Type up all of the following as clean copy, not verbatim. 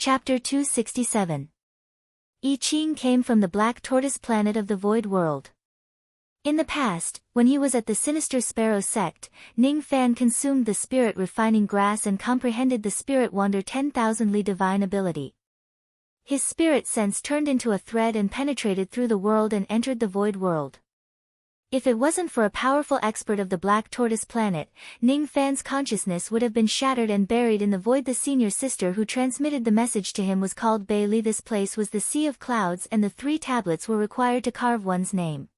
Chapter 267. I Ching came from the black tortoise planet of the void world. In the past, when he was at the sinister sparrow sect, Ning Fan consumed the spirit refining grass and comprehended the spirit wonder 10,000 li divine ability. His spirit sense turned into a thread and penetrated through the world and entered the void world. If it wasn't for a powerful expert of the black tortoise planet, Ning Fan's consciousness would have been shattered and buried in the void. The senior sister who transmitted the message to him was called Bei Li. This place was the Sea of Clouds, and the 3 tablets were required to carve one's name.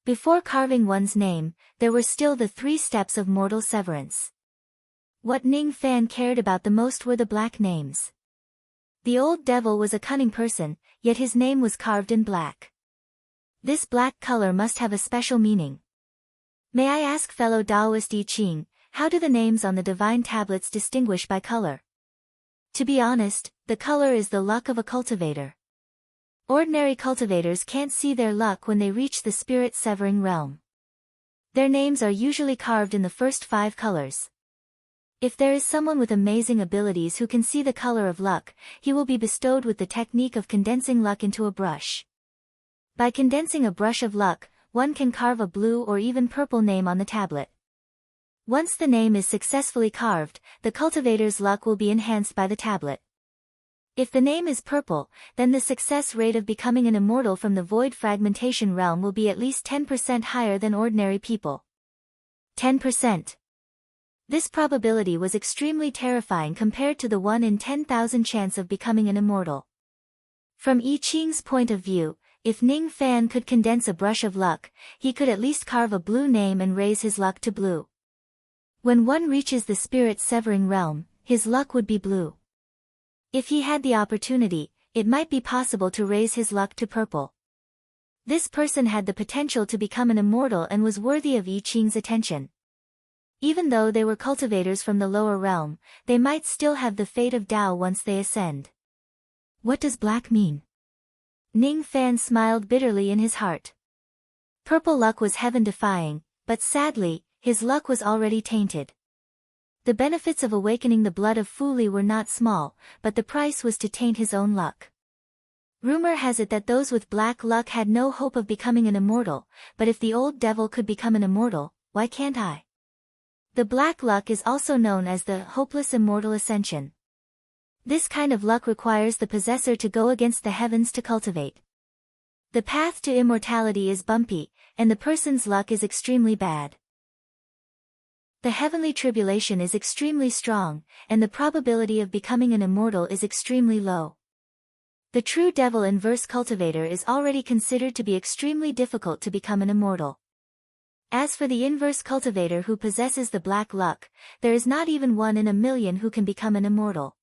Before carving one's name, there were still the 3 steps of mortal severance. What Ning Fan cared about the most were the black names. The old devil was a cunning person, yet his name was carved in black. This black color must have a special meaning. May I ask fellow Taoist I Ching, how do the names on the divine tablets distinguish by color? To be honest, the color is the luck of a cultivator. Ordinary cultivators can't see their luck when they reach the spirit-severing realm. Their names are usually carved in the first 5 colors. If there is someone with amazing abilities who can see the color of luck, he will be bestowed with the technique of condensing luck into a brush. By condensing a brush of luck, one can carve a blue or even purple name on the tablet. Once the name is successfully carved, the cultivator's luck will be enhanced by the tablet. If the name is purple, then the success rate of becoming an immortal from the void fragmentation realm will be at least 10% higher than ordinary people. 10%. This probability was extremely terrifying compared to the 1 in 10,000 chance of becoming an immortal. From I Ching's point of view, if Ning Fan could condense a brush of luck, he could at least carve a blue name and raise his luck to blue. When one reaches the spirit-severing realm, his luck would be blue. If he had the opportunity, it might be possible to raise his luck to purple. This person had the potential to become an immortal and was worthy of I Ching's attention. Even though they were cultivators from the lower realm, they might still have the fate of Tao once they ascend. What does black mean? Ning Fan smiled bitterly in his heart. Purple luck was heaven-defying, but sadly, his luck was already tainted. The benefits of awakening the blood of Fu Li were not small, but the price was to taint his own luck. Rumor has it that those with black luck had no hope of becoming an immortal, but if the old devil could become an immortal, why can't I? The black luck is also known as the hopeless immortal ascension. This kind of luck requires the possessor to go against the heavens to cultivate. The path to immortality is bumpy, and the person's luck is extremely bad. The heavenly tribulation is extremely strong, and the probability of becoming an immortal is extremely low. The true devil inverse cultivator is already considered to be extremely difficult to become an immortal. As for the inverse cultivator who possesses the black luck, there is not even 1 in a million who can become an immortal.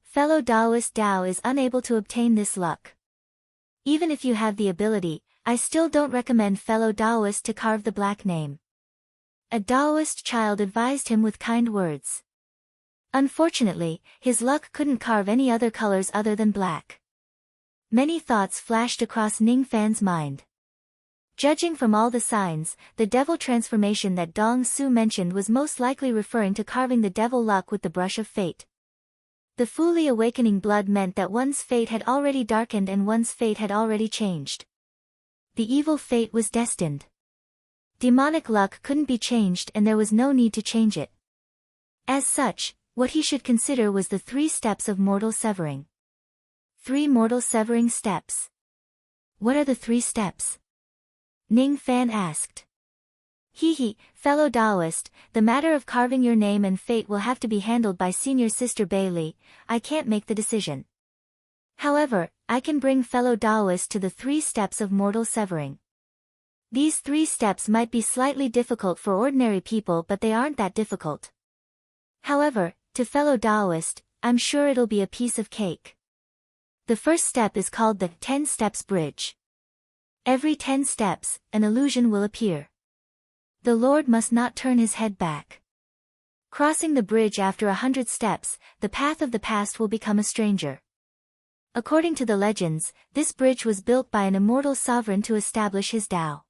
Fellow Taoist Tao is unable to obtain this luck. Even if you have the ability, I still don't recommend fellow Taoist to carve the black name. A Taoist child advised him with kind words. Unfortunately, his luck couldn't carve any other colors other than black. Many thoughts flashed across Ning Fan's mind. Judging from all the signs, the devil transformation that Dong Su mentioned was most likely referring to carving the devil luck with the brush of fate. The Fu Li awakening blood meant that one's fate had already darkened and one's fate had already changed. The evil fate was destined. Demonic luck couldn't be changed and there was no need to change it. As such, what he should consider was the 3 steps of mortal severing. 3 mortal severing steps. What are the 3 steps? Ning Fan asked. Fellow Taoist, the matter of carving your name and fate will have to be handled by senior sister Bei Li. I can't make the decision. However, I can bring fellow Taoist to the 3 steps of mortal severing. These 3 steps might be slightly difficult for ordinary people, but they aren't that difficult. However, to fellow Taoist, I'm sure it'll be a piece of cake. The first step is called the 10 steps bridge. Every 10 steps, an illusion will appear. The Lord must not turn his head back. Crossing the bridge after 100 steps, the path of the past will become a stranger. According to the legends, this bridge was built by an immortal sovereign to establish his Tao.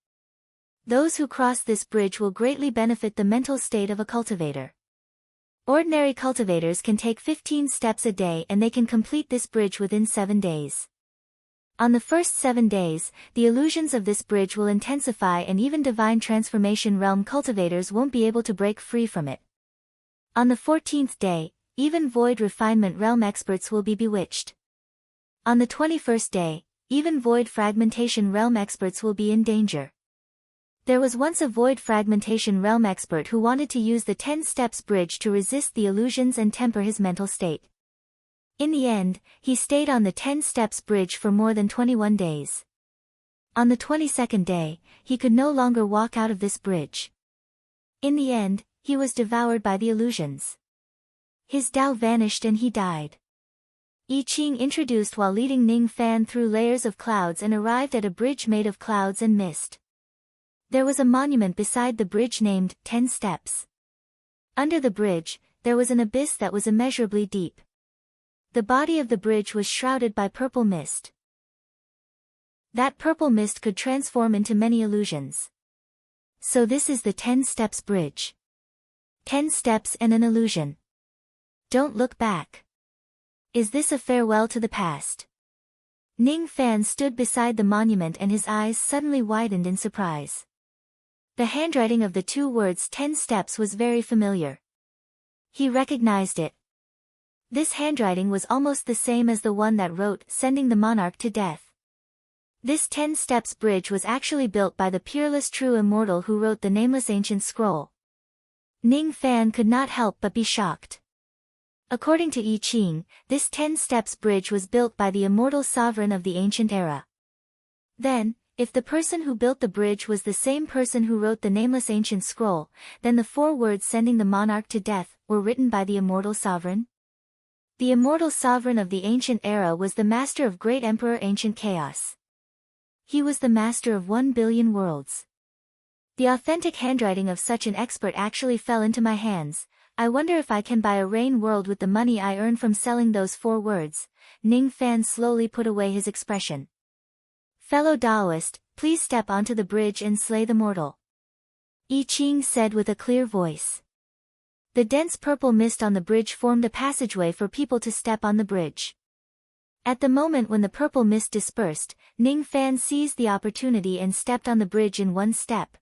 Those who cross this bridge will greatly benefit the mental state of a cultivator. Ordinary cultivators can take 15 steps a day and they can complete this bridge within 7 days. On the first 7 days, the illusions of this bridge will intensify and even divine transformation realm cultivators won't be able to break free from it. On the 14th day, even void refinement realm experts will be bewitched. On the 21st day, even void fragmentation realm experts will be in danger. There was once a void fragmentation realm expert who wanted to use the 10 steps bridge to resist the illusions and temper his mental state. In the end, he stayed on the 10 steps bridge for more than 21 days. On the 22nd day, he could no longer walk out of this bridge. In the end, he was devoured by the illusions. His Tao vanished and he died. I Ching introduced while leading Ning Fan through layers of clouds and arrived at a bridge made of clouds and mist. There was a monument beside the bridge named 10 Steps. Under the bridge, there was an abyss that was immeasurably deep. The body of the bridge was shrouded by purple mist. That purple mist could transform into many illusions. So this is the 10 Steps bridge. 10 steps and an illusion. Don't look back. Is this a farewell to the past? Ning Fan stood beside the monument and his eyes suddenly widened in surprise. The handwriting of the 2 words 10 steps was very familiar. He recognized it. This handwriting was almost the same as the one that wrote, sending the monarch to death. This 10 steps bridge was actually built by the peerless true immortal who wrote the nameless ancient scroll. Ning Fan could not help but be shocked. According to I Ching, this 10 steps bridge was built by the immortal sovereign of the ancient era. Then, if the person who built the bridge was the same person who wrote the nameless ancient scroll, then the 4 words sending the monarch to death were written by the immortal sovereign? The immortal sovereign of the ancient era was the master of great emperor ancient chaos. He was the master of 1 billion worlds. The authentic handwriting of such an expert actually fell into my hands. I wonder if I can buy a rain world with the money I earn from selling those 4 words. Ning Fan slowly put away his expression. Fellow Taoist, please step onto the bridge and slay the mortal. I Ching said with a clear voice. The dense purple mist on the bridge formed a passageway for people to step on the bridge. At the moment when the purple mist dispersed, Ning Fan seized the opportunity and stepped on the bridge in 1 step.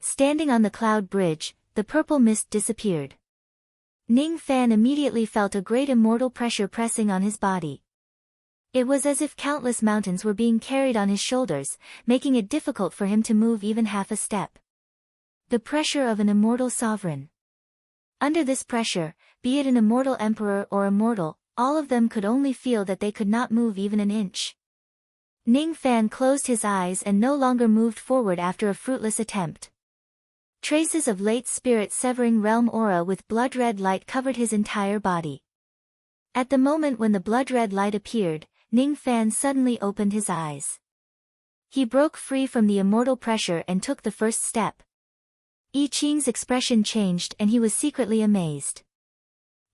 Standing on the cloud bridge, the purple mist disappeared. Ning Fan immediately felt a great immortal pressure pressing on his body. It was as if countless mountains were being carried on his shoulders, making it difficult for him to move even half a step. The pressure of an immortal sovereign. Under this pressure, be it an immortal emperor or immortal, all of them could only feel that they could not move even an inch. Ning Fan closed his eyes and no longer moved forward after a fruitless attempt. Traces of late spirit severing realm aura with blood-red light covered his entire body. At the moment when the blood-red light appeared, Ning Fan suddenly opened his eyes. He broke free from the immortal pressure and took the first step. I Ching's expression changed and he was secretly amazed.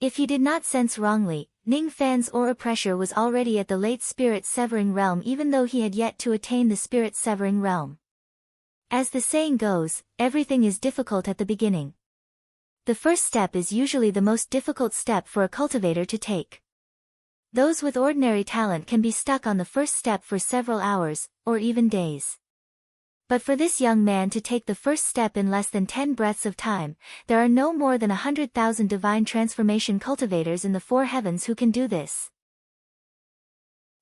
If he did not sense wrongly, Ning Fan's aura pressure was already at the late spirit severing realm even though he had yet to attain the spirit severing realm. As the saying goes, everything is difficult at the beginning. The first step is usually the most difficult step for a cultivator to take. Those with ordinary talent can be stuck on the first step for several hours, or even days. But for this young man to take the first step in less than 10 breaths of time, there are no more than 100,000 divine transformation cultivators in the 4 heavens who can do this.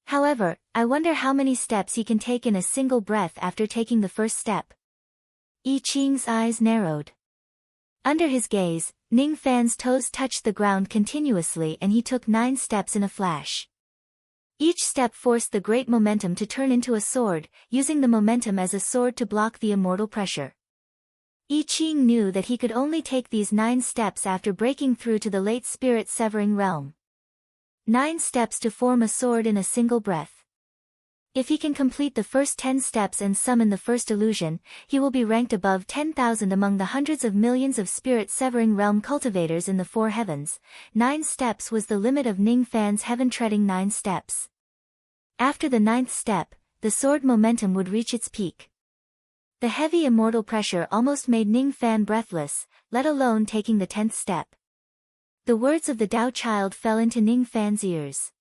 However, I wonder how many steps he can take in a single breath after taking the first step. I Ching's eyes narrowed. Under his gaze, Ning Fan's toes touched the ground continuously and he took 9 steps in a flash. Each step forced the great momentum to turn into a sword, using the momentum as a sword to block the immortal pressure. I Ching knew that he could only take these 9 steps after breaking through to the late spirit severing realm. 9 steps to form a sword in a single breath. If he can complete the first 10 steps and summon the first illusion, he will be ranked above 10,000 among the hundreds of millions of spirit severing realm cultivators in the 4 heavens. 9 steps was the limit of Ning Fan's heaven-treading 9 steps. After the 9th step, the sword momentum would reach its peak. The heavy immortal pressure almost made Ning Fan breathless, let alone taking the 10th step. The words of the Tao child fell into Ning Fan's ears.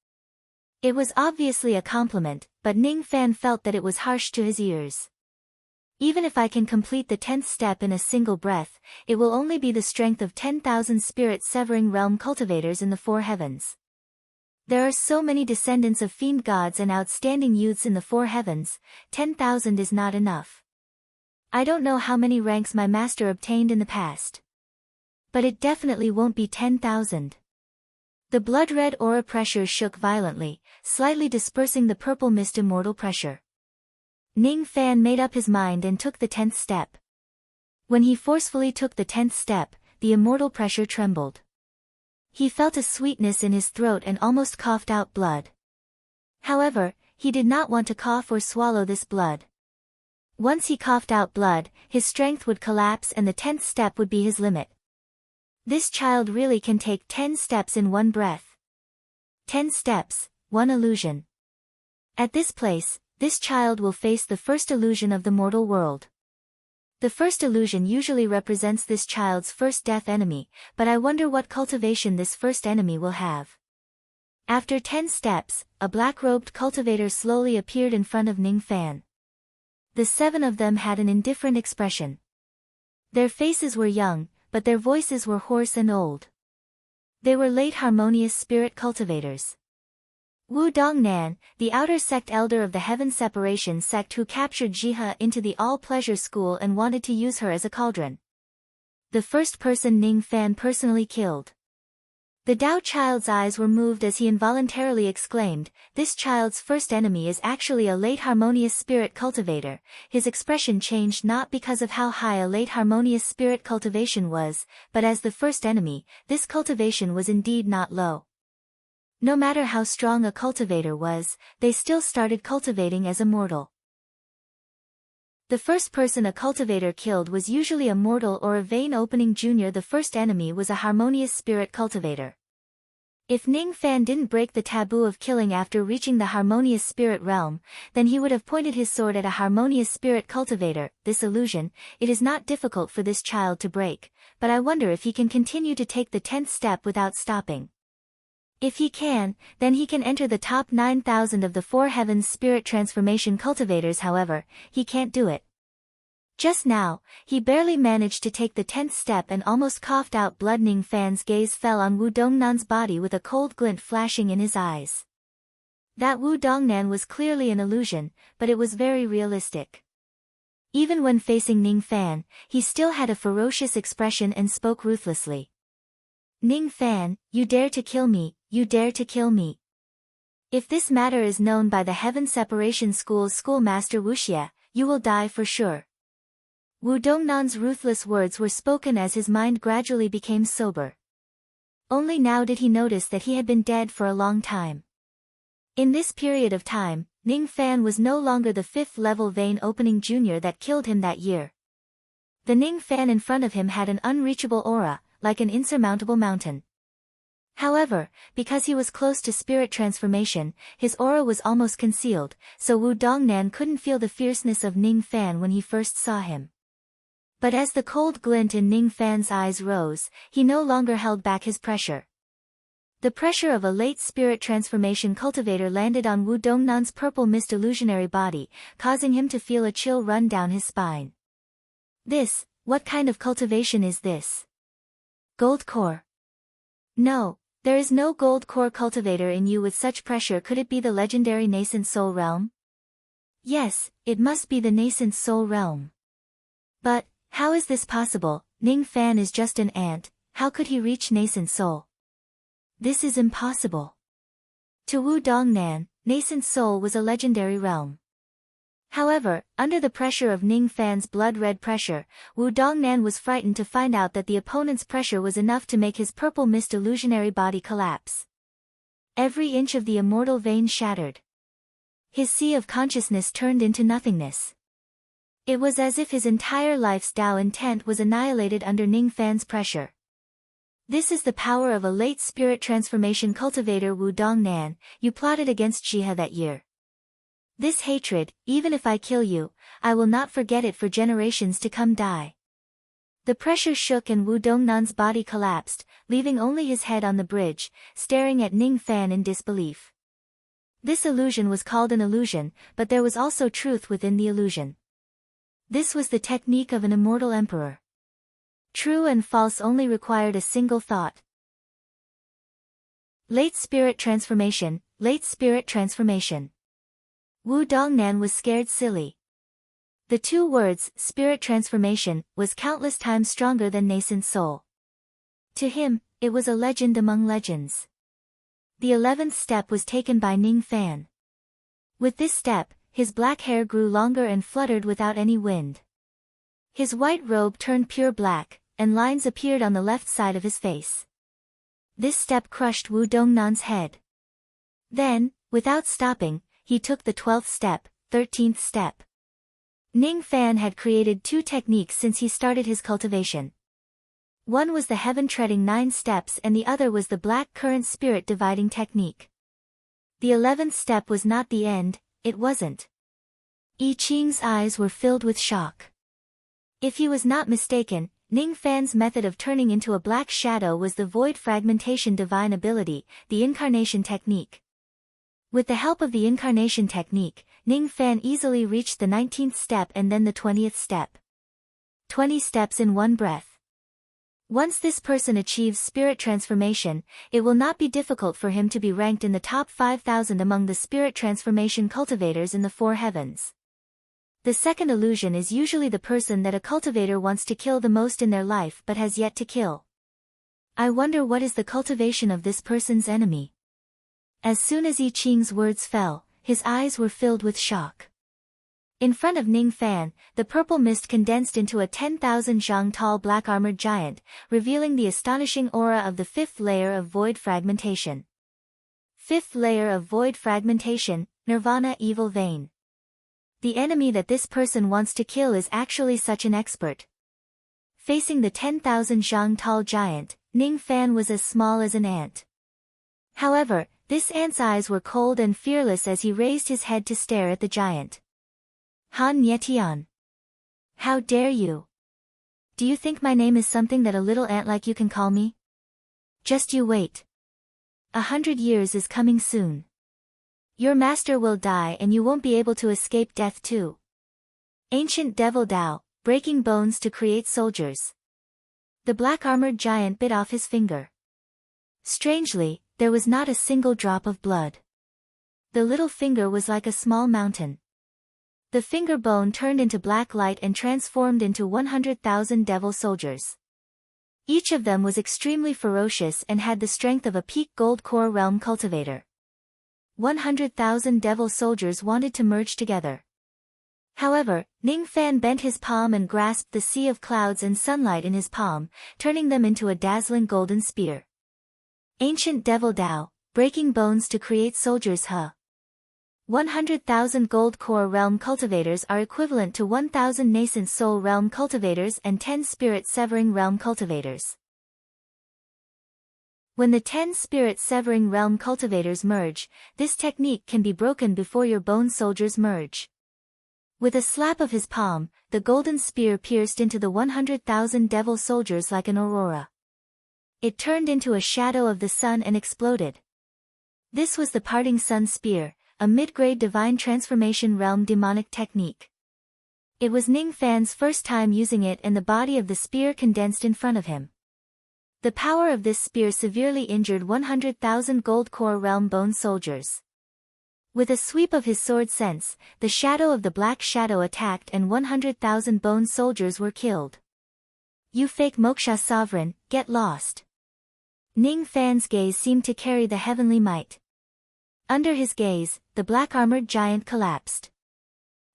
It was obviously a compliment, but Ning Fan felt that it was harsh to his ears. Even if I can complete the 10th step in a single breath, it will only be the strength of 10,000 spirit-severing realm cultivators in the 4 heavens. There are so many descendants of fiend gods and outstanding youths in the 4 heavens, 10,000 is not enough. I don't know how many ranks my master obtained in the past. But it definitely won't be 10,000. The blood-red aura pressure shook violently, slightly dispersing the purple mist immortal pressure. Ning Fan made up his mind and took the 10th step. When he forcefully took the 10th step, the immortal pressure trembled. He felt a sweetness in his throat and almost coughed out blood. However, he did not want to cough or swallow this blood. Once he coughed out blood, his strength would collapse and the 10th step would be his limit. This child really can take 10 steps in one breath. 10 steps, one illusion. At this place, this child will face the first illusion of the mortal world. The first illusion usually represents this child's first death enemy, but I wonder what cultivation this first enemy will have. After 10 steps, a black-robed cultivator slowly appeared in front of Ning Fan. The 7 of them had an indifferent expression. Their faces were young, but their voices were hoarse and old. They were late harmonious spirit cultivators. Wu Dongnan, the outer sect elder of the Heaven Separation sect who captured Jihe into the all-pleasure school and wanted to use her as a cauldron. The first person Ning Fan personally killed. The Tao child's eyes were moved as he involuntarily exclaimed, "This child's first enemy is actually a late harmonious spirit cultivator." His expression changed not because of how high a late harmonious spirit cultivation was, but as the first enemy, this cultivation was indeed not low. No matter how strong a cultivator was, they still started cultivating as a mortal. The first person a cultivator killed was usually a mortal or a vein opening junior. The first enemy was a harmonious spirit cultivator. If Ning Fan didn't break the taboo of killing after reaching the harmonious spirit realm, then he would have pointed his sword at a harmonious spirit cultivator. This illusion, it is not difficult for this child to break, but I wonder if he can continue to take the 10th step without stopping. If he can, then he can enter the top 9,000 of the 4 heavens spirit transformation cultivators. However, he can't do it. Just now, he barely managed to take the 10th step and almost coughed out blood. Ning Fan's gaze fell on Wu Dongnan's body with a cold glint flashing in his eyes. That Wu Dongnan was clearly an illusion, but it was very realistic. Even when facing Ning Fan, he still had a ferocious expression and spoke ruthlessly. "Ning Fan, you dare to kill me, you dare to kill me. If this matter is known by the Heaven Separation School's schoolmaster Wuxia, you will die for sure." Wu Dongnan's ruthless words were spoken as his mind gradually became sober. Only now did he notice that he had been dead for a long time. In this period of time, Ning Fan was no longer the 5th level vein opening junior that killed him that year. The Ning Fan in front of him had an unreachable aura, like an insurmountable mountain. However, because he was close to spirit transformation, his aura was almost concealed, so Wu Dongnan couldn't feel the fierceness of Ning Fan when he first saw him. But as the cold glint in Ning Fan's eyes rose, he no longer held back his pressure. The pressure of a late spirit transformation cultivator landed on Wu Dongnan's purple mist illusionary body, causing him to feel a chill run down his spine. What kind of cultivation is this? Gold core? No, there is no gold core cultivator in you with such pressure. Could it be the legendary nascent soul realm? Yes, it must be the nascent soul realm. But, how is this possible? Ning Fan is just an ant, how could he reach nascent soul? This is impossible. To Wu Dongnan, nascent soul was a legendary realm. However, under the pressure of Ning Fan's blood-red pressure, Wu Dongnan was frightened to find out that the opponent's pressure was enough to make his purple mist illusionary body collapse. Every inch of the immortal vein shattered. His sea of consciousness turned into nothingness. It was as if his entire life's Tao intent was annihilated under Ning Fan's pressure. This is the power of a late spirit transformation cultivator. Wu Dongnan, you plotted against Jihe that year. This hatred, even if I kill you, I will not forget it for generations to come. Die. The pressure shook and Wu Dongnan's body collapsed, leaving only his head on the bridge, staring at Ning Fan in disbelief. This illusion was called an illusion, but there was also truth within the illusion. This was the technique of an immortal emperor. True and false only required a single thought. Late spirit transformation, late spirit transformation. Wu Dongnan was scared silly. The two words, spirit transformation, was countless times stronger than nascent soul. To him, it was a legend among legends. The 11th step was taken by Ning Fan. With this step, his black hair grew longer and fluttered without any wind. His white robe turned pure black, and lines appeared on the left side of his face. This step crushed Wu Dongnan's head. Then, without stopping, he took the 12th step, 13th step. Ning Fan had created two techniques since he started his cultivation. One was the heaven-treading 9 steps and the other was the black current spirit dividing technique. The 11th step was not the end, it wasn't. I Ching's eyes were filled with shock. If he was not mistaken, Ning Fan's method of turning into a black shadow was the void fragmentation divine ability, the incarnation technique. With the help of the incarnation technique, Ning Fan easily reached the 19th step and then the 20th step. 20 steps in one breath. Once this person achieves spirit transformation, it will not be difficult for him to be ranked in the top 5,000 among the spirit transformation cultivators in the 4 heavens. The second illusion is usually the person that a cultivator wants to kill the most in their life but has yet to kill. I wonder what is the cultivation of this person's enemy. As soon as I Ching's words fell, his eyes were filled with shock. In front of Ning Fan, the purple mist condensed into a 10,000 zhang tall black-armored giant, revealing the astonishing aura of the 5th layer of void fragmentation. 5th layer of void fragmentation, Nirvana evil vein. The enemy that this person wants to kill is actually such an expert. Facing the 10,000 zhang tall giant, Ning Fan was as small as an ant. However, this ant's eyes were cold and fearless as he raised his head to stare at the giant. Han Yetian. How dare you? Do you think my name is something that a little ant like you can call me? Just you wait. 100 years is coming soon. Your master will die and you won't be able to escape death too. Ancient Devil Dao, breaking bones to create soldiers. The black-armored giant bit off his finger. Strangely, there was not a single drop of blood. The little finger was like a small mountain. The finger bone turned into black light and transformed into 100,000 devil soldiers. Each of them was extremely ferocious and had the strength of a peak gold core realm cultivator. 100,000 devil soldiers wanted to merge together. However, Ning Fan bent his palm and grasped the sea of clouds and sunlight in his palm, turning them into a dazzling golden spear. Ancient Devil Dao, breaking bones to create soldiers. 100,000 gold core realm cultivators are equivalent to 1,000 nascent soul realm cultivators and 10 spirit severing realm cultivators. When the 10 spirit severing realm cultivators merge, this technique can be broken before your bone soldiers merge. With a slap of his palm, the golden spear pierced into the 100,000 devil soldiers like an aurora. It turned into a shadow of the sun and exploded. This was the parting sun spear, a mid-grade divine transformation realm demonic technique. It was Ning Fan's first time using it and the body of the spear condensed in front of him. The power of this spear severely injured 100,000 gold core realm bone soldiers. With a sweep of his sword sense, the shadow of the black shadow attacked and 100,000 bone soldiers were killed. You fake Moksha sovereign, get lost. Ning Fan's gaze seemed to carry the heavenly might. Under his gaze, the black-armored giant collapsed.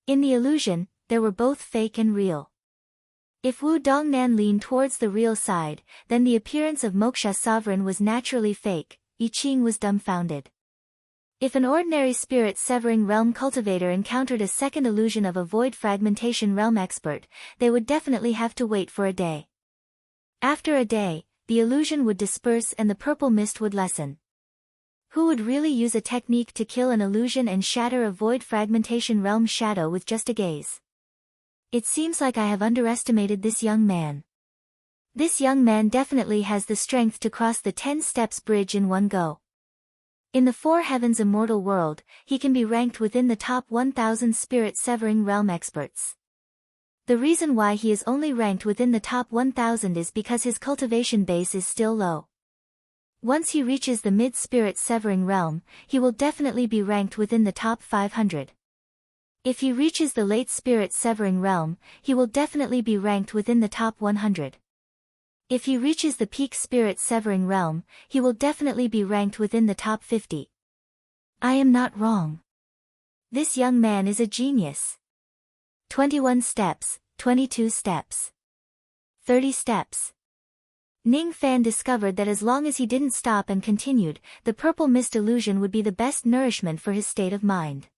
In the illusion, there were both fake and real. If Wu Dongnan leaned towards the real side, then the appearance of Moksha sovereign was naturally fake. I Ching was dumbfounded. If an ordinary spirit-severing realm cultivator encountered a second illusion of a void fragmentation realm expert, they would definitely have to wait for a day. After a day, the illusion would disperse and the purple mist would lessen. Who would really use a technique to kill an illusion and shatter a void fragmentation realm shadow with just a gaze? It seems like I have underestimated this young man. This young man definitely has the strength to cross the 10 steps bridge in one go. In the four heavens immortal world, he can be ranked within the top 1,000 spirit-severing realm experts. The reason why he is only ranked within the top 1,000 is because his cultivation base is still low. Once he reaches the mid-spirit-severing realm, he will definitely be ranked within the top 500. If he reaches the late spirit-severing realm, he will definitely be ranked within the top 100. If he reaches the peak spirit-severing realm, he will definitely be ranked within the top 50. I am not wrong. This young man is a genius. 21 steps, 22 steps. 30 steps. Ning Fan discovered that as long as he didn't stop and continued, the purple mist illusion would be the best nourishment for his state of mind.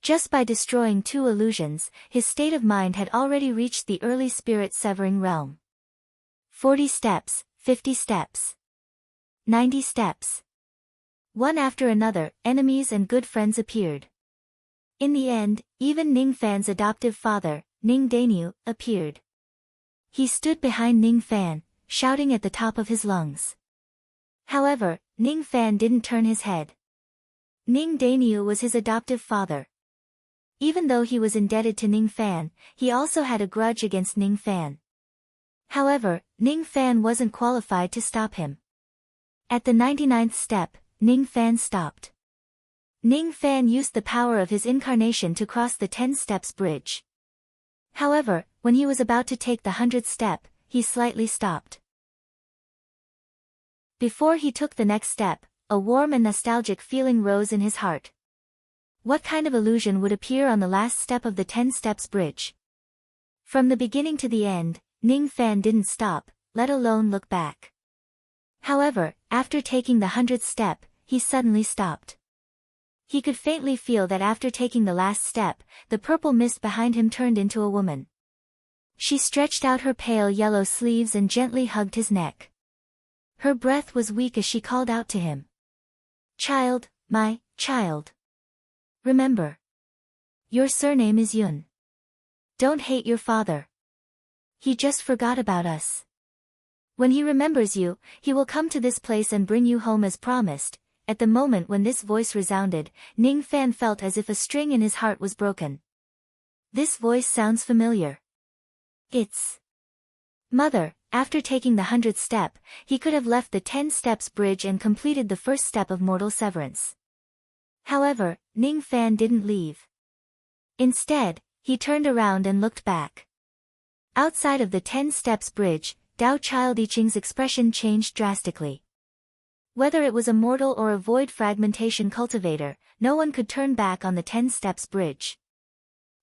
Just by destroying 2 illusions, his state of mind had already reached the early spirit-severing realm. 40 steps, 50 steps. 90 steps. One after another, enemies and good friends appeared. In the end, even Ning Fan's adoptive father, Ning Daenyu, appeared. He stood behind Ning Fan, shouting at the top of his lungs. However, Ning Fan didn't turn his head. Ning Daenyu was his adoptive father. Even though he was indebted to Ning Fan, he also had a grudge against Ning Fan. However, Ning Fan wasn't qualified to stop him. At the 99th step, Ning Fan stopped. Ning Fan used the power of his incarnation to cross the 10 steps bridge. However, when he was about to take the 100th step, he slightly stopped. Before he took the next step, a warm and nostalgic feeling rose in his heart. What kind of illusion would appear on the last step of the 10 steps bridge? From the beginning to the end, Ning Fan didn't stop, let alone look back. However, after taking the 100th step, he suddenly stopped. He could faintly feel that after taking the last step, the purple mist behind him turned into a woman. She stretched out her pale yellow sleeves and gently hugged his neck. Her breath was weak as she called out to him. "Child, my child. Remember. Your surname is Yun. Don't hate your father. He just forgot about us. When he remembers you, he will come to this place and bring you home as promised." At the moment when this voice resounded, Ning Fan felt as if a string in his heart was broken. This voice sounds familiar. It's Mother. After taking the 100th step, he could have left the 10 steps bridge and completed the first step of mortal severance. However, Ning Fan didn't leave. Instead, he turned around and looked back. Outside of the 10 steps bridge, Dao Child Iching's expression changed drastically. Whether it was a mortal or a void fragmentation cultivator, no one could turn back on the 10 steps bridge.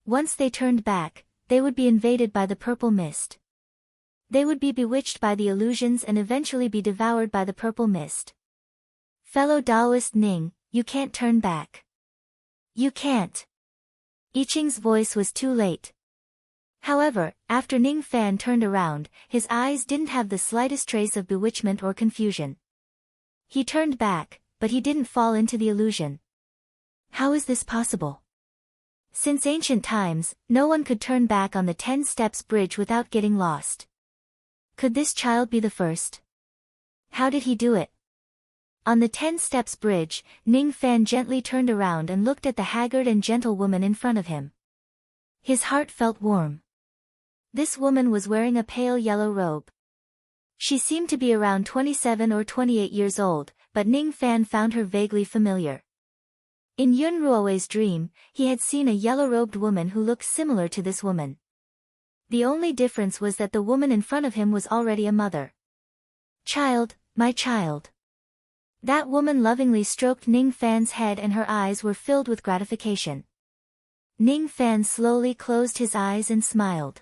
Once they turned back, they would be invaded by the purple mist. They would be bewitched by the illusions and eventually be devoured by the purple mist. Fellow Taoist Ning, you can't turn back. You can't. Iching's voice was too late. However, after Ning Fan turned around, his eyes didn't have the slightest trace of bewitchment or confusion. He turned back, but he didn't fall into the illusion. How is this possible? Since ancient times, no one could turn back on the 10 steps bridge without getting lost. Could this child be the first? How did he do it? On the 10 steps bridge, Ning Fan gently turned around and looked at the haggard and gentle woman in front of him. His heart felt warm. This woman was wearing a pale yellow robe. She seemed to be around 27 or 28 years old, but Ning Fan found her vaguely familiar. In Yun Ruowei's dream, he had seen a yellow-robed woman who looked similar to this woman. The only difference was that the woman in front of him was already a mother. "Child, my child." That woman lovingly stroked Ning Fan's head and her eyes were filled with gratification. Ning Fan slowly closed his eyes and smiled.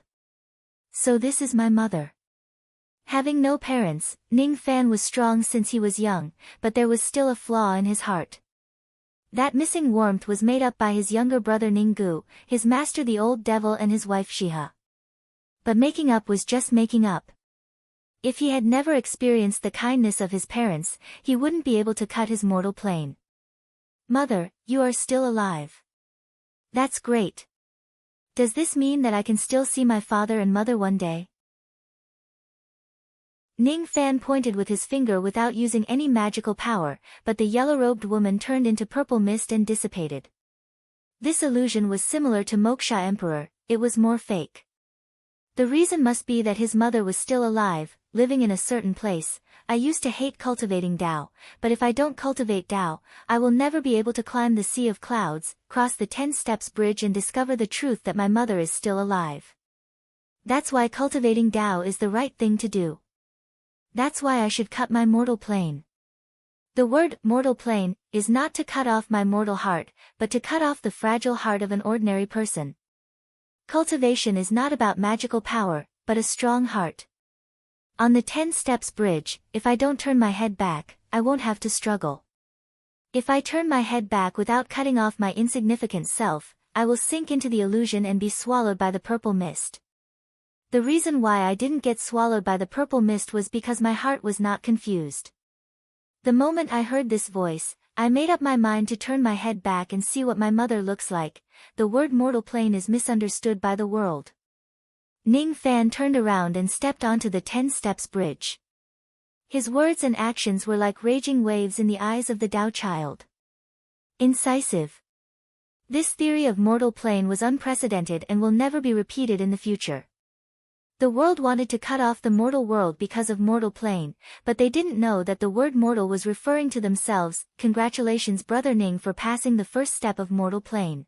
So this is my mother. Having no parents, Ning Fan was strong since he was young, but there was still a flaw in his heart. That missing warmth was made up by his younger brother Ninggu, his master the old devil and his wife Shiha. But making up was just making up. If he had never experienced the kindness of his parents, he wouldn't be able to cut his mortal plane. "Mother, you are still alive. That's great. Does this mean that I can still see my father and mother one day?" Ning Fan pointed with his finger without using any magical power, but the yellow-robed woman turned into purple mist and dissipated. This illusion was similar to Moksha Emperor, it was more fake. The reason must be that his mother was still alive, living in a certain place. I used to hate cultivating Tao, but if I don't cultivate Tao, I will never be able to climb the Sea of Clouds, cross the 10 Steps Bridge and discover the truth that my mother is still alive. That's why cultivating Tao is the right thing to do. That's why I should cut my mortal plane. The word mortal plane is not to cut off my mortal heart, but to cut off the fragile heart of an ordinary person. Cultivation is not about magical power, but a strong heart. On the 10 Steps Bridge, if I don't turn my head back, I won't have to struggle. If I turn my head back without cutting off my insignificant self, I will sink into the illusion and be swallowed by the purple mist. The reason why I didn't get swallowed by the purple mist was because my heart was not confused. The moment I heard this voice, I made up my mind to turn my head back and see what my mother looks like. The word mortal plane is misunderstood by the world. Ning Fan turned around and stepped onto the 10 Steps Bridge. His words and actions were like raging waves in the eyes of the Tao child. Incisive. This theory of mortal plane was unprecedented and will never be repeated in the future. The world wanted to cut off the mortal world because of mortal plane, but they didn't know that the word mortal was referring to themselves. Congratulations Brother Ning for passing the first step of mortal plane.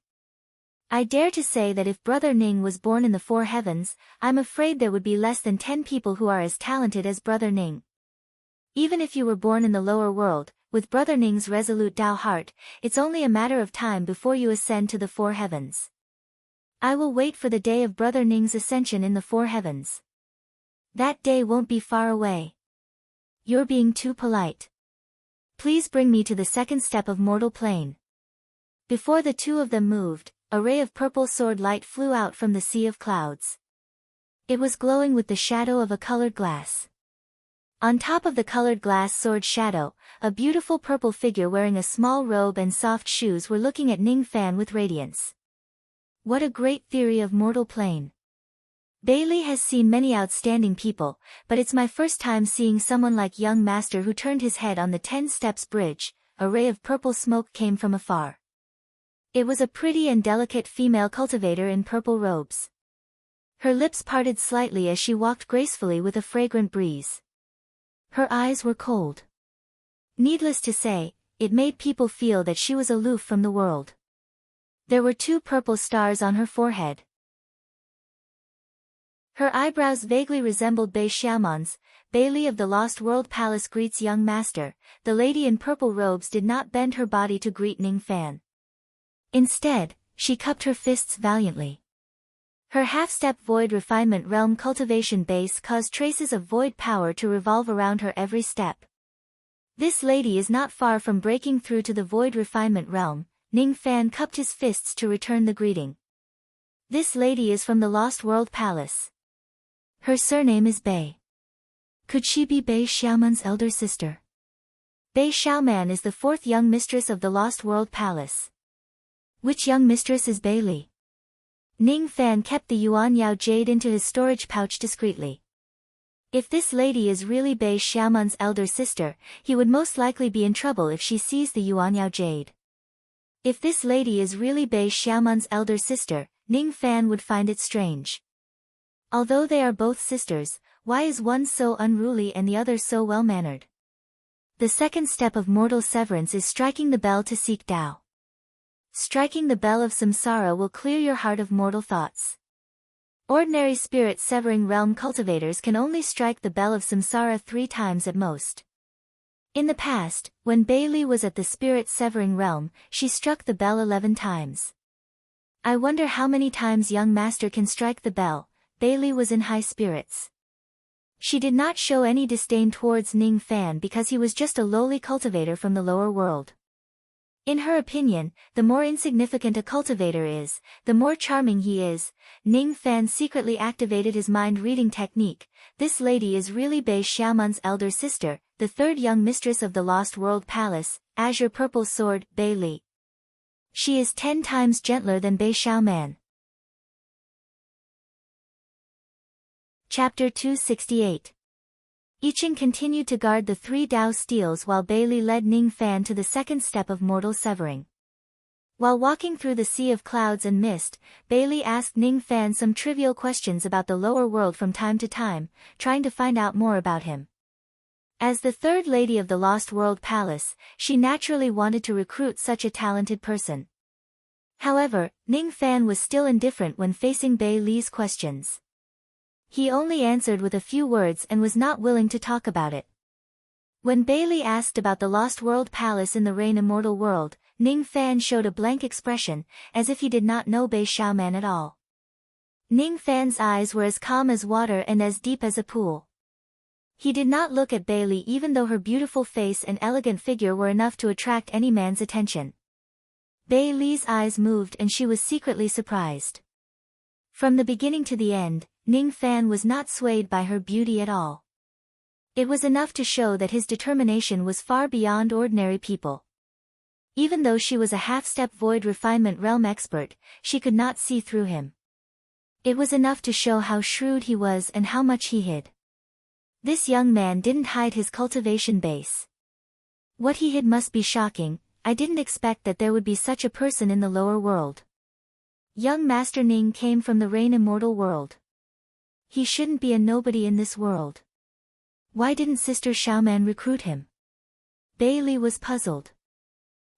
I dare to say that if Brother Ning was born in the 4 heavens, I'm afraid there would be less than 10 people who are as talented as Brother Ning. Even if you were born in the lower world, with Brother Ning's resolute Tao heart, it's only a matter of time before you ascend to the 4 heavens. I will wait for the day of Brother Ning's ascension in the 4 heavens. That day won't be far away. You're being too polite. Please bring me to the 2nd step of mortal plane. Before the two of them moved, a ray of purple sword light flew out from the Sea of Clouds. It was glowing with the shadow of a colored glass. On top of the colored glass sword shadow, a beautiful purple figure wearing a small robe and soft shoes were looking at Ning Fan with radiance. What a great theory of mortal plane. Bailey has seen many outstanding people, but it's my first time seeing someone like young master who turned his head on the 10 Steps Bridge. A ray of purple smoke came from afar. It was a pretty and delicate female cultivator in purple robes. Her lips parted slightly as she walked gracefully with a fragrant breeze. Her eyes were cold. Needless to say, it made people feel that she was aloof from the world. There were 2 purple stars on her forehead. Her eyebrows vaguely resembled Bei Xiaoman's. Bailey of the Lost World Palace greets young master. The lady in purple robes did not bend her body to greet Ning Fan. Instead, she cupped her fists valiantly. Her half-step void refinement realm cultivation base caused traces of void power to revolve around her every step. This lady is not far from breaking through to the void refinement realm. Ning Fan cupped his fists to return the greeting. This lady is from the Lost World Palace. Her surname is Bei. Could she be Bei Xiaoman's elder sister? Bei Xiaoman is the 4th young mistress of the Lost World Palace. Which young mistress is Bailey? Ning Fan kept the Yuan Yao jade into his storage pouch discreetly. If this lady is really Bei Xiaoman's elder sister, he would most likely be in trouble if she sees the Yuan Yao jade. If this lady is really Bei Xiaoman's elder sister, Ning Fan would find it strange. Although they are both sisters, why is one so unruly and the other so well-mannered? The 2nd step of mortal severance is striking the bell to seek Tao. Striking the bell of samsara will clear your heart of mortal thoughts. Ordinary spirit-severing realm cultivators can only strike the bell of samsara 3 times at most. In the past, when Bailey was at the spirit-severing realm, she struck the bell 11 times. I wonder how many times young master can strike the bell. Bailey was in high spirits. She did not show any disdain towards Ning Fan because he was just a lowly cultivator from the lower world. In her opinion, the more insignificant a cultivator is, the more charming he is. Ning Fan secretly activated his mind-reading technique. This lady is really Bei Xiaoman's elder sister, the 3rd young mistress of the Lost World Palace, Azure Purple Sword, Bailey. She is 10 times gentler than Bei Xiaoman. Chapter 268. I Ching continued to guard the 3 Dao steels while Bailey led Ning Fan to the second step of mortal severing. While walking through the sea of clouds and mist, Bailey asked Ning Fan some trivial questions about the lower world from time to time, trying to find out more about him. As the third lady of the Lost World Palace, she naturally wanted to recruit such a talented person. However, Ning Fan was still indifferent when facing Bailey's questions. He only answered with a few words and was not willing to talk about it. When Bailey asked about the Lost World Palace in the Rain Immortal World, Ning Fan showed a blank expression, as if he did not know Bei Xiaoman at all. Ning Fan's eyes were as calm as water and as deep as a pool. He did not look at Bailey even though her beautiful face and elegant figure were enough to attract any man's attention. Bailey's eyes moved and she was secretly surprised. From the beginning to the end, Ning Fan was not swayed by her beauty at all. It was enough to show that his determination was far beyond ordinary people. Even though she was a half-step void refinement realm expert, she could not see through him. It was enough to show how shrewd he was and how much he hid. This young man didn't hide his cultivation base. What he hid must be shocking. I didn't expect that there would be such a person in the lower world. Young Master Ning came from the Rain Immortal World. He shouldn't be a nobody in this world. Why didn't Sister Xiaoman recruit him? Bailey was puzzled.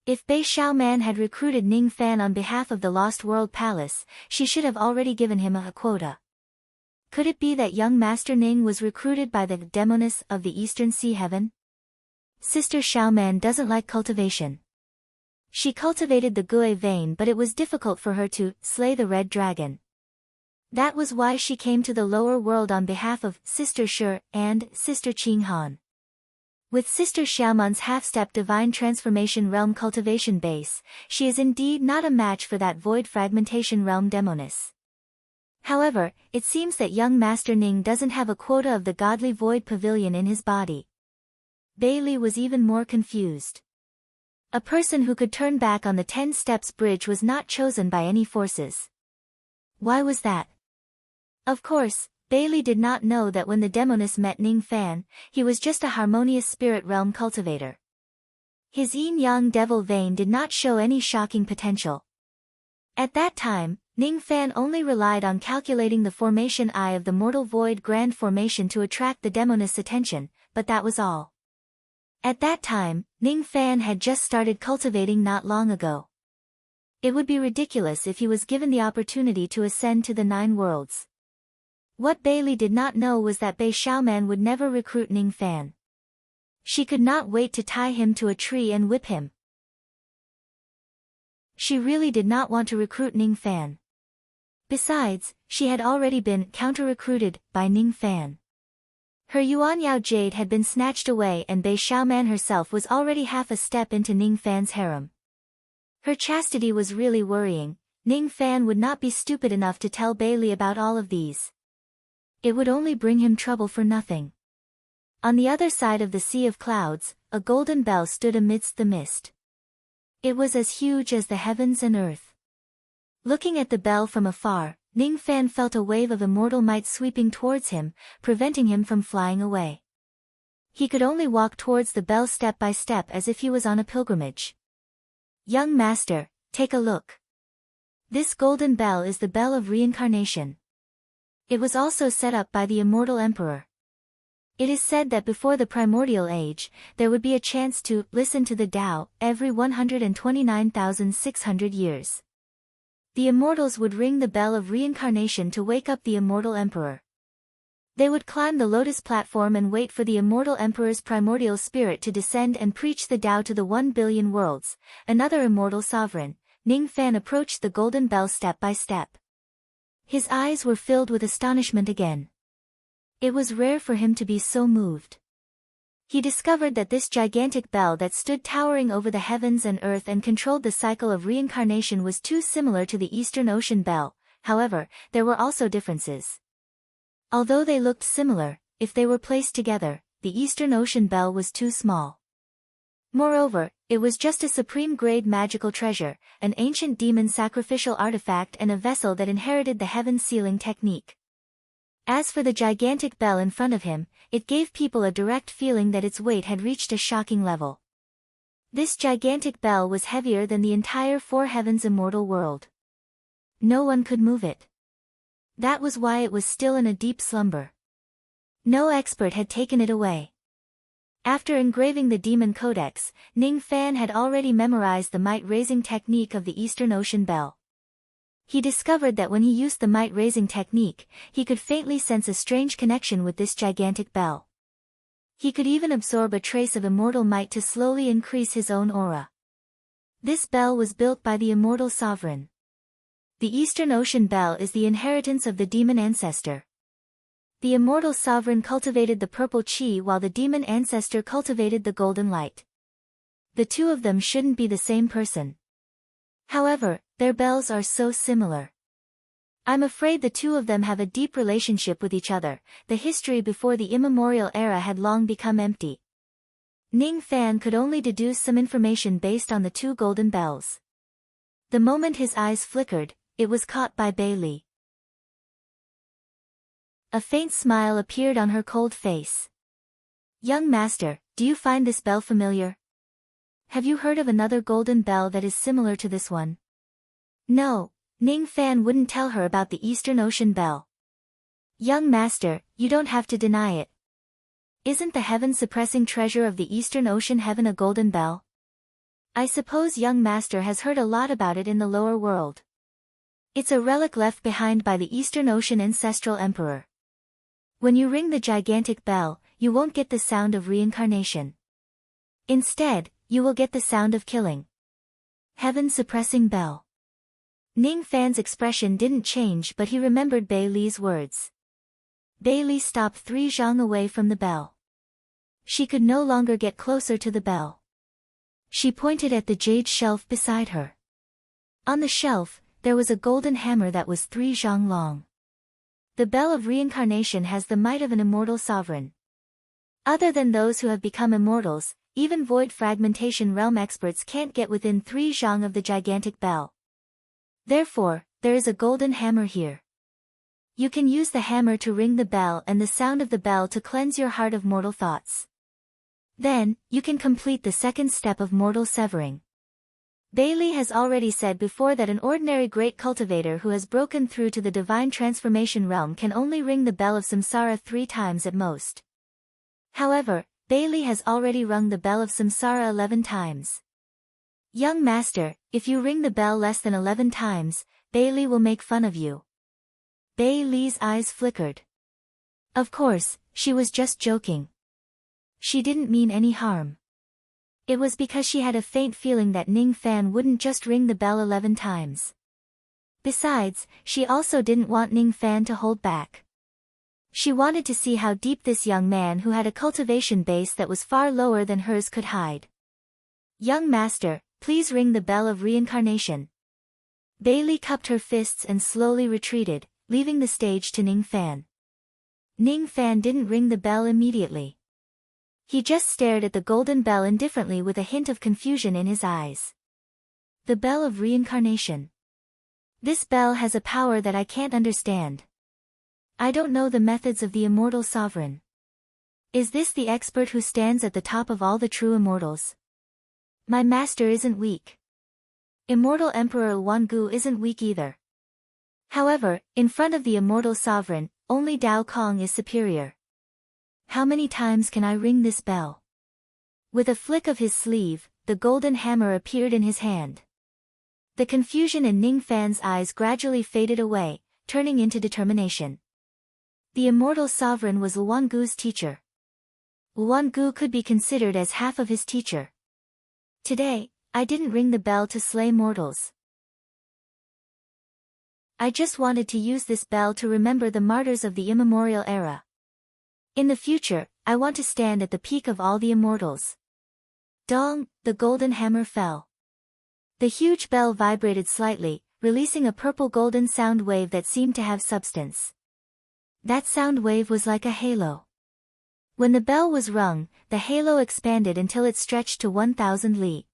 If Bei Xiaoman had recruited Ning Fan on behalf of the Lost World Palace, she should have already given him a quota. Could it be that young Master Ning was recruited by the demoness of the Eastern Sea Heaven? Sister Xiaoman doesn't like cultivation. She cultivated the Gui vein, but it was difficult for her to slay the red dragon. That was why she came to the lower world on behalf of Sister Shi and Sister Qinghan. With Sister Xiaoman's half-step divine transformation realm cultivation base, she is indeed not a match for that void fragmentation realm demoness. However, it seems that young Master Ning doesn't have a quota of the godly void pavilion in his body. Bailey was even more confused. A person who could turn back on the 10 steps bridge was not chosen by any forces. Why was that? Of course, Bailey did not know that when the demoness met Ning Fan, he was just a harmonious spirit realm cultivator. His yin-yang devil vein did not show any shocking potential. At that time, Ning Fan only relied on calculating the formation eye of the mortal void grand formation to attract the demoness' attention, but that was all. At that time, Ning Fan had just started cultivating not long ago. It would be ridiculous if he was given the opportunity to ascend to the 9 worlds. What Bailey did not know was that Bei Xiaoman would never recruit Ning Fan. She could not wait to tie him to a tree and whip him. She really did not want to recruit Ning Fan. Besides, she had already been counter-recruited by Ning Fan. Her Yuanyao jade had been snatched away and Bei Xiaoman herself was already half a step into Ning Fan's harem. Her chastity was really worrying. Ning Fan would not be stupid enough to tell Bailey about all of these. It would only bring him trouble for nothing. On the other side of the sea of clouds, a golden bell stood amidst the mist. It was as huge as the heavens and earth. Looking at the bell from afar, Ning Fan felt a wave of immortal might sweeping towards him, preventing him from flying away. He could only walk towards the bell step by step as if he was on a pilgrimage. Young master, take a look. This golden bell is the bell of reincarnation. It was also set up by the immortal emperor. It is said that before the primordial age, there would be a chance to listen to the Tao every 129,600 years. The immortals would ring the bell of reincarnation to wake up the immortal emperor. They would climb the lotus platform and wait for the immortal emperor's primordial spirit to descend and preach the Tao to the 1 billion worlds. Another immortal sovereign, Ning Fan, approached the golden bell step by step. His eyes were filled with astonishment again. It was rare for him to be so moved. He discovered that this gigantic bell that stood towering over the heavens and earth and controlled the cycle of reincarnation was too similar to the Eastern Ocean bell. However, there were also differences. Although they looked similar, if they were placed together, the Eastern Ocean bell was too small. Moreover, it was just a supreme-grade magical treasure, an ancient demon sacrificial artifact and a vessel that inherited the heaven sealing technique. As for the gigantic bell in front of him, it gave people a direct feeling that its weight had reached a shocking level. This gigantic bell was heavier than the entire four heavens immortal world. No one could move it. That was why it was still in a deep slumber. No expert had taken it away. After engraving the Demon Codex, Ning Fan had already memorized the might-raising technique of the Eastern Ocean Bell. He discovered that when he used the might-raising technique, he could faintly sense a strange connection with this gigantic bell. He could even absorb a trace of immortal might to slowly increase his own aura. This bell was built by the immortal sovereign. The Eastern Ocean Bell is the inheritance of the demon ancestor. The immortal sovereign cultivated the purple chi while the demon ancestor cultivated the golden light. The two of them shouldn't be the same person. However, their bells are so similar. I'm afraid the two of them have a deep relationship with each other. The history before the immemorial era had long become empty. Ning Fan could only deduce some information based on the two golden bells. The moment his eyes flickered, it was caught by Bailey. A faint smile appeared on her cold face. "Young master, do you find this bell familiar? Have you heard of another golden bell that is similar to this one?" No, Ning Fan wouldn't tell her about the Eastern Ocean Bell. "Young master, you don't have to deny it. Isn't the heaven-suppressing treasure of the Eastern Ocean heaven a golden bell? I suppose young master has heard a lot about it in the lower world. It's a relic left behind by the Eastern Ocean ancestral emperor. When you ring the gigantic bell, you won't get the sound of reincarnation. Instead, you will get the sound of killing. Heaven-suppressing bell." Ning Fan's expression didn't change, but he remembered Bai Li's words. Bai Li stopped 3 zhang away from the bell. She could no longer get closer to the bell. She pointed at the jade shelf beside her. On the shelf, there was a golden hammer that was 3 zhang long. The bell of reincarnation has the might of an immortal sovereign. Other than those who have become immortals, even void fragmentation realm experts can't get within 3 zhang of the gigantic bell. Therefore, there is a golden hammer here. You can use the hammer to ring the bell and the sound of the bell to cleanse your heart of mortal thoughts. Then, you can complete the second step of mortal severing. Bailey has already said before that an ordinary great cultivator who has broken through to the divine transformation realm can only ring the bell of samsara 3 times at most. However, Bailey has already rung the bell of samsara 11 times. "Young master, if you ring the bell less than 11 times, Bailey will make fun of you." Bai Li's eyes flickered. Of course, she was just joking. She didn't mean any harm. It was because she had a faint feeling that Ning Fan wouldn't just ring the bell 11 times. Besides, she also didn't want Ning Fan to hold back. She wanted to see how deep this young man who had a cultivation base that was far lower than hers could hide. "Young master, please ring the bell of reincarnation." Bailey cupped her fists and slowly retreated, leaving the stage to Ning Fan. Ning Fan didn't ring the bell immediately. He just stared at the golden bell indifferently with a hint of confusion in his eyes. The bell of reincarnation. This bell has a power that I can't understand. I don't know the methods of the immortal sovereign. Is this the expert who stands at the top of all the true immortals? My master isn't weak. Immortal Emperor Wangu isn't weak either. However, in front of the immortal sovereign, only Dao Kong is superior. How many times can I ring this bell? With a flick of his sleeve, the golden hammer appeared in his hand. The confusion in Ning Fan's eyes gradually faded away, turning into determination. The immortal sovereign was Wangu's teacher. Wangu could be considered as half of his teacher. Today, I didn't ring the bell to slay mortals. I just wanted to use this bell to remember the martyrs of the immemorial era. In the future, I want to stand at the peak of all the immortals. Dong, the golden hammer fell. The huge bell vibrated slightly, releasing a purple-golden sound wave that seemed to have substance. That sound wave was like a halo. When the bell was rung, the halo expanded until it stretched to 1,000 li.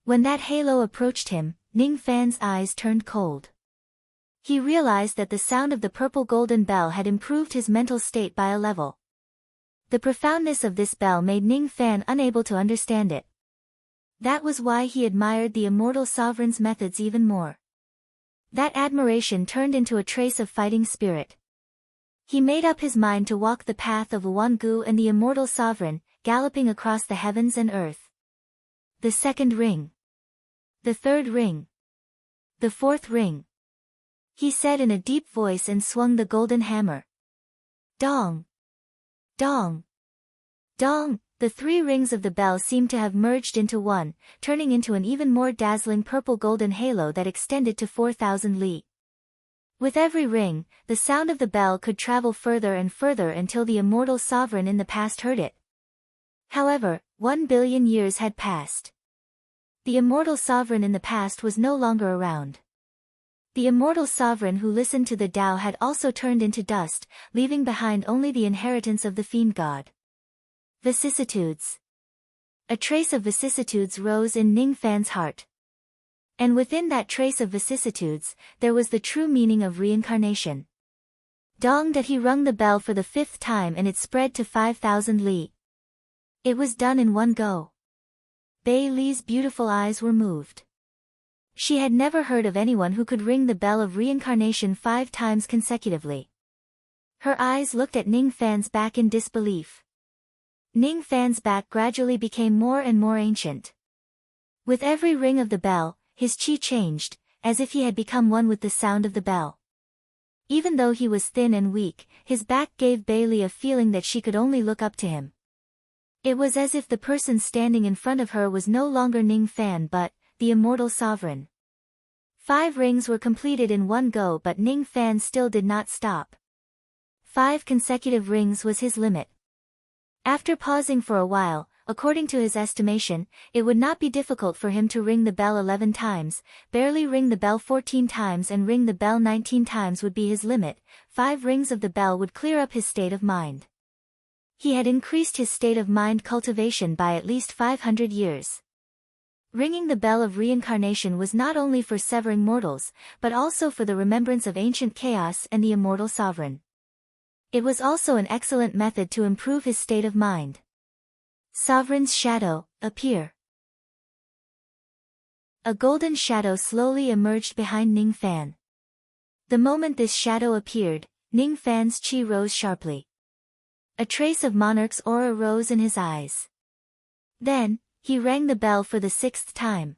When that halo approached him, Ning Fan's eyes turned cold. He realized that the sound of the purple golden bell had improved his mental state by a level. The profoundness of this bell made Ning Fan unable to understand it. That was why he admired the immortal sovereign's methods even more. That admiration turned into a trace of fighting spirit. He made up his mind to walk the path of Gu and the immortal sovereign, galloping across the heavens and earth. The second ring. The third ring. The fourth ring. He said in a deep voice and swung the golden hammer. Dong! Dong! Dong! The 3 rings of the bell seemed to have merged into one, turning into an even more dazzling purple golden halo that extended to 4,000 li. With every ring, the sound of the bell could travel further and further until the immortal sovereign in the past heard it. However, 1 billion years had passed. The immortal sovereign in the past was no longer around. The immortal sovereign who listened to the Tao had also turned into dust, leaving behind only the inheritance of the fiend god. Vicissitudes. A trace of vicissitudes rose in Ning Fan's heart. And within that trace of vicissitudes, there was the true meaning of reincarnation. Dong that he rung the bell for the 5th time and it spread to 5,000 li. It was done in one go. Bei Li's beautiful eyes were moved. She had never heard of anyone who could ring the bell of reincarnation 5 times consecutively. Her eyes looked at Ning Fan's back in disbelief. Ning Fan's back gradually became more and more ancient. With every ring of the bell, his chi changed, as if he had become one with the sound of the bell. Even though he was thin and weak, his back gave Bei Li a feeling that she could only look up to him. It was as if the person standing in front of her was no longer Ning Fan but the immortal sovereign. 5 rings were completed in one go, but Ning Fan still did not stop. 5 consecutive rings was his limit. After pausing for a while, according to his estimation, it would not be difficult for him to ring the bell 11 times, barely ring the bell 14 times and ring the bell 19 times would be his limit. 5 rings of the bell would clear up his state of mind. He had increased his state of mind cultivation by at least 500 years. Ringing the bell of reincarnation was not only for severing mortals, but also for the remembrance of ancient chaos and the immortal sovereign. It was also an excellent method to improve his state of mind. Sovereign's shadow, appear. A golden shadow slowly emerged behind Ning Fan. The moment this shadow appeared, Ning Fan's chi rose sharply. A trace of monarch's aura rose in his eyes. Then, he rang the bell for the 6th time.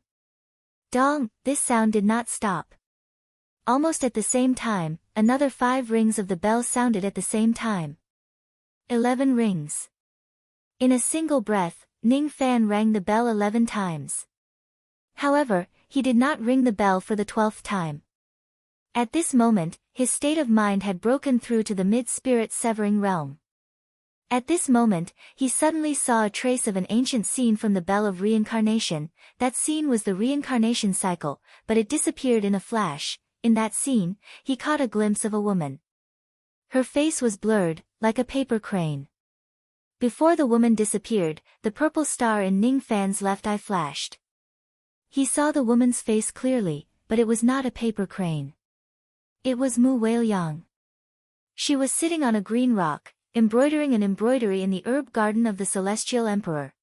Dong! This sound did not stop. Almost at the same time, another 5 rings of the bell sounded at the same time. 11 rings. In a single breath, Ning Fan rang the bell 11 times. However, he did not ring the bell for the 12th time. At this moment, his state of mind had broken through to the mid-spirit severing realm. At this moment, he suddenly saw a trace of an ancient scene from the Bell of Reincarnation. That scene was the reincarnation cycle, but it disappeared in a flash. In that scene, he caught a glimpse of a woman. Her face was blurred, like a paper crane. Before the woman disappeared, the purple star in Ning Fan's left eye flashed. He saw the woman's face clearly, but it was not a paper crane. It was Mu Weiliang. She was sitting on a green rock, embroidering an embroidery in the herb garden of the Celestial Emperor.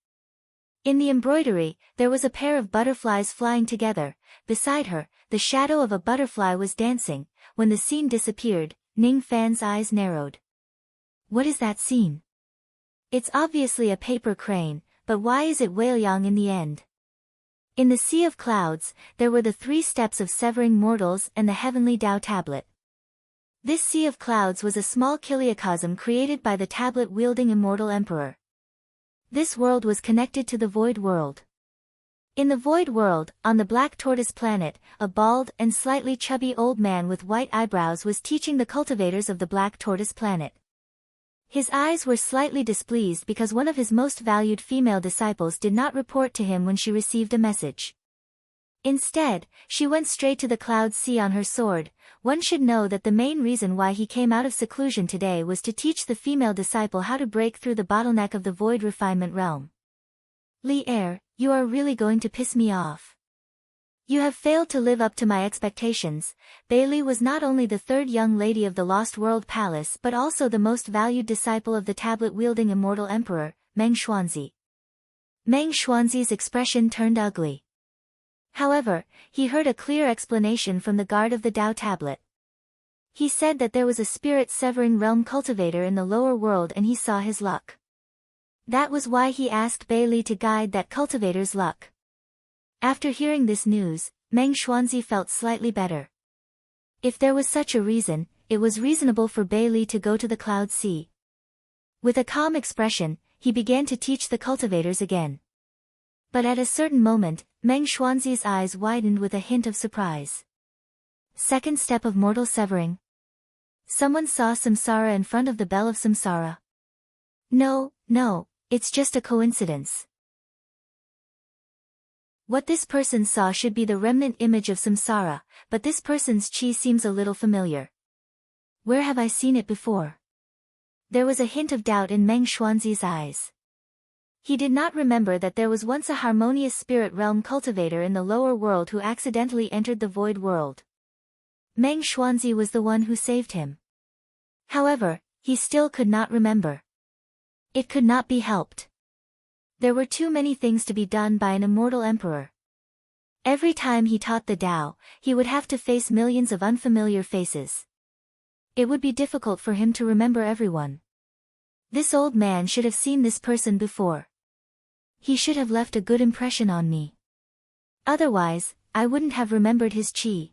In the embroidery, there was a pair of butterflies flying together. Beside her, the shadow of a butterfly was dancing. When the scene disappeared, Ning Fan's eyes narrowed. What is that scene? It's obviously a paper crane, but why is it Weiliang in the end? In the Sea of Clouds, there were the 3 steps of severing mortals and the heavenly Tao tablet. This Sea of Clouds was a small kiliacosm created by the tablet-wielding immortal emperor. This world was connected to the Void World. In the Void World, on the Black Tortoise planet, a bald and slightly chubby old man with white eyebrows was teaching the cultivators of the Black Tortoise planet. His eyes were slightly displeased because one of his most valued female disciples did not report to him when she received a message. Instead, she went straight to the Cloud Sea on her sword. One should know that the main reason why he came out of seclusion today was to teach the female disciple how to break through the bottleneck of the void refinement realm. Li Er, you are really going to piss me off. You have failed to live up to my expectations. Bailey was not only the third young lady of the Lost World Palace but also the most valued disciple of the tablet-wielding immortal emperor, Meng Xuanzi. Meng Xuanzi's expression turned ugly. However, he heard a clear explanation from the guard of the Tao tablet. He said that there was a spirit-severing realm cultivator in the lower world and he saw his luck. That was why he asked Bailey to guide that cultivator's luck. After hearing this news, Meng Xuanzi felt slightly better. If there was such a reason, it was reasonable for Bailey to go to the Cloud Sea. With a calm expression, he began to teach the cultivators again. But at a certain moment, Meng Xuanzi's eyes widened with a hint of surprise. Second step of mortal severing. Someone saw Samsara in front of the bell of Samsara. No, it's just a coincidence. What this person saw should be the remnant image of Samsara, but this person's chi seems a little familiar. Where have I seen it before? There was a hint of doubt in Meng Xuanzi's eyes. He did not remember that there was once a harmonious spirit realm cultivator in the lower world who accidentally entered the void world. Meng Xuanzi was the one who saved him. However, he still could not remember. It could not be helped. There were too many things to be done by an immortal emperor. Every time he taught the Tao, he would have to face millions of unfamiliar faces. It would be difficult for him to remember everyone. This old man should have seen this person before. He should have left a good impression on me. Otherwise, I wouldn't have remembered his chi.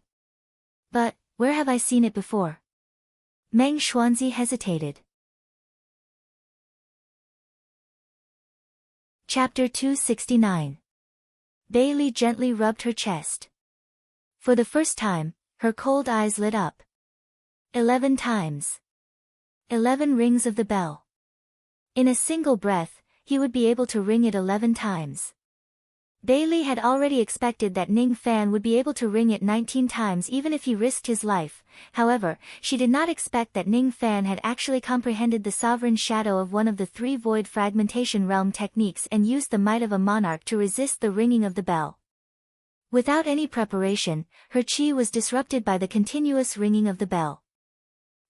But, where have I seen it before? Meng Xuanzi hesitated. Chapter 269. Bailey gently rubbed her chest. For the first time, her cold eyes lit up. 11 times. 11 rings of the bell. In a single breath, he would be able to ring it 11 times. Bailey had already expected that Ning Fan would be able to ring it 19 times even if he risked his life. However, she did not expect that Ning Fan had actually comprehended the sovereign shadow of one of the 3 void fragmentation realm techniques and used the might of a monarch to resist the ringing of the bell. Without any preparation, her chi was disrupted by the continuous ringing of the bell.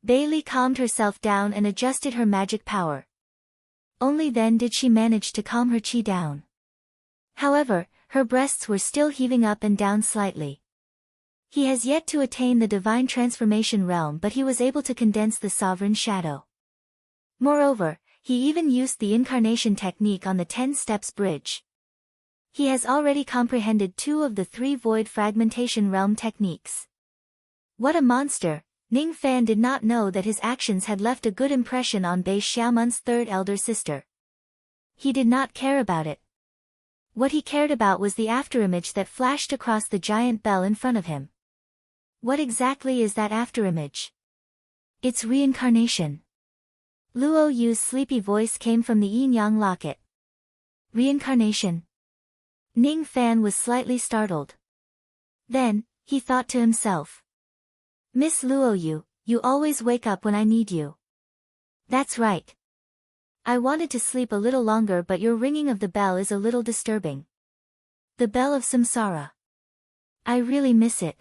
Bailey calmed herself down and adjusted her magic power. Only then did she manage to calm her chi down. However, her breasts were still heaving up and down slightly. He has yet to attain the divine transformation realm, but he was able to condense the sovereign shadow. Moreover, he even used the incarnation technique on the 10 steps bridge. He has already comprehended 2 of the 3 void fragmentation realm techniques. What a monster! Ning Fan did not know that his actions had left a good impression on Bei Xiaomun's third elder sister. He did not care about it. What he cared about was the afterimage that flashed across the giant bell in front of him. What exactly is that afterimage? It's reincarnation. Luo Yu's sleepy voice came from the yin-yang locket. Reincarnation? Ning Fan was slightly startled. Then, he thought to himself. Miss Luo Yu, you always wake up when I need you. That's right. I wanted to sleep a little longer, but your ringing of the bell is a little disturbing. The bell of Samsara. I really miss it.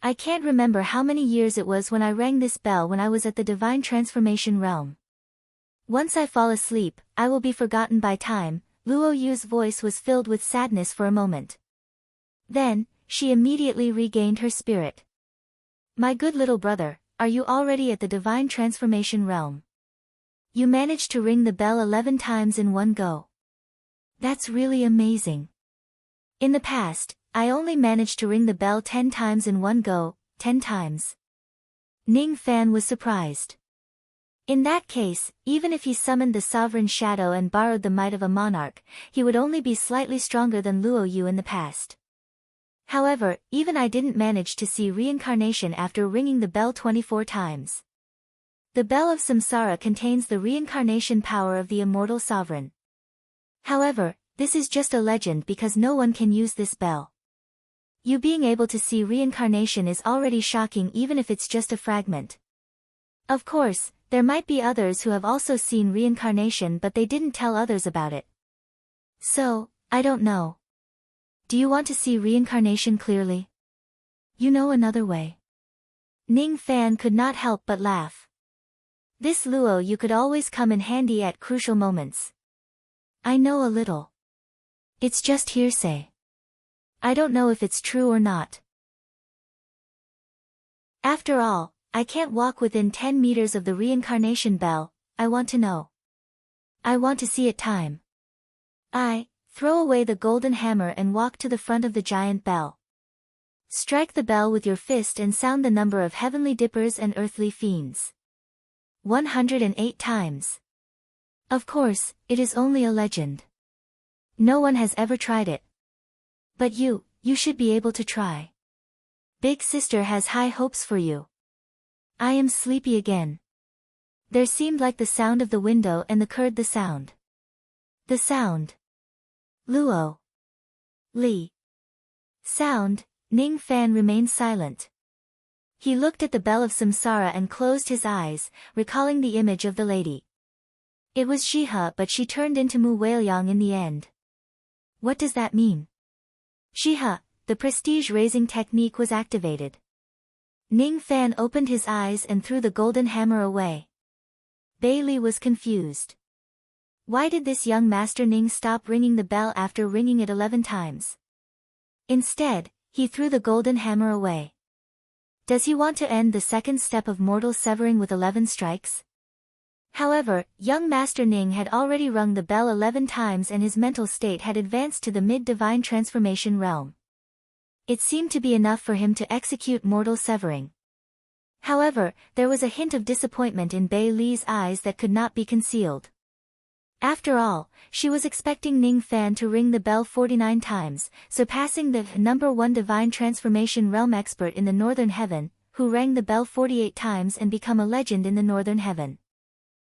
I can't remember how many years it was when I rang this bell when I was at the divine transformation realm. Once I fall asleep, I will be forgotten by time. Luo Yu's voice was filled with sadness for a moment. Then, she immediately regained her spirit. My good little brother, are you already at the divine transformation realm? You managed to ring the bell 11 times in one go. That's really amazing. In the past, I only managed to ring the bell 10 times in one go, 10 times. Ning Fan was surprised. In that case, even if he summoned the sovereign shadow and borrowed the might of a monarch, he would only be slightly stronger than Luo Yu in the past. However, even I didn't manage to see reincarnation after ringing the bell 24 times. The bell of Samsara contains the reincarnation power of the immortal sovereign. However, this is just a legend because no one can use this bell. You being able to see reincarnation is already shocking even if it's just a fragment. Of course, there might be others who have also seen reincarnation but they didn't tell others about it. So, I don't know. Do you want to see reincarnation clearly? You know another way. Ning Fan could not help but laugh. This Luo you could always come in handy at crucial moments. I know a little. It's just hearsay. I don't know if it's true or not. After all, I can't walk within 10 meters of the reincarnation bell. I want to know. I want to see it time. Throw away the golden hammer and walk to the front of the giant bell. Strike the bell with your fist and sound the number of heavenly dippers and earthly fiends. 108 times. Of course, it is only a legend. No one has ever tried it. But you should be able to try. Big Sister has high hopes for you. I am sleepy again. There seemed like the sound of the window and the sound. The sound. Luo. Li. Sound. Ning Fan remained silent. He looked at the bell of samsara and closed his eyes, recalling the image of the lady. It was Shiha, but she turned into Mu Weiliang in the end. What does that mean? Shiha, the prestige-raising technique was activated. Ning Fan opened his eyes and threw the golden hammer away. Bailey was confused. Why did this young Master Ning stop ringing the bell after ringing it 11 times? Instead, he threw the golden hammer away. Does he want to end the second step of mortal severing with 11 strikes? However, young Master Ning had already rung the bell 11 times and his mental state had advanced to the mid-divine transformation realm. It seemed to be enough for him to execute mortal severing. However, there was a hint of disappointment in Bei Li's eyes that could not be concealed. After all, she was expecting Ning Fan to ring the bell 49 times, surpassing the number 1 divine transformation realm expert in the Northern Heaven, who rang the bell 48 times and become a legend in the Northern Heaven.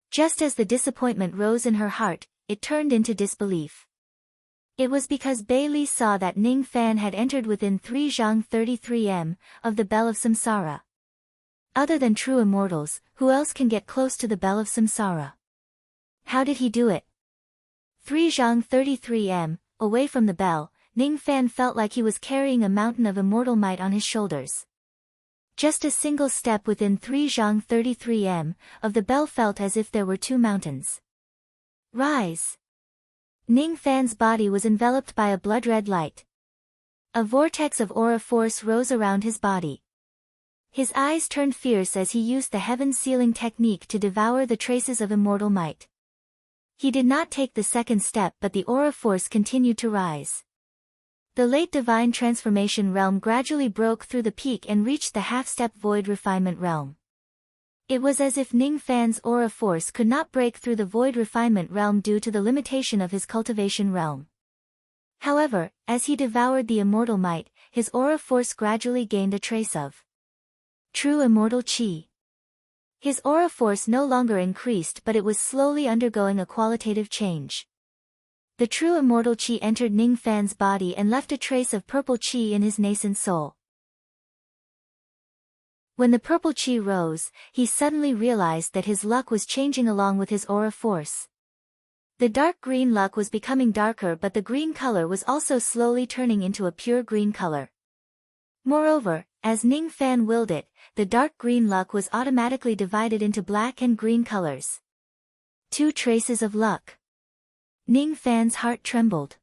Just as the disappointment rose in her heart, it turned into disbelief. It was because Bei Li saw that Ning Fan had entered within 3 zhang 33 m of the bell of samsara. Other than true immortals, who else can get close to the bell of samsara? How did he do it? 3 zhang 33 m, away from the bell, Ning Fan felt like he was carrying a mountain of immortal might on his shoulders. Just a single step within 3 zhang 33 m of the bell felt as if there were 2 mountains. Rise! Ning Fan's body was enveloped by a blood-red light. A vortex of aura force rose around his body. His eyes turned fierce as he used the heaven sealing technique to devour the traces of immortal might. He did not take the second step, but the aura force continued to rise. The late divine transformation realm gradually broke through the peak and reached the half-step void refinement realm. It was as if Ning Fan's aura force could not break through the void refinement realm due to the limitation of his cultivation realm. However, as he devoured the immortal might, his aura force gradually gained a trace of true immortal chi. His aura force no longer increased, but it was slowly undergoing a qualitative change. The true immortal chi entered Ning Fan's body and left a trace of purple chi in his nascent soul. When the purple chi rose, he suddenly realized that his luck was changing along with his aura force. The dark green luck was becoming darker, but the green color was also slowly turning into a pure green color. Moreover, as Ning Fan willed it, the dark green luck was automatically divided into black and green colors. 2 traces of luck. Ning Fan's heart trembled.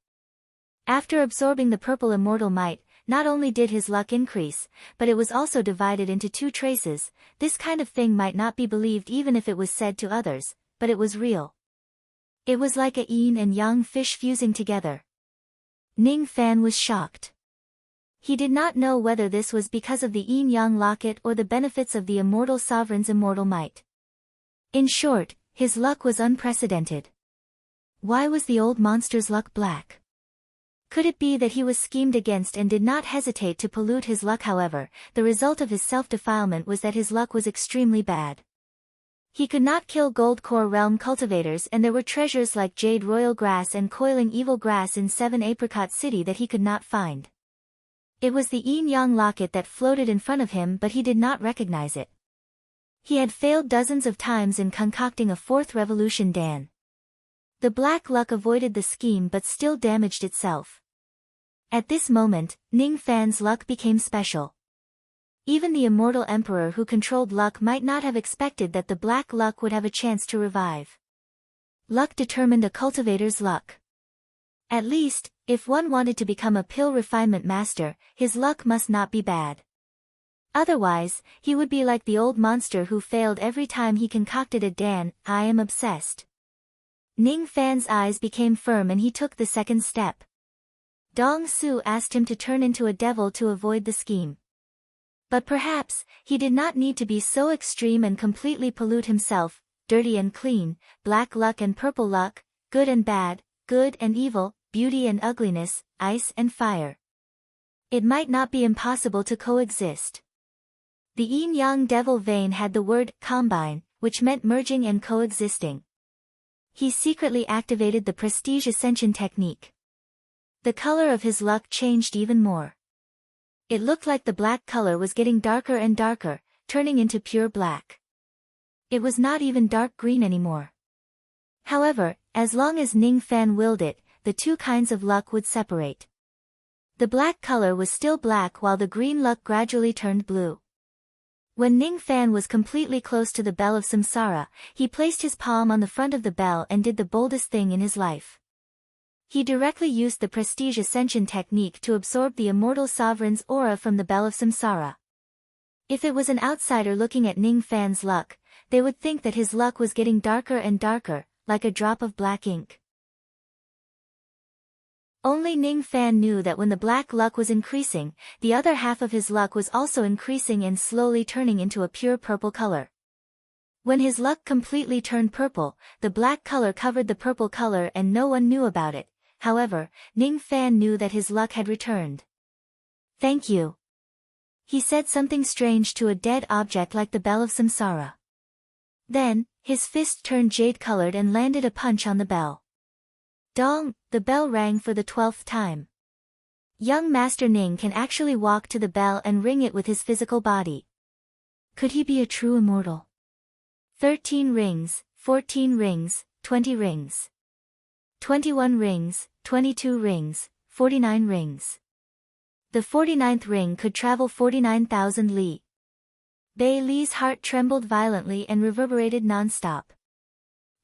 After absorbing the purple immortal might, not only did his luck increase, but it was also divided into 2 traces. This kind of thing might not be believed even if it was said to others, but it was real. It was like a yin and yang fish fusing together. Ning Fan was shocked. He did not know whether this was because of the yin-yang locket or the benefits of the immortal sovereign's immortal might. In short, his luck was unprecedented. Why was the old monster's luck black? Could it be that he was schemed against and did not hesitate to pollute his luck? However, the result of his self-defilement was that his luck was extremely bad. He could not kill gold core realm cultivators, and there were treasures like jade royal grass and coiling evil grass in 7 Apricot City that he could not find. It was the yin-yang locket that floated in front of him, but he did not recognize it. He had failed dozens of times in concocting a 4th revolution dan. The black luck avoided the scheme but still damaged itself. At this moment, Ning Fan's luck became special. Even the immortal emperor who controlled luck might not have expected that the black luck would have a chance to revive. Luck determined a cultivator's luck. At least, if one wanted to become a pill refinement master, his luck must not be bad. Otherwise, he would be like the old monster who failed every time he concocted a "Dan, I am obsessed." Ning Fan's eyes became firm and he took the second step. Dong Su asked him to turn into a devil to avoid the scheme. But perhaps, he did not need to be so extreme and completely pollute himself, dirty and clean, black luck and purple luck, good and bad, good and evil, beauty and ugliness, ice and fire. It might not be impossible to coexist. The yin-yang devil vein had the word combine, which meant merging and coexisting. He secretly activated the prestige ascension technique. The color of his luck changed even more. It looked like the black color was getting darker and darker, turning into pure black. It was not even dark green anymore. However, as long as Ning Fan willed it, the two kinds of luck would separate. The black color was still black while the green luck gradually turned blue. When Ning Fan was completely close to the bell of samsara, he placed his palm on the front of the bell and did the boldest thing in his life. He directly used the prestige ascension technique to absorb the immortal sovereign's aura from the bell of samsara. If it was an outsider looking at Ning Fan's luck, they would think that his luck was getting darker and darker, like a drop of black ink. Only Ning Fan knew that when the black luck was increasing, the other half of his luck was also increasing and slowly turning into a pure purple color. When his luck completely turned purple, the black color covered the purple color and no one knew about it. However, Ning Fan knew that his luck had returned. "Thank you." He said something strange to a dead object like the bell of samsara. Then, his fist turned jade-colored and landed a punch on the bell. Dong, the bell rang for the 12th time. Young Master Ning can actually walk to the bell and ring it with his physical body. Could he be a true immortal? 13 rings, 14 rings, 20 rings. 21 rings, 22 rings, 49 rings. The 49th ring could travel 49,000 li. Bei Li's heart trembled violently and reverberated non-stop.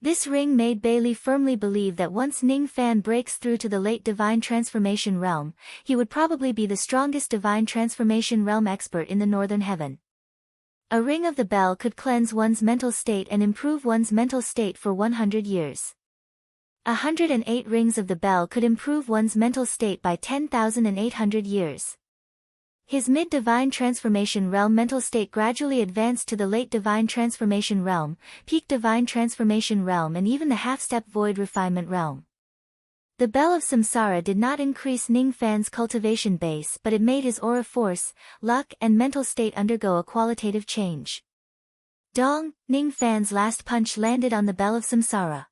This ring made Bei Li firmly believe that once Ning Fan breaks through to the late divine transformation realm, he would probably be the strongest divine transformation realm expert in the northern heaven. A ring of the bell could cleanse one's mental state and improve one's mental state for 100 years. 108 rings of the bell could improve one's mental state by 10,800 years. His mid-divine transformation realm mental state gradually advanced to the late divine transformation realm, peak divine transformation realm and even the half-step void refinement realm. The bell of samsara did not increase Ning Fan's cultivation base, but it made his aura force, luck and mental state undergo a qualitative change. Dong, Ning Fan's last punch landed on the bell of samsara.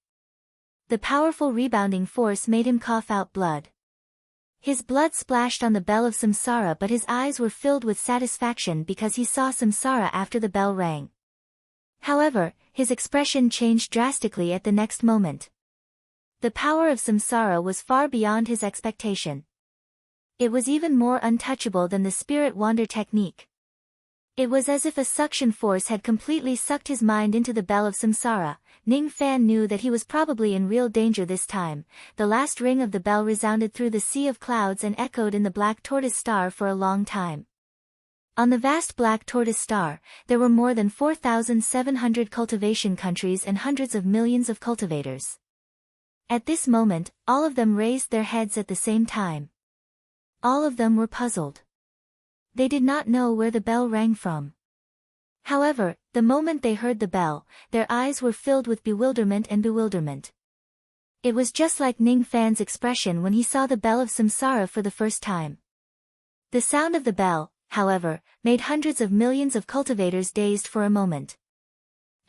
The powerful rebounding force made him cough out blood. His blood splashed on the bell of samsara, but his eyes were filled with satisfaction because he saw samsara after the bell rang. However, his expression changed drastically at the next moment. The power of samsara was far beyond his expectation. It was even more untouchable than the spirit wander technique. It was as if a suction force had completely sucked his mind into the bell of samsara. Ning Fan knew that he was probably in real danger this time. The last ring of the bell resounded through the sea of clouds and echoed in the black tortoise star for a long time. On the vast black tortoise star, there were more than 4,700 cultivation countries and hundreds of millions of cultivators. At this moment, all of them raised their heads at the same time. All of them were puzzled. They did not know where the bell rang from. However, the moment they heard the bell, their eyes were filled with bewilderment and bewilderment. It was just like Ning Fan's expression when he saw the bell of samsara for the first time. The sound of the bell, however, made hundreds of millions of cultivators dazed for a moment.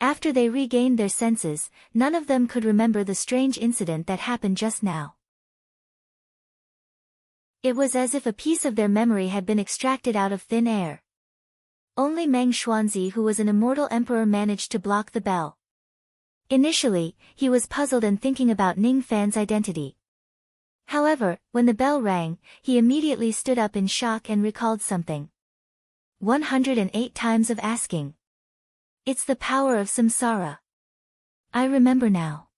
After they regained their senses, none of them could remember the strange incident that happened just now. It was as if a piece of their memory had been extracted out of thin air. Only Meng Xuanzi, who was an immortal emperor, managed to block the bell. Initially, he was puzzled and thinking about Ning Fan's identity. However, when the bell rang, he immediately stood up in shock and recalled something. 108 times of asking. It's the power of samsara. I remember now.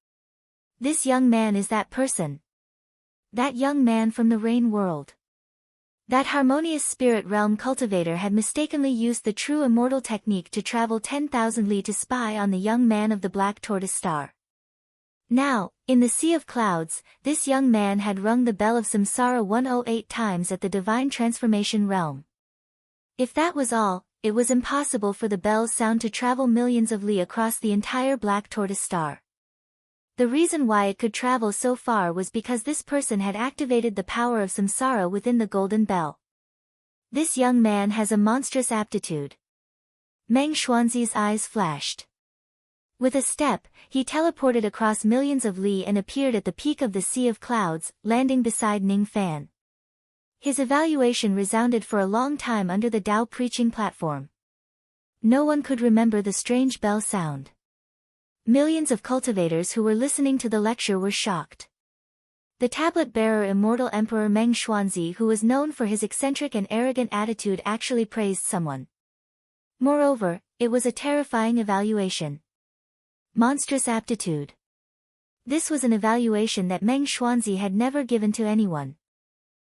This young man is that person. That young man from the rain world. That harmonious spirit realm cultivator had mistakenly used the true immortal technique to travel 10,000 li to spy on the young man of the black tortoise star. Now, in the sea of clouds, this young man had rung the bell of samsara 108 times at the divine transformation realm. If that was all, it was impossible for the bell's sound to travel millions of li across the entire black tortoise star. The reason why it could travel so far was because this person had activated the power of samsara within the golden bell. This young man has a monstrous aptitude. Meng Xuanzi's eyes flashed. With a step, he teleported across millions of li and appeared at the peak of the sea of clouds, landing beside Ning Fan. His evaluation resounded for a long time under the Tao preaching platform. No one could remember the strange bell sound. Millions of cultivators who were listening to the lecture were shocked. The tablet-bearer immortal Emperor Meng Xuanzi, who was known for his eccentric and arrogant attitude, actually praised someone. Moreover, it was a terrifying evaluation. Monstrous aptitude. This was an evaluation that Meng Xuanzi had never given to anyone.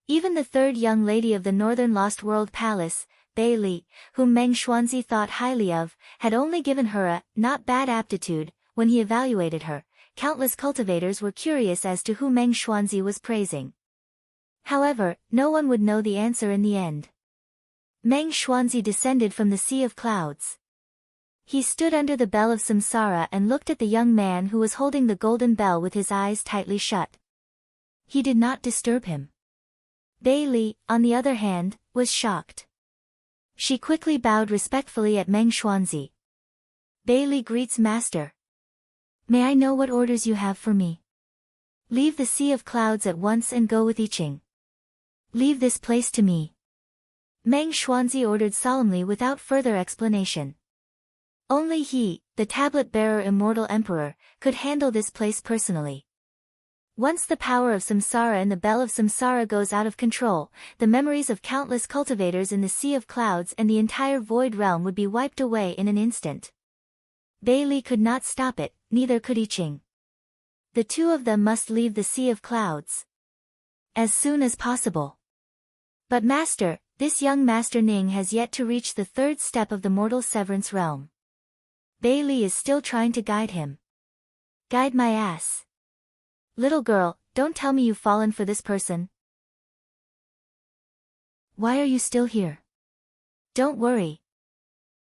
Even the third young lady of the Northern Lost World Palace, Bei Li, whom Meng Xuanzi thought highly of, had only given her a not bad aptitude. When he evaluated her, countless cultivators were curious as to who Meng Xuanzi was praising. However, no one would know the answer in the end. Meng Xuanzi descended from the sea of clouds. He stood under the bell of samsara and looked at the young man who was holding the golden bell with his eyes tightly shut. He did not disturb him. Bei Li, on the other hand, was shocked. She quickly bowed respectfully at Meng Xuanzi. Bei Li greets Master. May I know what orders you have for me? Leave the sea of clouds at once and go with I Ching. Leave this place to me. Meng Xuanzi ordered solemnly without further explanation. Only he, the tablet-bearer immortal emperor, could handle this place personally. Once the power of samsara and the bell of samsara goes out of control, the memories of countless cultivators in the sea of clouds and the entire void realm would be wiped away in an instant. Bei Li could not stop it, neither could I Ching. The two of them must leave the sea of clouds as soon as possible. But Master, this young Master Ning has yet to reach the third step of the mortal severance realm. Bei Li is still trying to guide him. Guide my ass. Little girl, don't tell me you've fallen for this person. Why are you still here? Don't worry.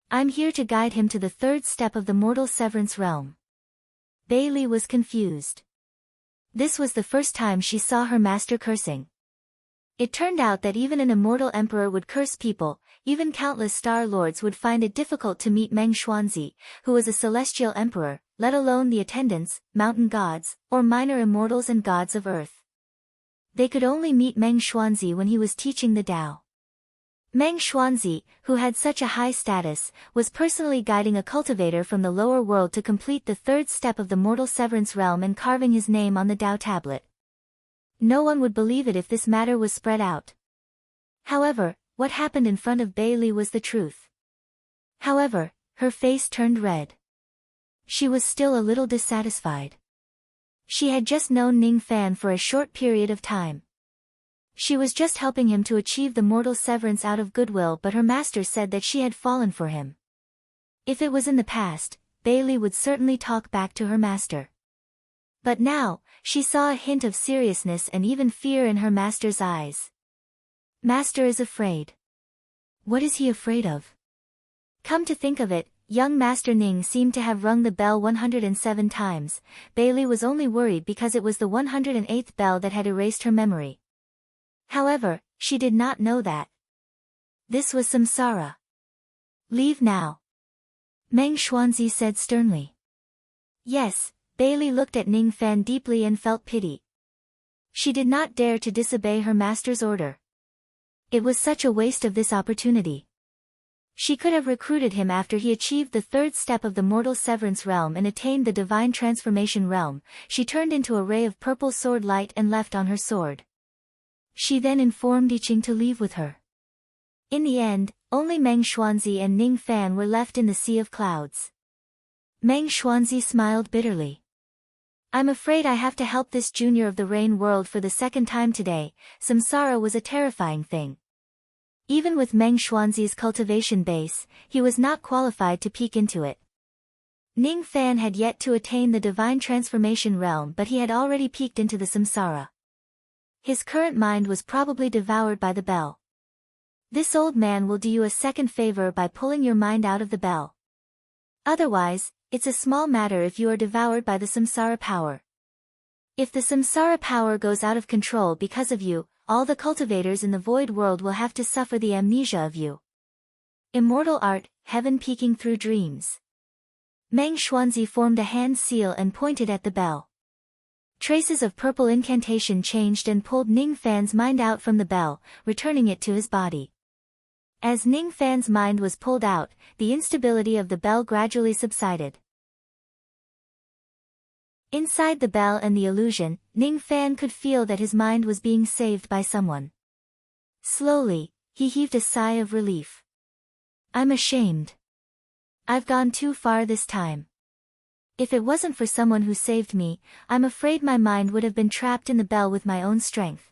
I'm here to guide him to the third step of the mortal severance realm. Bei Li was confused. This was the first time she saw her master cursing. It turned out that even an immortal emperor would curse people. Even countless star lords would find it difficult to meet Meng Xuanzi, who was a celestial emperor, let alone the attendants, mountain gods, or minor immortals and gods of earth. They could only meet Meng Xuanzi when he was teaching the Tao. Meng Xuanzi, who had such a high status, was personally guiding a cultivator from the lower world to complete the third step of the mortal severance realm and carving his name on the Tao tablet. No one would believe it if this matter was spread out. However, what happened in front of Bei Li was the truth. However, her face turned red. She was still a little dissatisfied. She had just known Ning Fan for a short period of time. She was just helping him to achieve the mortal severance out of goodwill, but her master said that she had fallen for him. If it was in the past, Bei Li would certainly talk back to her master. But now, she saw a hint of seriousness and even fear in her master's eyes. Master is afraid. What is he afraid of? Come to think of it, young Master Ning seemed to have rung the bell 107 times. Bei Li was only worried because it was the 108th bell that had erased her memory. However, she did not know that this was samsara. Leave now. Meng Xuanzi said sternly. Yes, Bei Li looked at Ning Fan deeply and felt pity. She did not dare to disobey her master's order. It was such a waste of this opportunity. She could have recruited him after he achieved the third step of the mortal severance realm and attained the divine transformation realm. She turned into a ray of purple sword light and left on her sword. She then informed I Ching to leave with her. In the end, only Meng Xuanzi and Ning Fan were left in the sea of clouds. Meng Xuanzi smiled bitterly. I'm afraid I have to help this junior of the rain world for the second time today. Samsara was a terrifying thing. Even with Meng Xuanzi's cultivation base, he was not qualified to peek into it. Ning Fan had yet to attain the divine transformation realm, but he had already peeked into the samsara. His current mind was probably devoured by the bell. This old man will do you a second favor by pulling your mind out of the bell. Otherwise, it's a small matter if you are devoured by the samsara power. If the samsara power goes out of control because of you, all the cultivators in the void world will have to suffer the amnesia of you. Immortal art, heaven peeking through dreams. Meng Xuanzi formed a hand seal and pointed at the bell. Traces of purple incantation changed and pulled Ning Fan's mind out from the bell, returning it to his body. As Ning Fan's mind was pulled out, the instability of the bell gradually subsided. Inside the bell and the illusion, Ning Fan could feel that his mind was being saved by someone. Slowly, he heaved a sigh of relief. I'm ashamed. I've gone too far this time. If it wasn't for someone who saved me, I'm afraid my mind would have been trapped in the bell with my own strength.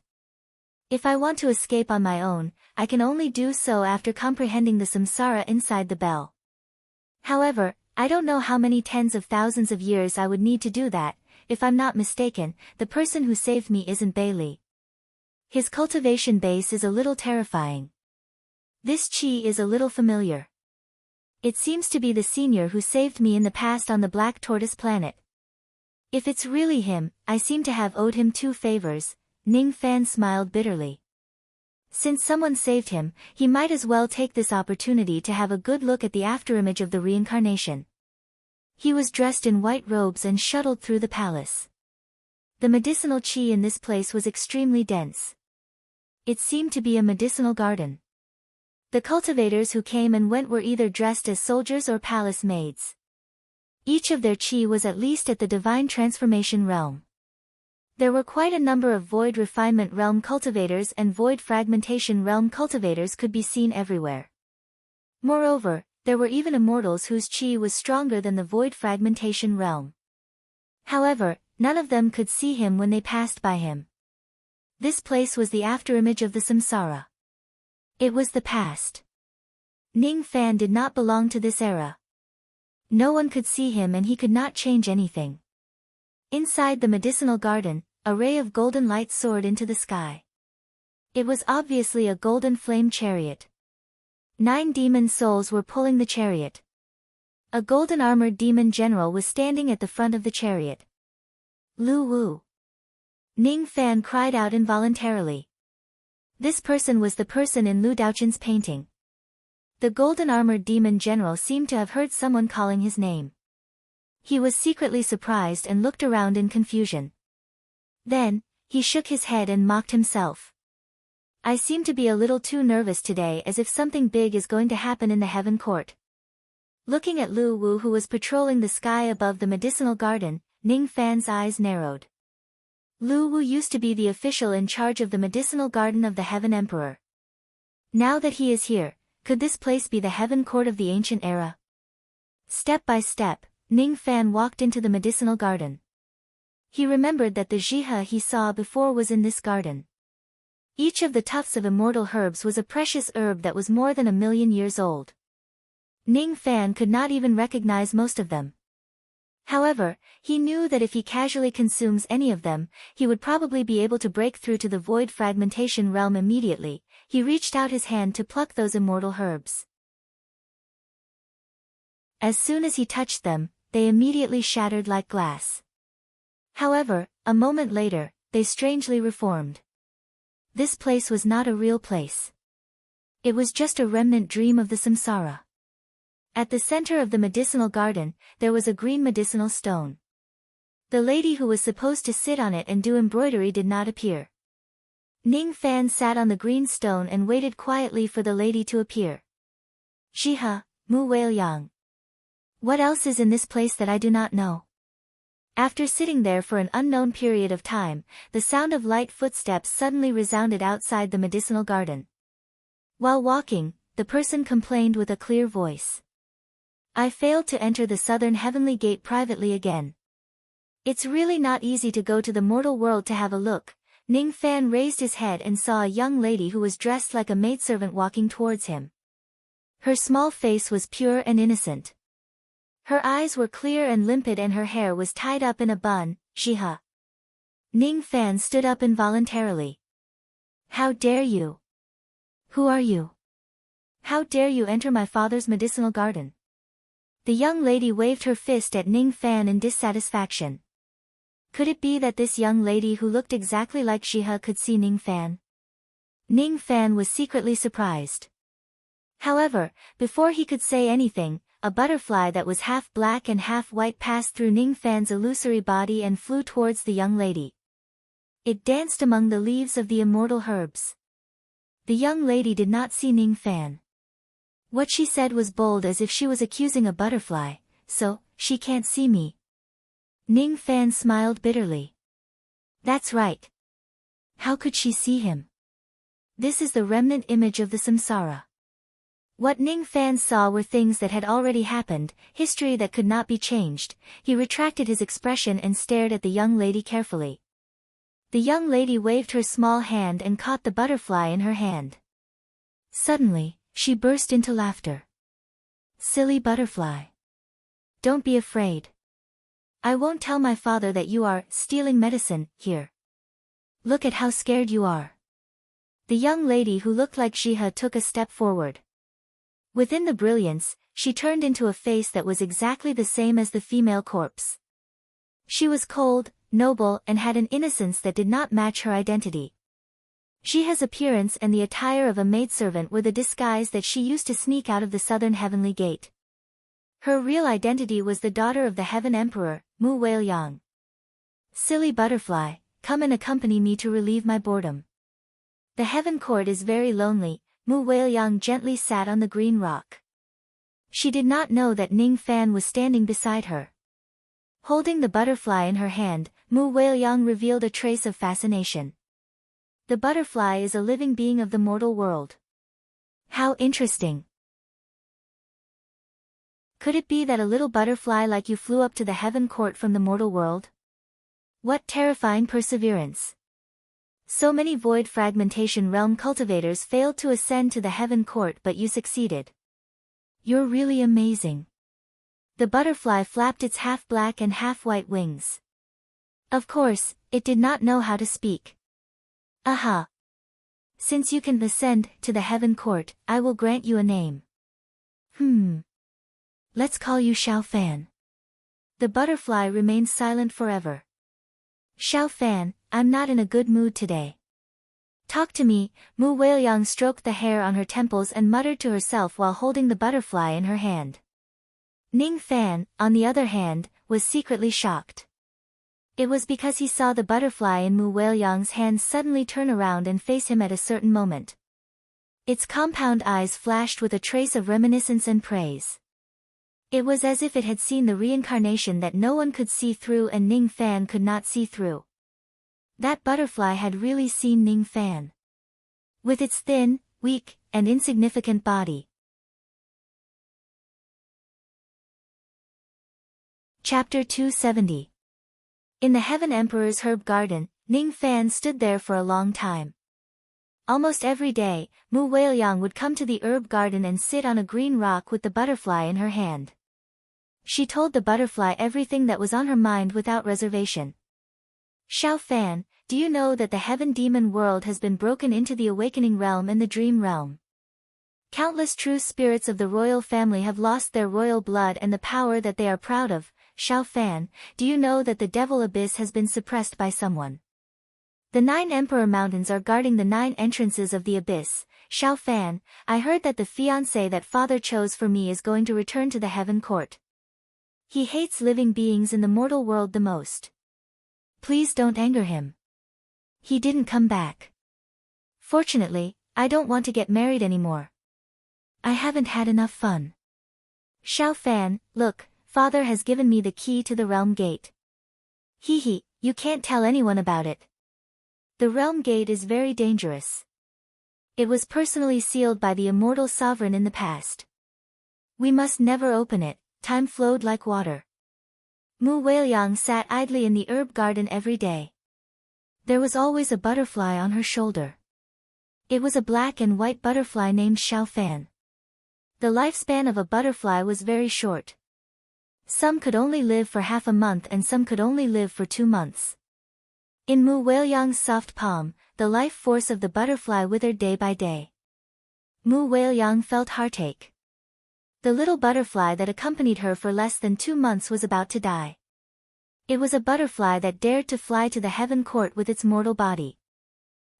If I want to escape on my own, I can only do so after comprehending the samsara inside the bell. However, I don't know how many tens of thousands of years I would need to do that. If I'm not mistaken, the person who saved me isn't Bailey. His cultivation base is a little terrifying. This chi is a little familiar. It seems to be the senior who saved me in the past on the Black Tortoise planet. If it's really him, I seem to have owed him 2 favors. Ning Fan smiled bitterly. Since someone saved him, he might as well take this opportunity to have a good look at the afterimage of the reincarnation. He was dressed in white robes and shuttled through the palace. The medicinal chi in this place was extremely dense. It seemed to be a medicinal garden. The cultivators who came and went were either dressed as soldiers or palace maids. Each of their chi was at least at the divine transformation realm. There were quite a number of void refinement realm cultivators and void fragmentation realm cultivators could be seen everywhere. Moreover, there were even immortals whose chi was stronger than the void fragmentation realm. However, none of them could see him when they passed by him. This place was the afterimage of the samsara. It was the past. Ning Fan did not belong to this era. No one could see him and he could not change anything. Inside the medicinal garden, a ray of golden light soared into the sky. It was obviously a golden flame chariot. 9 demon souls were pulling the chariot. A golden armored demon general was standing at the front of the chariot. Lu Wu. Ning Fan cried out involuntarily. This person was the person in Lu Daochun's painting. The golden armored demon general seemed to have heard someone calling his name. He was secretly surprised and looked around in confusion. Then, he shook his head and mocked himself. I seem to be a little too nervous today, as if something big is going to happen in the heaven court. Looking at Lu Wu, who was patrolling the sky above the medicinal garden, Ning Fan's eyes narrowed. Lu Wu used to be the official in charge of the medicinal garden of the Heaven Emperor. Now that he is here, could this place be the heaven court of the ancient era? Step by step, Ning Fan walked into the medicinal garden. He remembered that the jihe he saw before was in this garden. Each of the tufts of immortal herbs was a precious herb that was more than 1,000,000 years old. Ning Fan could not even recognize most of them. However, he knew that if he casually consumes any of them, he would probably be able to break through to the void fragmentation realm immediately. He reached out his hand to pluck those immortal herbs. As soon as he touched them, they immediately shattered like glass. However, a moment later, they strangely reformed. This place was not a real place. It was just a remnant dream of the samsara. At the center of the medicinal garden, there was a green medicinal stone. The lady who was supposed to sit on it and do embroidery did not appear. Ning Fan sat on the green stone and waited quietly for the lady to appear. Shiha, Mu Wei-liang. What else is in this place that I do not know? After sitting there for an unknown period of time, the sound of light footsteps suddenly resounded outside the medicinal garden. While walking, the person complained with a clear voice. I failed to enter the southern heavenly gate privately again. It's really not easy to go to the mortal world to have a look. Ning Fan raised his head and saw a young lady who was dressed like a maidservant walking towards him. Her small face was pure and innocent. Her eyes were clear and limpid and her hair was tied up in a bun. Shiha. Ning Fan stood up involuntarily. How dare you? Who are you? How dare you enter my father's medicinal garden? The young lady waved her fist at Ning Fan in dissatisfaction. Could it be that this young lady who looked exactly like Shiha could see Ning Fan? Ning Fan was secretly surprised. However, before he could say anything, a butterfly that was half black and half white passed through Ning Fan's illusory body and flew towards the young lady. It danced among the leaves of the immortal herbs. The young lady did not see Ning Fan. What she said was bold as if she was accusing a butterfly, so, she can't see me. Ning Fan smiled bitterly. That's right. How could she see him? This is the remnant image of the samsara. What Ning Fan saw were things that had already happened, history that could not be changed. He retracted his expression and stared at the young lady carefully. The young lady waved her small hand and caught the butterfly in her hand. Suddenly, she burst into laughter. Silly butterfly. Don't be afraid. I won't tell my father that you are stealing medicine here. Look at how scared you are. The young lady who looked like Shiha took a step forward. Within the brilliance, she turned into a face that was exactly the same as the female corpse. She was cold, noble and had an innocence that did not match her identity. Shiha's appearance and the attire of a maidservant were the disguise that she used to sneak out of the southern heavenly gate. Her real identity was the daughter of the Heaven Emperor, Mu Wei-liang. Silly butterfly, come and accompany me to relieve my boredom. The heaven court is very lonely. Mu Wei-liang gently sat on the green rock. She did not know that Ning Fan was standing beside her. Holding the butterfly in her hand, Mu Wei-liang revealed a trace of fascination. The butterfly is a living being of the mortal world. How interesting. Could it be that a little butterfly like you flew up to the heaven court from the mortal world? What terrifying perseverance. So many void fragmentation realm cultivators failed to ascend to the heaven court, but you succeeded. You're really amazing. The butterfly flapped its half black and half white wings. Of course, it did not know how to speak. Aha! Since you can ascend to the heaven court, I will grant you a name. Let's call you Xiao Fan. The butterfly remained silent forever. Xiao Fan, I'm not in a good mood today. Talk to me. Mu Wei-liang stroked the hair on her temples and muttered to herself while holding the butterfly in her hand. Ning Fan, on the other hand, was secretly shocked. It was because he saw the butterfly in Mu Wei-liang's hand suddenly turn around and face him at a certain moment. Its compound eyes flashed with a trace of reminiscence and praise. It was as if it had seen the reincarnation that no one could see through and Ning Fan could not see through. That butterfly had really seen Ning Fan. With its thin, weak, and insignificant body. Chapter 270. In the Heaven Emperor's herb garden, Ning Fan stood there for a long time. Almost every day, Mu Wei-liang would come to the herb garden and sit on a green rock with the butterfly in her hand. She told the butterfly everything that was on her mind without reservation. Xiao Fan, do you know that the heaven demon world has been broken into the awakening realm and the dream realm? Countless true spirits of the royal family have lost their royal blood and the power that they are proud of. Xiao Fan, do you know that the devil abyss has been suppressed by someone? The 9 Emperor Mountains are guarding the 9 entrances of the abyss. Xiao Fan, I heard that the fiancé that father chose for me is going to return to the heaven court. He hates living beings in the mortal world the most. Please don't anger him. He didn't come back. Fortunately, I don't want to get married anymore. I haven't had enough fun. Xiao Fan, look, father has given me the key to the realm gate. Hee, you can't tell anyone about it. The realm gate is very dangerous. It was personally sealed by the immortal sovereign in the past. We must never open it. Time flowed like water. Mu Weiliang sat idly in the herb garden every day. There was always a butterfly on her shoulder. It was a black and white butterfly named Xiao Fan. The lifespan of a butterfly was very short. Some could only live for half a month and some could only live for 2 months. In Mu Weiliang's soft palm, the life force of the butterfly withered day by day. Mu Weiliang felt heartache. The little butterfly that accompanied her for less than 2 months was about to die. It was a butterfly that dared to fly to the heaven court with its mortal body.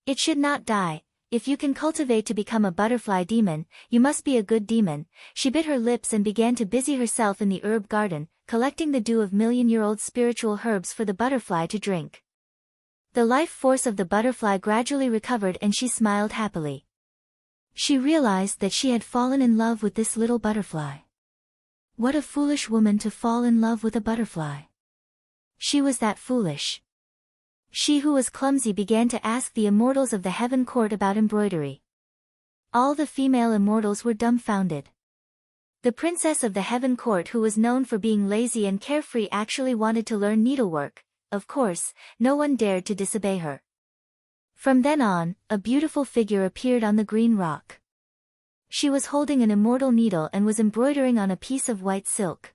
It should not die. If you can cultivate to become a butterfly demon, you must be a good demon. She bit her lips and began to busy herself in the herb garden, collecting the dew of million-year-old spiritual herbs for the butterfly to drink. The life force of the butterfly gradually recovered and she smiled happily. She realized that she had fallen in love with this little butterfly. What a foolish woman to fall in love with a butterfly. She was that foolish. She who was clumsy began to ask the immortals of the heaven court about embroidery. All the female immortals were dumbfounded. The princess of the heaven court, who was known for being lazy and carefree, actually wanted to learn needlework. Of course, no one dared to disobey her. From then on, a beautiful figure appeared on the green rock. She was holding an immortal needle and was embroidering on a piece of white silk.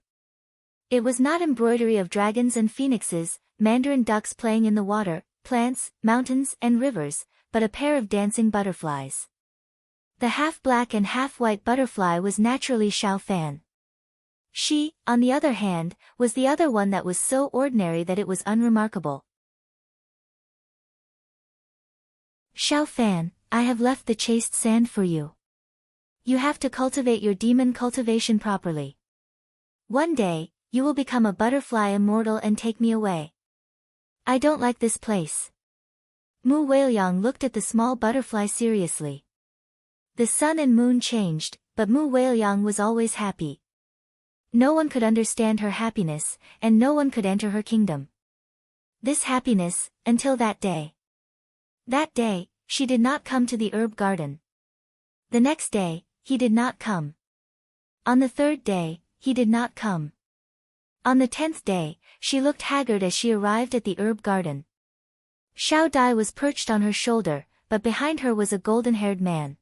It was not embroidery of dragons and phoenixes, mandarin ducks playing in the water, plants, mountains, and rivers, but a pair of dancing butterflies. The half-black and half-white butterfly was naturally Xiao Fan. She, on the other hand, was the other one that was so ordinary that it was unremarkable. Xiao Fan, I have left the chaste sand for you. You have to cultivate your demon cultivation properly. One day, you will become a butterfly immortal and take me away. I don't like this place. Mu Weiliang looked at the small butterfly seriously. The sun and moon changed, but Mu Weiliang was always happy. No one could understand her happiness, and no one could enter her kingdom. This happiness, until that day. That day, she did not come to the herb garden. The next day, he did not come. On the 3rd day, he did not come. On the 10th day, she looked haggard as she arrived at the herb garden. Xiao Dai was perched on her shoulder, but behind her was a golden-haired man.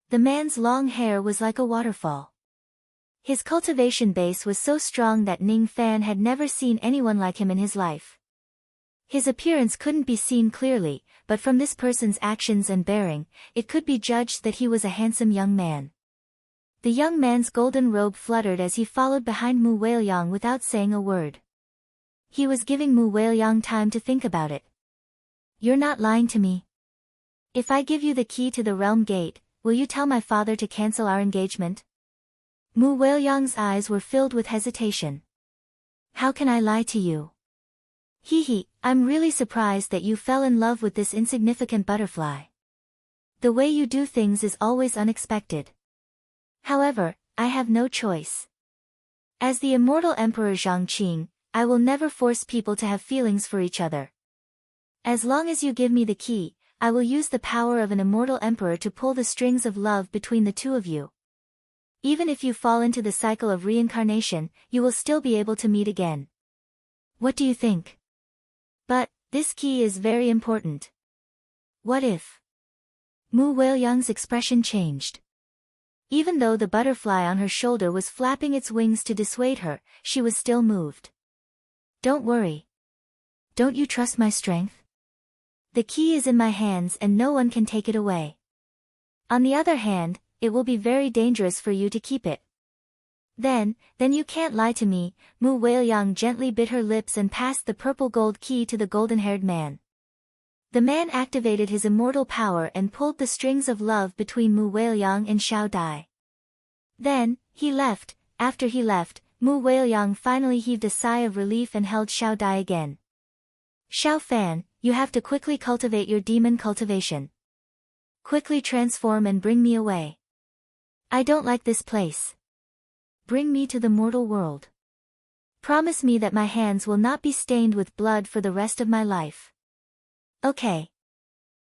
The man's long hair was like a waterfall. His cultivation base was so strong that Ning Fan had never seen anyone like him in his life. His appearance couldn't be seen clearly, but from this person's actions and bearing, it could be judged that he was a handsome young man. The young man's golden robe fluttered as he followed behind Mu Weiliang without saying a word. He was giving Mu Weiliang time to think about it. You're not lying to me. If I give you the key to the realm gate, will you tell my father to cancel our engagement? Mu Weiliang's eyes were filled with hesitation. How can I lie to you? Hee, I'm really surprised that you fell in love with this insignificant butterfly. The way you do things is always unexpected. However, I have no choice. As the immortal Emperor Zhangqing, I will never force people to have feelings for each other. As long as you give me the key, I will use the power of an immortal emperor to pull the strings of love between the two of you. Even if you fall into the cycle of reincarnation, you will still be able to meet again. What do you think? But, this key is very important. What if? Mu Weiliang's expression changed. Even though the butterfly on her shoulder was flapping its wings to dissuade her, she was still moved. Don't worry. Don't you trust my strength? The key is in my hands and no one can take it away. On the other hand, it will be very dangerous for you to keep it. Then you can't lie to me. Mu Weiliang gently bit her lips and passed the purple gold key to the golden-haired man. The man activated his immortal power and pulled the strings of love between Mu Weiliang and Xiao Dai. Then, he left. After he left, Mu Weiliang finally heaved a sigh of relief and held Xiao Dai again. Xiao Fan, you have to quickly cultivate your demon cultivation. Quickly transform and bring me away. I don't like this place. Bring me to the mortal world. Promise me that my hands will not be stained with blood for the rest of my life. Okay.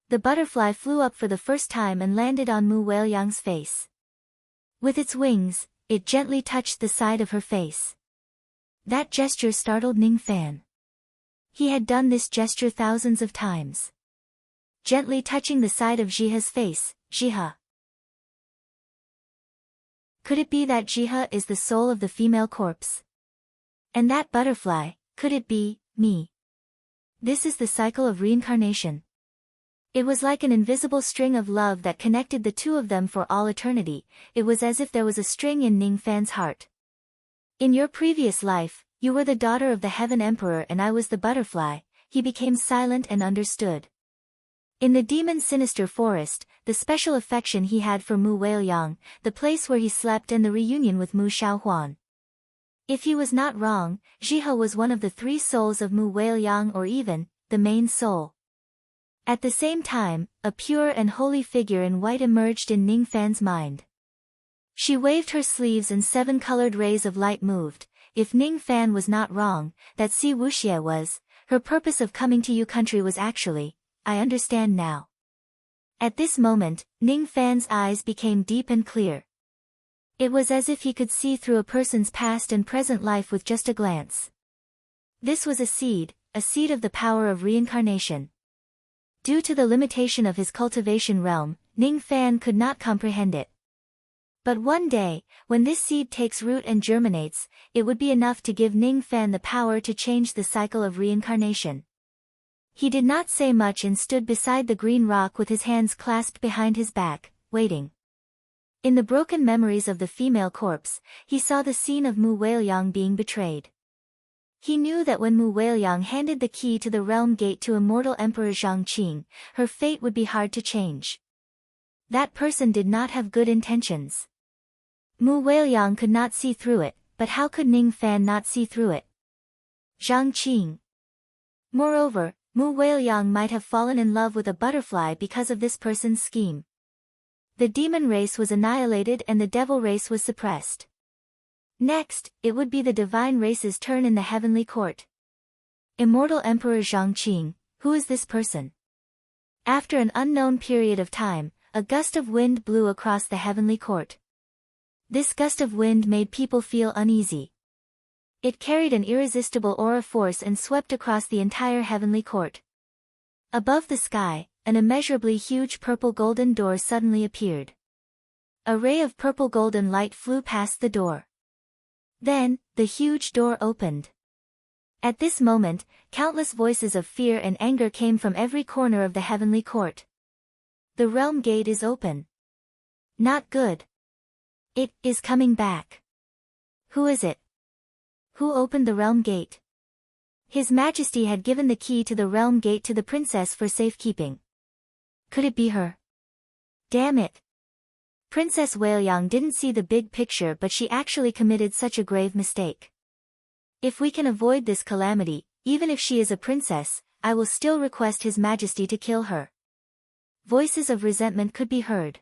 The butterfly flew up for the first time and landed on Mu Wei-liang's face. With its wings, it gently touched the side of her face. That gesture startled Ning Fan. He had done this gesture thousands of times. Gently touching the side of Jihe's face, Jihe. Could it be that Jihe is the soul of the female corpse? And that butterfly, could it be, me? This is the cycle of reincarnation. It was like an invisible string of love that connected the two of them for all eternity. It was as if there was a string in Ning Fan's heart. In your previous life, you were the daughter of the Heaven Emperor and I was the butterfly. He became silent and understood. In the demon's sinister forest, the special affection he had for Mu Wei-liang, the place where he slept and the reunion with Mu Xiaohuan. If he was not wrong, Jihe was one of the three souls of Mu Wei-liang or even, the main soul. At the same time, a pure and holy figure in white emerged in Ning Fan's mind. She waved her sleeves and 7 colored rays of light moved. If Ning Fan was not wrong, that Si Wuxie was, her purpose of coming to you country was actually, I understand now. At this moment, Ning Fan's eyes became deep and clear. It was as if he could see through a person's past and present life with just a glance. This was a seed of the power of reincarnation. Due to the limitation of his cultivation realm, Ning Fan could not comprehend it. But one day, when this seed takes root and germinates, it would be enough to give Ning Fan the power to change the cycle of reincarnation. He did not say much and stood beside the green rock with his hands clasped behind his back, waiting. In the broken memories of the female corpse, he saw the scene of Mu Wei-liang being betrayed. He knew that when Mu Wei-liang handed the key to the realm gate to immortal Emperor Zhang Qing, her fate would be hard to change. That person did not have good intentions. Mu Wei-liang could not see through it, but how could Ning Fan not see through it? Zhang Qing. Moreover, Mu Wei-liang might have fallen in love with a butterfly because of this person's scheme. The demon race was annihilated and the devil race was suppressed. Next, it would be the divine race's turn in the heavenly court. Immortal Emperor Zhang Qing, who is this person? After an unknown period of time, a gust of wind blew across the heavenly court. This gust of wind made people feel uneasy. It carried an irresistible aura force and swept across the entire heavenly court. Above the sky, an immeasurably huge purple-golden door suddenly appeared. A ray of purple-golden light flew past the door. Then, the huge door opened. At this moment, countless voices of fear and anger came from every corner of the heavenly court. The realm gate is open. Not good. It is coming back. Who is it? Who opened the realm gate? His Majesty had given the key to the realm gate to the princess for safekeeping. Could it be her? Damn it. Princess Weiliang didn't see the big picture, but she actually committed such a grave mistake. If we can avoid this calamity, even if she is a princess, I will still request His Majesty to kill her. Voices of resentment could be heard.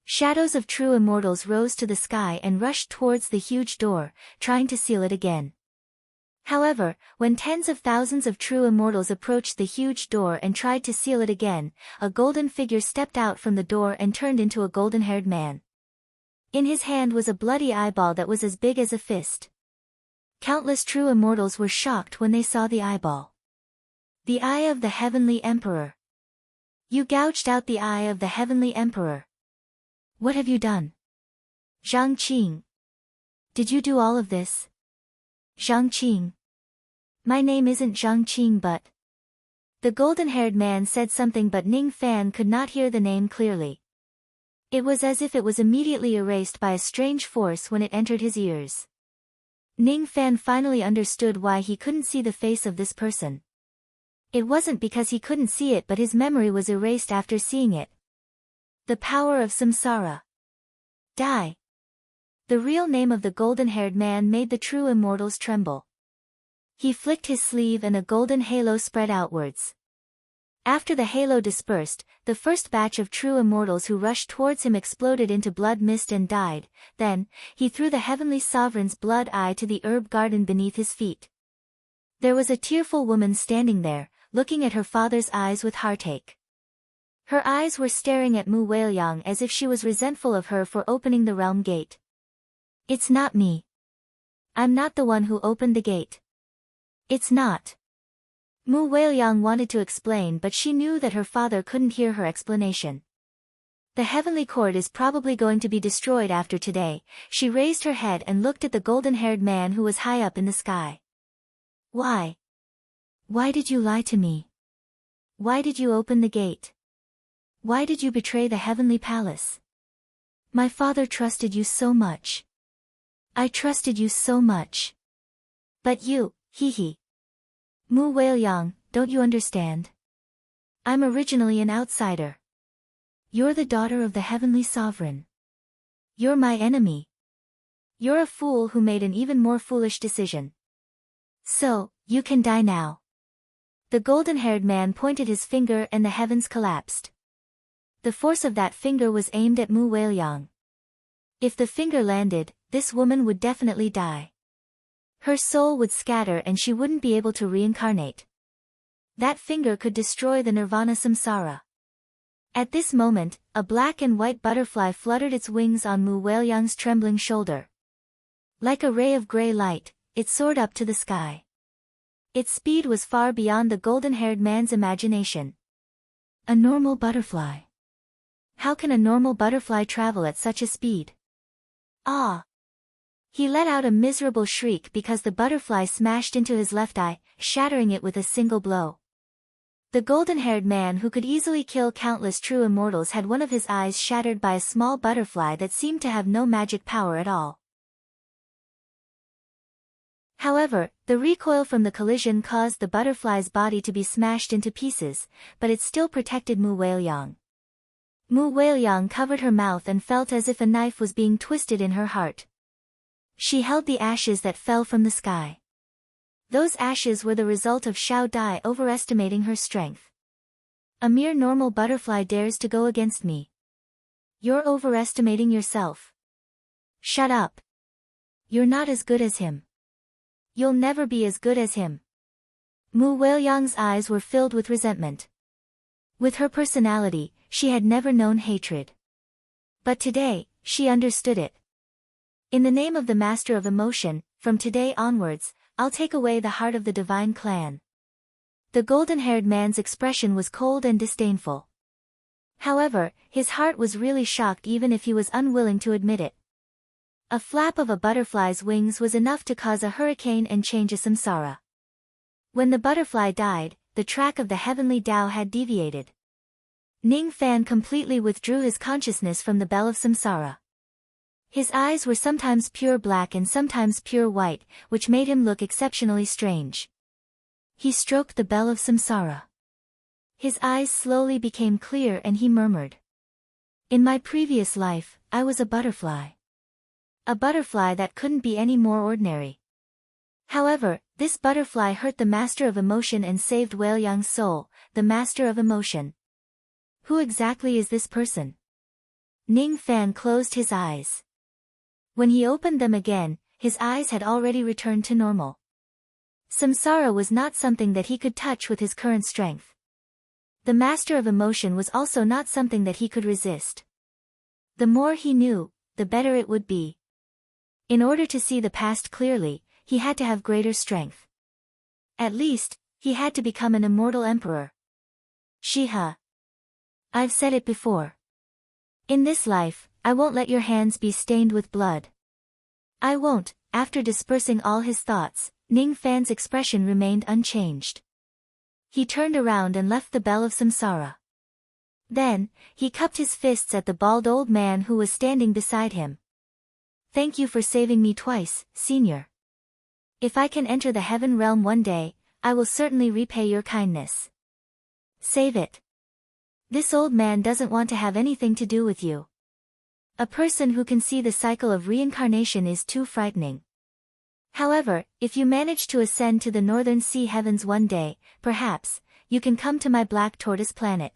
Shadows of true immortals rose to the sky and rushed towards the huge door, trying to seal it again. However, when tens of thousands of true immortals approached the huge door and tried to seal it again, a golden figure stepped out from the door and turned into a golden-haired man. In his hand was a bloody eyeball that was as big as a fist. Countless true immortals were shocked when they saw the eyeball. The eye of the Heavenly Emperor. You gouged out the eye of the Heavenly Emperor. What have you done? Zhang Qing. Did you do all of this? Zhang Qing. My name isn't Zhang Qing but... The golden-haired man said something but Ning Fan could not hear the name clearly. It was as if it was immediately erased by a strange force when it entered his ears. Ning Fan finally understood why he couldn't see the face of this person. It wasn't because he couldn't see it but his memory was erased after seeing it. The power of samsara. Die. The real name of the golden-haired man made the true immortals tremble. He flicked his sleeve and a golden halo spread outwards. After the halo dispersed, the first batch of true immortals who rushed towards him exploded into blood mist and died. Then, he threw the heavenly sovereign's blood eye to the herb garden beneath his feet. There was a tearful woman standing there, looking at her father's eyes with heartache. Her eyes were staring at Mu Wailyang as if she was resentful of her for opening the realm gate. It's not me. I'm not the one who opened the gate. It's not. Mu Wailyang wanted to explain, but she knew that her father couldn't hear her explanation. The heavenly court is probably going to be destroyed after today. She raised her head and looked at the golden-haired man who was high up in the sky. Why? Why did you lie to me? Why did you open the gate? Why did you betray the heavenly palace? My father trusted you so much. I trusted you so much. But you, hee. Mu Wailyang, don't you understand? I'm originally an outsider. You're the daughter of the heavenly sovereign. You're my enemy. You're a fool who made an even more foolish decision. So, you can die now. The golden-haired man pointed his finger and the heavens collapsed. The force of that finger was aimed at Mu Wailyang. If the finger landed, this woman would definitely die. Her soul would scatter and she wouldn't be able to reincarnate. That finger could destroy the nirvana samsara. At this moment, a black and white butterfly fluttered its wings on Mu Wailyang's trembling shoulder. Like a ray of gray light, it soared up to the sky. Its speed was far beyond the golden-haired man's imagination. A normal butterfly. How can a normal butterfly travel at such a speed? Ah! He let out a miserable shriek because the butterfly smashed into his left eye, shattering it with a single blow. The golden-haired man who could easily kill countless true immortals had one of his eyes shattered by a small butterfly that seemed to have no magic power at all. However, the recoil from the collision caused the butterfly's body to be smashed into pieces, but it still protected Mu Wailyang. Mu Wailyang covered her mouth and felt as if a knife was being twisted in her heart. She held the ashes that fell from the sky. Those ashes were the result of Xiao Dai overestimating her strength. A mere normal butterfly dares to go against me. You're overestimating yourself. Shut up. You're not as good as him. You'll never be as good as him. Mu Wailyang's eyes were filled with resentment. With her personality, she had never known hatred. But today, she understood it. In the name of the Master of Emotion, from today onwards, I'll take away the heart of the divine clan. The golden-haired man's expression was cold and disdainful. However, his heart was really shocked even if he was unwilling to admit it. A flap of a butterfly's wings was enough to cause a hurricane and change a samsara. When the butterfly died, the track of the heavenly Tao had deviated. Ning Fan completely withdrew his consciousness from the bell of samsara. His eyes were sometimes pure black and sometimes pure white, which made him look exceptionally strange. He stroked the bell of samsara. His eyes slowly became clear and he murmured. In my previous life, I was a butterfly. A butterfly that couldn't be any more ordinary. However, this butterfly hurt the Master of Emotion and saved Wailyang's soul, the Master of Emotion. Who exactly is this person? Ning Fan closed his eyes. When he opened them again, his eyes had already returned to normal. Samsara was not something that he could touch with his current strength. The Master of Emotion was also not something that he could resist. The more he knew, the better it would be. In order to see the past clearly, he had to have greater strength. At least, he had to become an immortal emperor. Shiha. I've said it before. In this life, I won't let your hands be stained with blood. I won't. After dispersing all his thoughts, Ning Fan's expression remained unchanged. He turned around and left the bell of samsara. Then, he cupped his fists at the bald old man who was standing beside him. Thank you for saving me twice, Senior. If I can enter the heaven realm one day, I will certainly repay your kindness. Save it. This old man doesn't want to have anything to do with you. A person who can see the cycle of reincarnation is too frightening. However, if you manage to ascend to the northern sea heavens one day, perhaps, you can come to my black tortoise planet.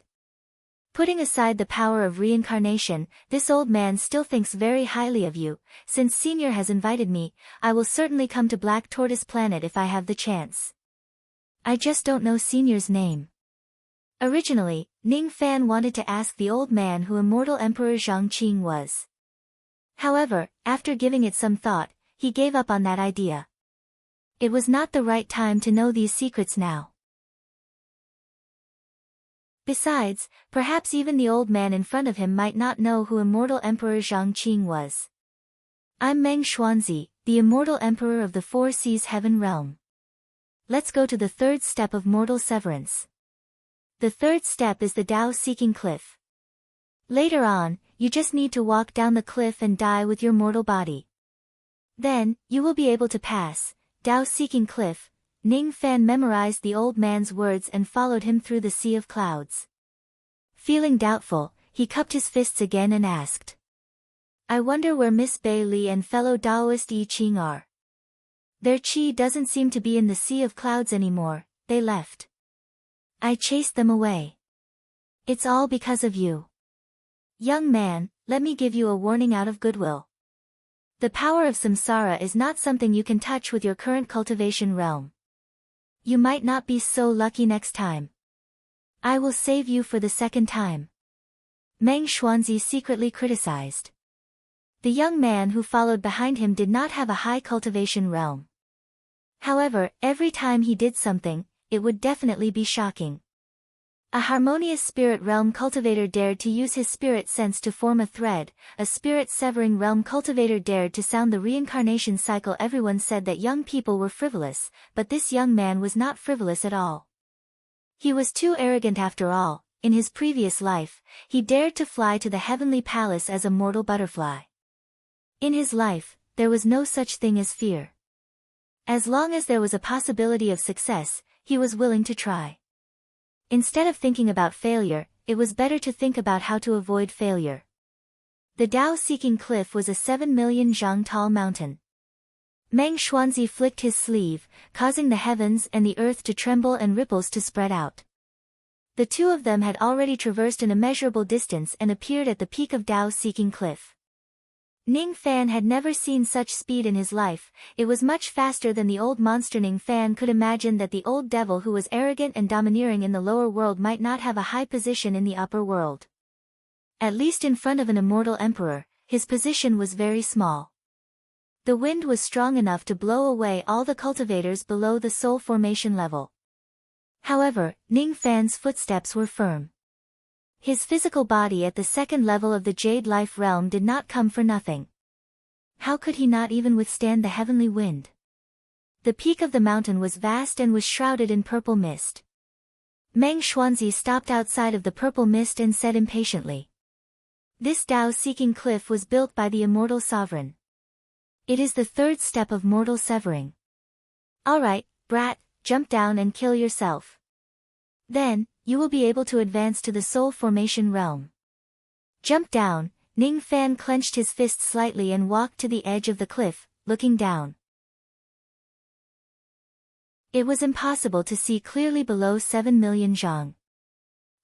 Putting aside the power of reincarnation, this old man still thinks very highly of you. Since Senior has invited me, I will certainly come to Black Tortoise Planet if I have the chance. I just don't know Senior's name. Originally, Ning Fan wanted to ask the old man who immortal Emperor Zhang Qing was. However, after giving it some thought, he gave up on that idea. It was not the right time to know these secrets now. Besides, perhaps even the old man in front of him might not know who immortal Emperor Zhang Qing was. I'm Meng Xuanzi, the immortal emperor of the Four Seas Heaven Realm. Let's go to the third step of mortal severance. The third step is the Tao-seeking cliff. Later on, you just need to walk down the cliff and die with your mortal body. Then, you will be able to pass. Tao-seeking cliff. Ning Fan memorized the old man's words and followed him through the sea of clouds. Feeling doubtful, he cupped his fists again and asked. I wonder where Miss Bei Li and fellow Taoist Yi Qing are. Their qi doesn't seem to be in the sea of clouds anymore, they left. I chased them away. It's all because of you. Young man, let me give you a warning out of goodwill. The power of samsara is not something you can touch with your current cultivation realm. You might not be so lucky next time. I will save you for the second time. Meng Xuanzi secretly criticized. The young man who followed behind him did not have a high cultivation realm. However, every time he did something, it would definitely be shocking. A harmonious spirit realm cultivator dared to use his spirit sense to form a thread, a spirit severing realm cultivator dared to sound the reincarnation cycle. Everyone said that young people were frivolous, but this young man was not frivolous at all. He was too arrogant after all. In his previous life, he dared to fly to the heavenly palace as a mortal butterfly. In his life, there was no such thing as fear. As long as there was a possibility of success, he was willing to try. Instead of thinking about failure, it was better to think about how to avoid failure. The Tao-seeking cliff was a 7 million zhang tall mountain. Meng Xuanzi flicked his sleeve, causing the heavens and the earth to tremble and ripples to spread out. The two of them had already traversed an immeasurable distance and appeared at the peak of Tao-seeking cliff. Ning Fan had never seen such speed in his life. It was much faster than the old monster. Ning Fan could imagine that the old devil who was arrogant and domineering in the lower world might not have a high position in the upper world. At least in front of an immortal emperor, his position was very small. The wind was strong enough to blow away all the cultivators below the soul formation level. However, Ning Fan's footsteps were firm. His physical body at the second level of the Jade Life realm did not come for nothing. How could he not even withstand the heavenly wind? The peak of the mountain was vast and was shrouded in purple mist. Meng Xuanzi stopped outside of the purple mist and said impatiently. This Tao-seeking cliff was built by the immortal sovereign. It is the third step of mortal severing. Alright, brat, jump down and kill yourself. Then, you will be able to advance to the soul formation realm. Jump down. Ning Fan clenched his fist slightly and walked to the edge of the cliff, looking down. It was impossible to see clearly below 7 million zhang.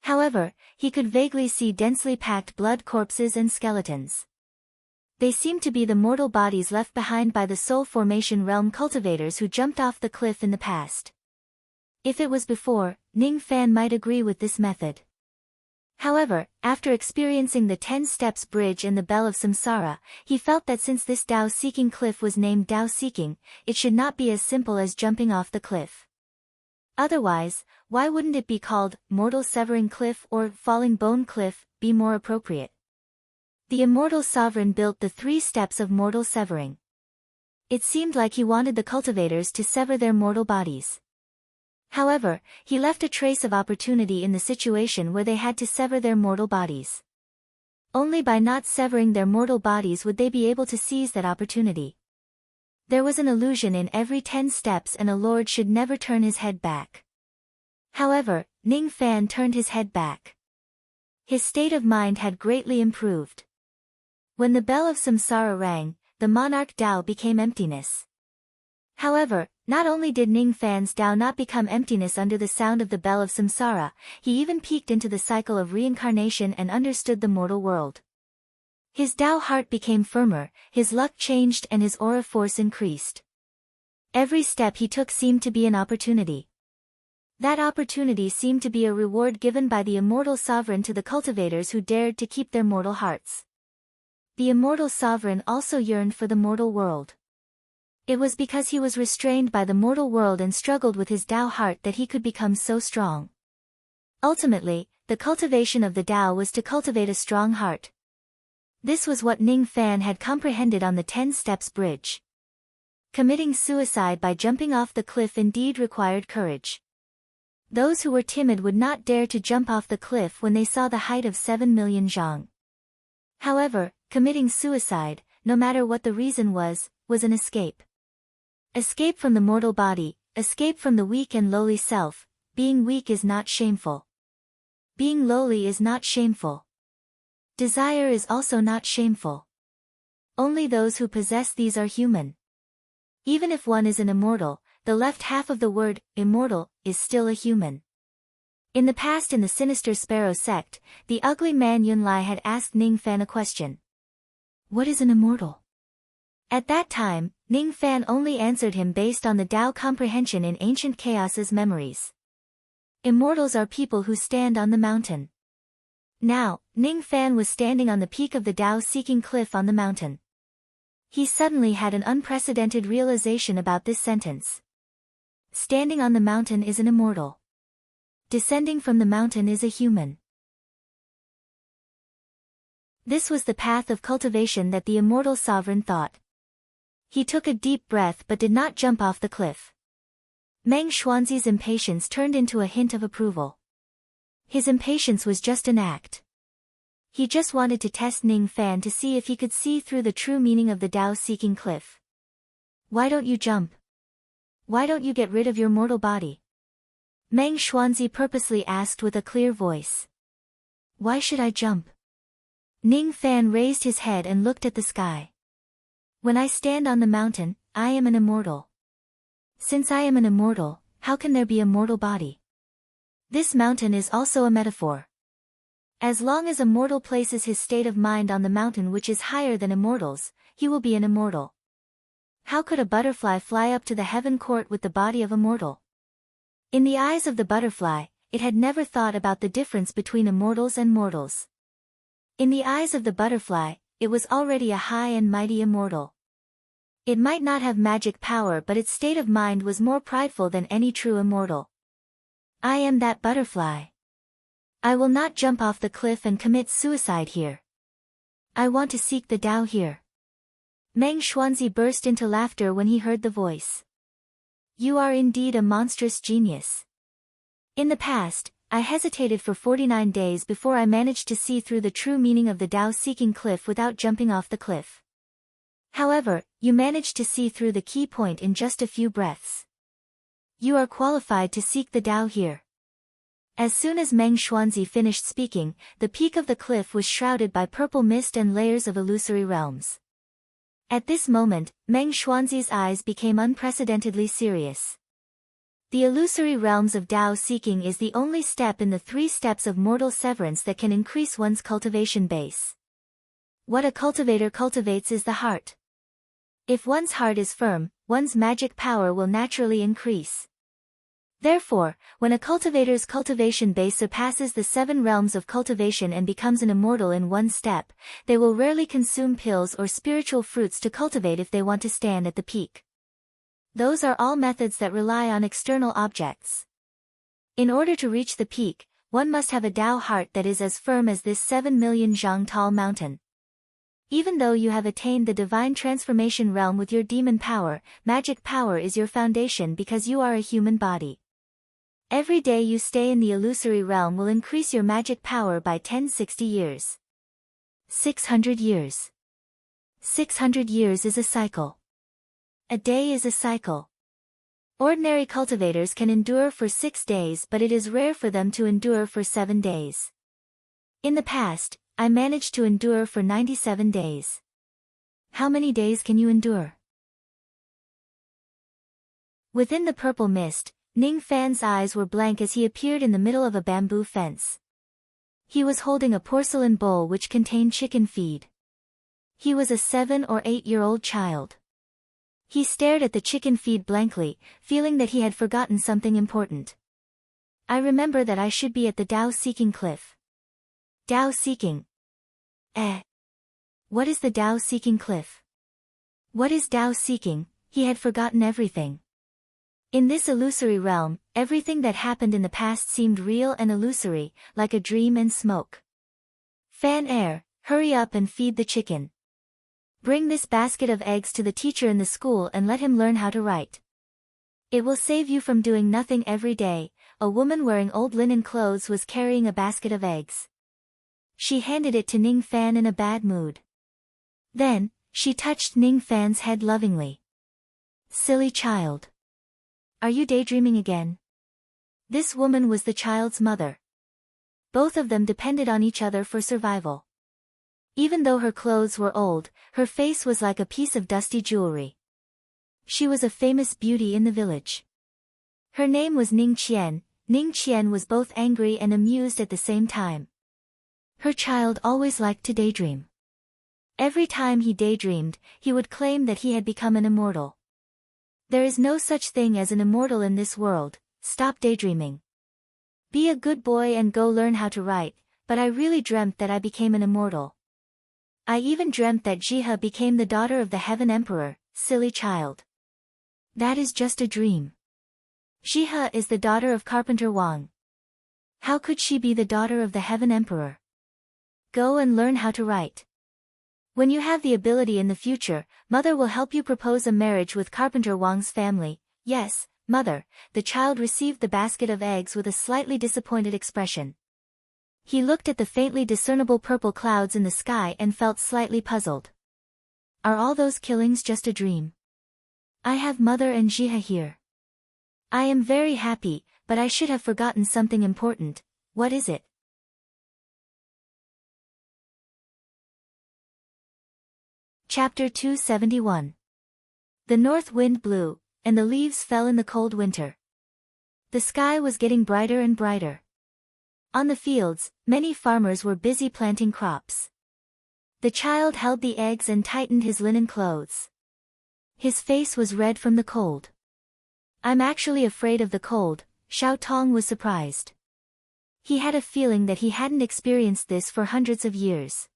However, he could vaguely see densely packed blood corpses and skeletons. They seemed to be the mortal bodies left behind by the soul formation realm cultivators who jumped off the cliff in the past. If it was before, Ning Fan might agree with this method. However, after experiencing the 10 steps bridge and the bell of samsara, he felt that since this Tao-seeking cliff was named Tao-seeking, it should not be as simple as jumping off the cliff. Otherwise, why wouldn't it be called Mortal Severing Cliff or Falling Bone Cliff, be more appropriate? The immortal sovereign built the 3 steps of mortal severing. It seemed like he wanted the cultivators to sever their mortal bodies. However, he left a trace of opportunity in the situation where they had to sever their mortal bodies. Only by not severing their mortal bodies would they be able to seize that opportunity. There was an illusion in every 10 steps, and a lord should never turn his head back. However, Ning Fan turned his head back. His state of mind had greatly improved. When the bell of samsara rang, the monarch Tao became emptiness. However, Not only did Ning Fan's Tao not become emptiness under the sound of the bell of samsara, he even peeked into the cycle of reincarnation and understood the mortal world. His Tao heart became firmer, his luck changed and his aura force increased. Every step he took seemed to be an opportunity. That opportunity seemed to be a reward given by the immortal sovereign to the cultivators who dared to keep their mortal hearts. The immortal sovereign also yearned for the mortal world. It was because he was restrained by the mortal world and struggled with his Tao heart that he could become so strong. Ultimately, the cultivation of the Tao was to cultivate a strong heart. This was what Ning Fan had comprehended on the 10 Steps Bridge. Committing suicide by jumping off the cliff indeed required courage. Those who were timid would not dare to jump off the cliff when they saw the height of 7 million zhang. However, committing suicide, no matter what the reason was an escape. Escape from the mortal body, escape from the weak and lowly self. Being weak is not shameful. Being lowly is not shameful. Desire is also not shameful. Only those who possess these are human. Even if one is an immortal, the left half of the word, immortal, is still a human. In the past in the sinister Sparrow sect, the ugly man Yunlai had asked Ning Fan a question. What is an immortal? At that time, Ning Fan only answered him based on the Tao comprehension in ancient chaos's memories. Immortals are people who stand on the mountain. Now, Ning Fan was standing on the peak of the Tao-seeking cliff on the mountain. He suddenly had an unprecedented realization about this sentence. Standing on the mountain is an immortal. Descending from the mountain is a human. This was the path of cultivation that the immortal sovereign thought. He took a deep breath but did not jump off the cliff. Meng Xuanzi's impatience turned into a hint of approval. His impatience was just an act. He just wanted to test Ning Fan to see if he could see through the true meaning of the Tao-seeking cliff. Why don't you jump? Why don't you get rid of your mortal body? Meng Xuanzi purposely asked with a clear voice. Why should I jump? Ning Fan raised his head and looked at the sky. When I stand on the mountain, I am an immortal. Since I am an immortal, how can there be a mortal body? This mountain is also a metaphor. As long as a mortal places his state of mind on the mountain which is higher than immortals, he will be an immortal. How could a butterfly fly up to the heaven court with the body of a mortal? In the eyes of the butterfly, it had never thought about the difference between immortals and mortals. In the eyes of the butterfly, it was already a high and mighty immortal. It might not have magic power but its state of mind was more prideful than any true immortal. I am that butterfly. I will not jump off the cliff and commit suicide here. I want to seek the Tao here. Meng Xuanzi burst into laughter when he heard the voice. You are indeed a monstrous genius. In the past, I hesitated for 49 days before I managed to see through the true meaning of the Tao-seeking cliff without jumping off the cliff. However, you managed to see through the key point in just a few breaths. You are qualified to seek the Tao here. As soon as Meng Xuanzi finished speaking, the peak of the cliff was shrouded by purple mist and layers of illusory realms. At this moment, Meng Xuanzi's eyes became unprecedentedly serious. The illusory realms of Tao seeking is the only step in the 3 steps of mortal severance that can increase one's cultivation base. What a cultivator cultivates is the heart. If one's heart is firm, one's magic power will naturally increase. Therefore, when a cultivator's cultivation base surpasses the 7 realms of cultivation and becomes an immortal in one step, they will rarely consume pills or spiritual fruits to cultivate if they want to stand at the peak. Those are all methods that rely on external objects. In order to reach the peak, one must have a Tao heart that is as firm as this 7 million zhang tall mountain. Even though you have attained the divine transformation realm with your demon power, magic power is your foundation because you are a human body. Every day you stay in the illusory realm will increase your magic power by 1060 years. 600 years. 600 years is a cycle. A day is a cycle. Ordinary cultivators can endure for 6 days but it is rare for them to endure for 7 days. In the past, I managed to endure for 97 days. How many days can you endure? Within the purple mist, Ning Fan's eyes were blank as he appeared in the middle of a bamboo fence. He was holding a porcelain bowl which contained chicken feed. He was a 7 or 8-year-old child. He stared at the chicken feed blankly, feeling that he had forgotten something important. I remember that I should be at the Tao-seeking cliff. Tao-seeking. What is the Tao-seeking cliff? What is Tao-seeking? He had forgotten everything. In this illusory realm, everything that happened in the past seemed real and illusory, like a dream and smoke. Fan Air, hurry up and feed the chicken. Bring this basket of eggs to the teacher in the school and let him learn how to write. It will save you from doing nothing every day. A woman wearing old linen clothes was carrying a basket of eggs. She handed it to Ning Fan in a bad mood. Then, she touched Ning Fan's head lovingly. Silly child. Are you daydreaming again? This woman was the child's mother. Both of them depended on each other for survival. Even though her clothes were old, her face was like a piece of dusty jewelry. She was a famous beauty in the village. Her name was Ning Qian. Ning Qian was both angry and amused at the same time. Her child always liked to daydream. Every time he daydreamed, he would claim that he had become an immortal. There is no such thing as an immortal in this world. Stop daydreaming. Be a good boy and go learn how to write, but I really dreamt that I became an immortal. I even dreamt that Jihe became the daughter of the Heaven Emperor. Silly child. That is just a dream. Jihe is the daughter of Carpenter Wang. How could she be the daughter of the Heaven Emperor? Go and learn how to write. When you have the ability in the future, Mother will help you propose a marriage with Carpenter Wang's family. Yes, Mother. The child received the basket of eggs with a slightly disappointed expression. He looked at the faintly discernible purple clouds in the sky and felt slightly puzzled. Are all those killings just a dream? I have Mother and Jihe here. I am very happy, but I should have forgotten something important. What is it? Chapter 271. The north wind blew, and the leaves fell in the cold winter. The sky was getting brighter and brighter. On the fields, many farmers were busy planting crops. The child held the eggs and tightened his linen clothes. His face was red from the cold. I'm actually afraid of the cold. Xiao Tong was surprised. He had a feeling that he hadn't experienced this for hundreds of years.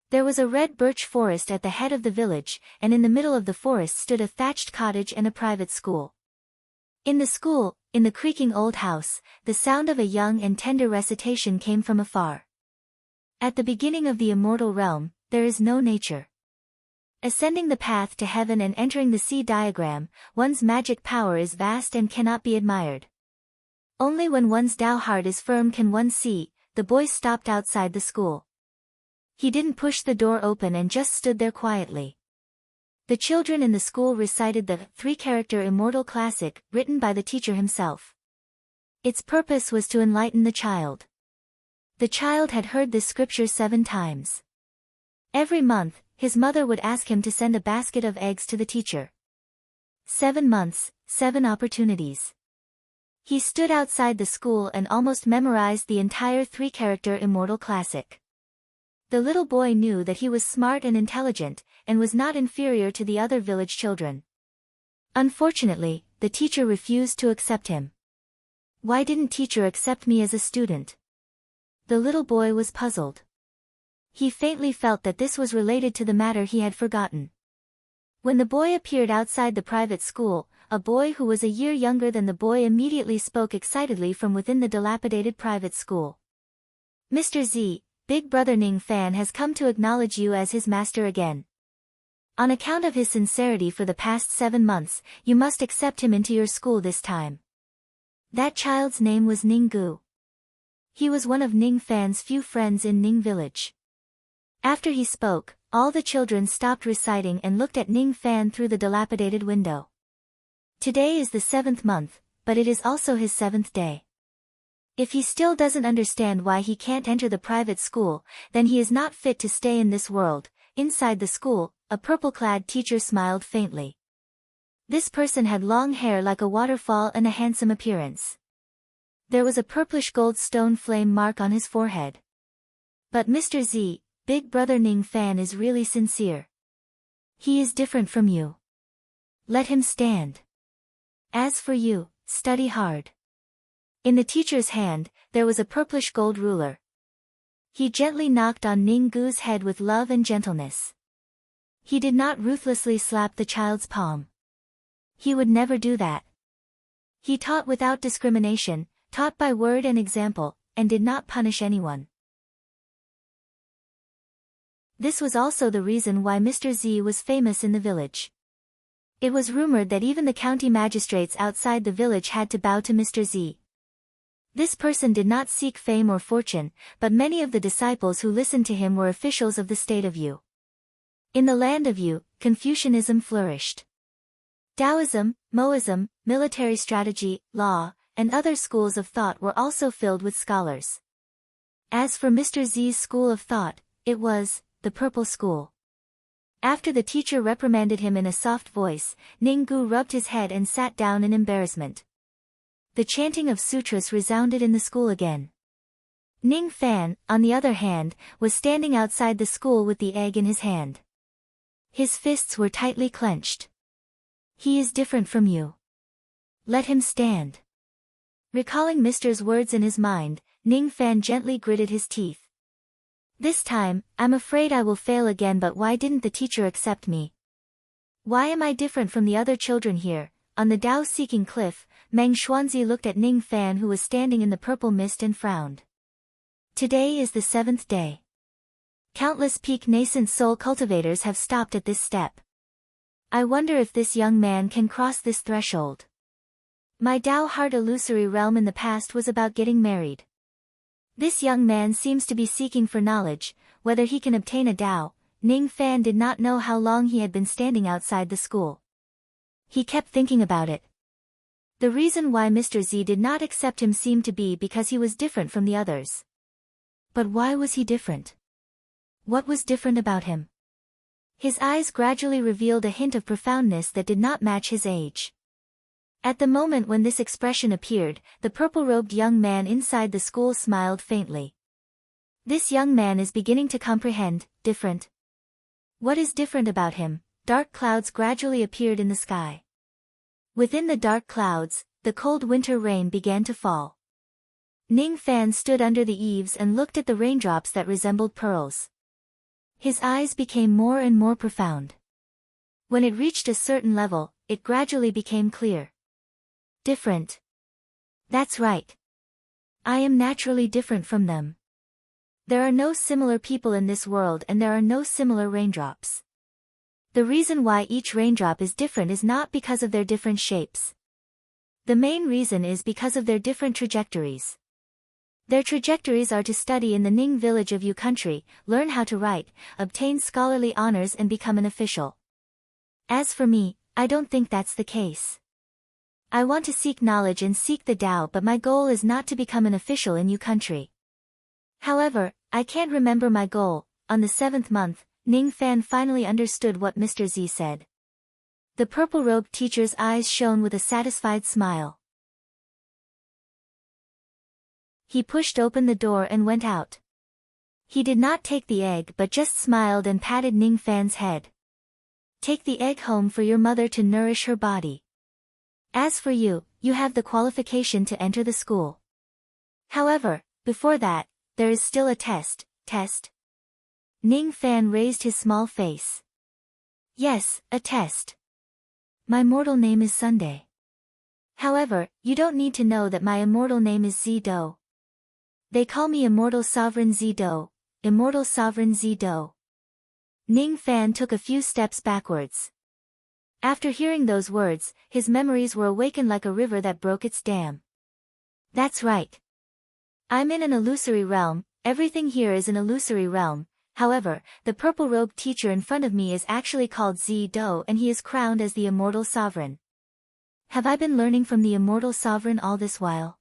There was a red birch forest at the head of the village, and in the middle of the forest stood a thatched cottage and a private school. In the school, in the creaking old house, the sound of a young and tender recitation came from afar. At the beginning of the immortal realm, there is no nature. Ascending the path to heaven and entering the sea diagram, one's magic power is vast and cannot be admired. Only when one's Tao heart is firm can one see. The boy stopped outside the school. He didn't push the door open and just stood there quietly. The children in the school recited the 3-character immortal classic, written by the teacher himself. Its purpose was to enlighten the child. The child had heard this scripture 7 times. Every month, his mother would ask him to send a basket of eggs to the teacher. 7 months, 7 opportunities. He stood outside the school and almost memorized the entire 3-character immortal classic. The little boy knew that he was smart and intelligent, and was not inferior to the other village children. Unfortunately, the teacher refused to accept him. Why didn't teacher accept me as a student? The little boy was puzzled. He faintly felt that this was related to the matter he had forgotten. When the boy appeared outside the private school, a boy who was a year younger than the boy immediately spoke excitedly from within the dilapidated private school. Mr. Z, Big Brother Ning Fan has come to acknowledge you as his master again. On account of his sincerity for the past 7 months, you must accept him into your school this time. That child's name was Ning Gu. He was one of Ning Fan's few friends in Ning Village. After he spoke, all the children stopped reciting and looked at Ning Fan through the dilapidated window. Today is the 7th month, but it is also his 7th day. If he still doesn't understand why he can't enter the private school, then he is not fit to stay in this world. Inside the school, a purple-clad teacher smiled faintly. This person had long hair like a waterfall and a handsome appearance. There was a purplish gold stone flame mark on his forehead. But Mr. Z, Big Brother Ning Fan is really sincere. He is different from you. Let him stand. As for you, study hard. In the teacher's hand, there was a purplish gold ruler. He gently knocked on Ning Gu's head with love and gentleness. He did not ruthlessly slap the child's palm. He would never do that. He taught without discrimination, taught by word and example, and did not punish anyone. This was also the reason why Mr. Z was famous in the village. It was rumored that even the county magistrates outside the village had to bow to Mr. Z. This person did not seek fame or fortune, but many of the disciples who listened to him were officials of the state of Yu. In the land of Yu, Confucianism flourished. Taoism, Moism, military strategy, law, and other schools of thought were also filled with scholars. As for Mr. Z's school of thought, it was the Purple School. After the teacher reprimanded him in a soft voice, Ning Gu rubbed his head and sat down in embarrassment. The chanting of sutras resounded in the school again. Ning Fan, on the other hand, was standing outside the school with the egg in his hand. His fists were tightly clenched. He is different from you. Let him stand. Recalling Mr.'s words in his mind, Ning Fan gently gritted his teeth. This time, I'm afraid I will fail again, but why didn't the teacher accept me? Why am I different from the other children here? On the Tao-seeking cliff, Meng Xuanzi looked at Ning Fan who was standing in the purple mist and frowned. Today is the 7th day. Countless peak nascent soul cultivators have stopped at this step. I wonder if this young man can cross this threshold. My Tao heart illusory realm in the past was about getting married. This young man seems to be seeking for knowledge, whether he can obtain a Tao. Ning Fan did not know how long he had been standing outside the school. He kept thinking about it. The reason why Mr. Z did not accept him seemed to be because he was different from the others. But why was he different? What was different about him? His eyes gradually revealed a hint of profoundness that did not match his age. At the moment when this expression appeared, the purple-robed young man inside the school smiled faintly. This young man is beginning to comprehend, different. What is different about him? Dark clouds gradually appeared in the sky. Within the dark clouds, the cold winter rain began to fall. Ning Fan stood under the eaves and looked at the raindrops that resembled pearls. His eyes became more and more profound. When it reached a certain level, it gradually became clear. Different. That's right. I am naturally different from them. There are no similar people in this world and there are no similar raindrops. The reason why each raindrop is different is not because of their different shapes. The main reason is because of their different trajectories. Their trajectories are to study in the Ning village of Yu country, learn how to write, obtain scholarly honors and become an official. As for me, I don't think that's the case. I want to seek knowledge and seek the Tao, but my goal is not to become an official in Yu country. However, I can't remember my goal. On the 7th month, Ning Fan finally understood what Mr. Z said. The purple-robed teacher's eyes shone with a satisfied smile. He pushed open the door and went out. He did not take the egg but just smiled and patted Ning Fan's head. Take the egg home for your mother to nourish her body. As for you, you have the qualification to enter the school. However, before that, there is still a test. Ning Fan raised his small face. Yes, a test. My mortal name is Sunday. However, you don't need to know that my immortal name is Zido. They call me Immortal Sovereign Zido, Immortal Sovereign Zido. Ning Fan took a few steps backwards. After hearing those words, his memories were awakened like a river that broke its dam. That's right. I'm in an illusory realm, everything here is an illusory realm. However, the purple-robed teacher in front of me is actually called Zido and he is crowned as the Immortal Sovereign. Have I been learning from the Immortal Sovereign all this while?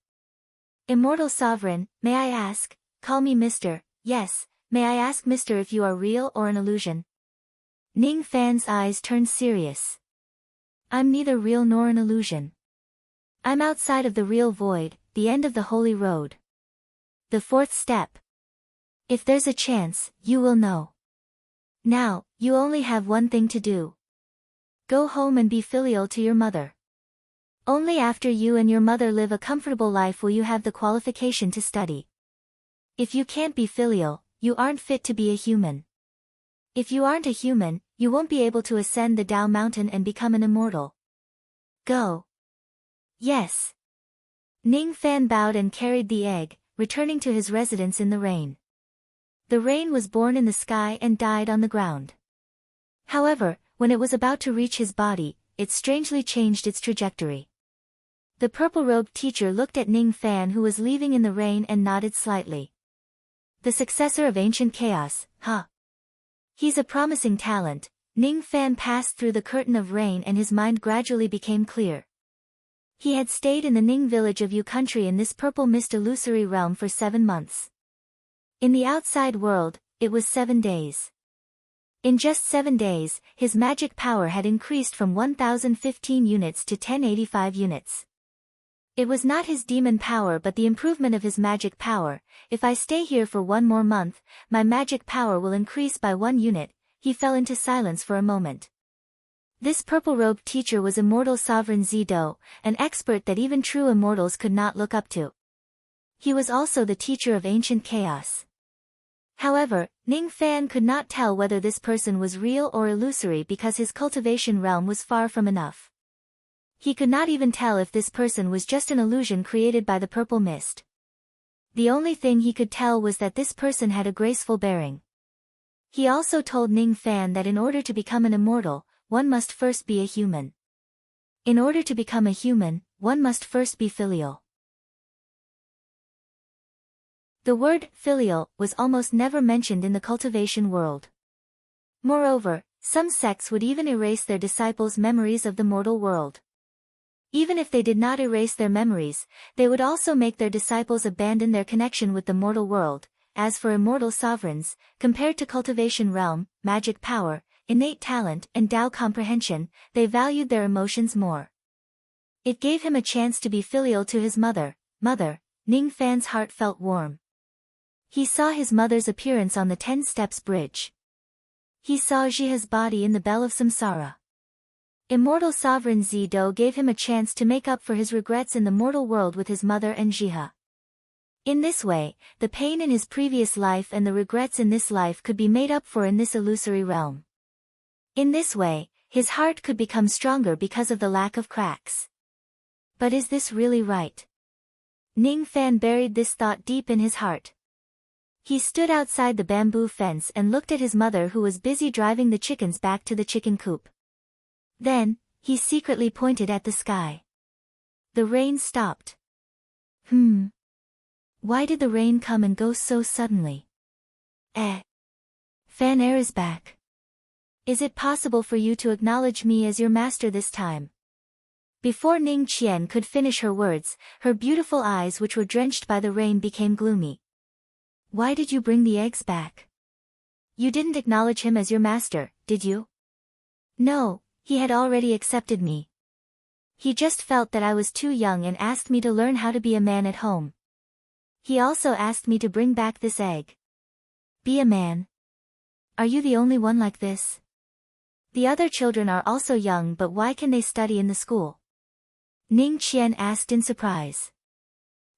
Immortal Sovereign, may I ask? Call me Mr. Yes, may I ask Mr. if you are real or an illusion? Ning Fan's eyes turned serious. I'm neither real nor an illusion. I'm outside of the real void, the end of the holy road. The fourth step. If there's a chance, you will know. Now, you only have one thing to do. Go home and be filial to your mother. Only after you and your mother live a comfortable life will you have the qualification to study. If you can't be filial, you aren't fit to be a human. If you aren't a human, you won't be able to ascend the Tao mountain and become an immortal. Go. Yes. Ning Fan bowed and carried the egg, returning to his residence in the rain. The rain was born in the sky and died on the ground. However, when it was about to reach his body, it strangely changed its trajectory. The purple-robed teacher looked at Ning Fan, who was leaving in the rain, and nodded slightly. The successor of ancient chaos, huh? He's a promising talent. Ning Fan passed through the curtain of rain and his mind gradually became clear. He had stayed in the Ning village of Yu country in this purple mist illusory realm for 7 months. In the outside world, it was 7 days. In just 7 days, his magic power had increased from 1015 units to 1085 units. It was not his demon power but the improvement of his magic power. If I stay here for 1 more month, my magic power will increase by 1 unit. He fell into silence for a moment. This purple-robed teacher was immortal sovereign Zido, an expert that even true immortals could not look up to. He was also the teacher of ancient chaos. However, Ning Fan could not tell whether this person was real or illusory because his cultivation realm was far from enough. He could not even tell if this person was just an illusion created by the purple mist. The only thing he could tell was that this person had a graceful bearing. He also told Ning Fan that in order to become an immortal, one must first be a human. In order to become a human, one must first be filial. The word filial was almost never mentioned in the cultivation world. Moreover, some sects would even erase their disciples' memories of the mortal world. Even if they did not erase their memories, they would also make their disciples abandon their connection with the mortal world. As for immortal sovereigns, compared to cultivation realm, magic power, innate talent and Tao comprehension, they valued their emotions more. It gave him a chance to be filial to his mother. Ning Fan's heart felt warm. He saw his mother's appearance on the 10 steps bridge. He saw Jiha's body in the bell of samsara. Immortal sovereign Zido gave him a chance to make up for his regrets in the mortal world with his mother and Jiha. In this way, the pain in his previous life and the regrets in this life could be made up for in this illusory realm. In this way, his heart could become stronger because of the lack of cracks. But is this really right? Ning Fan buried this thought deep in his heart. He stood outside the bamboo fence and looked at his mother, who was busy driving the chickens back to the chicken coop. Then, he secretly pointed at the sky. The rain stopped. Why did the rain come and go so suddenly? Fan Air is back. Is it possible for you to acknowledge me as your master this time? Before Ning Qian could finish her words, her beautiful eyes, which were drenched by the rain, became gloomy. Why did you bring the eggs back? You didn't acknowledge him as your master, did you? No, he had already accepted me. He just felt that I was too young and asked me to learn how to be a man at home. He also asked me to bring back this egg. Be a man. Are you the only one like this? The other children are also young, but why can they study in the school? Ning Qian asked in surprise.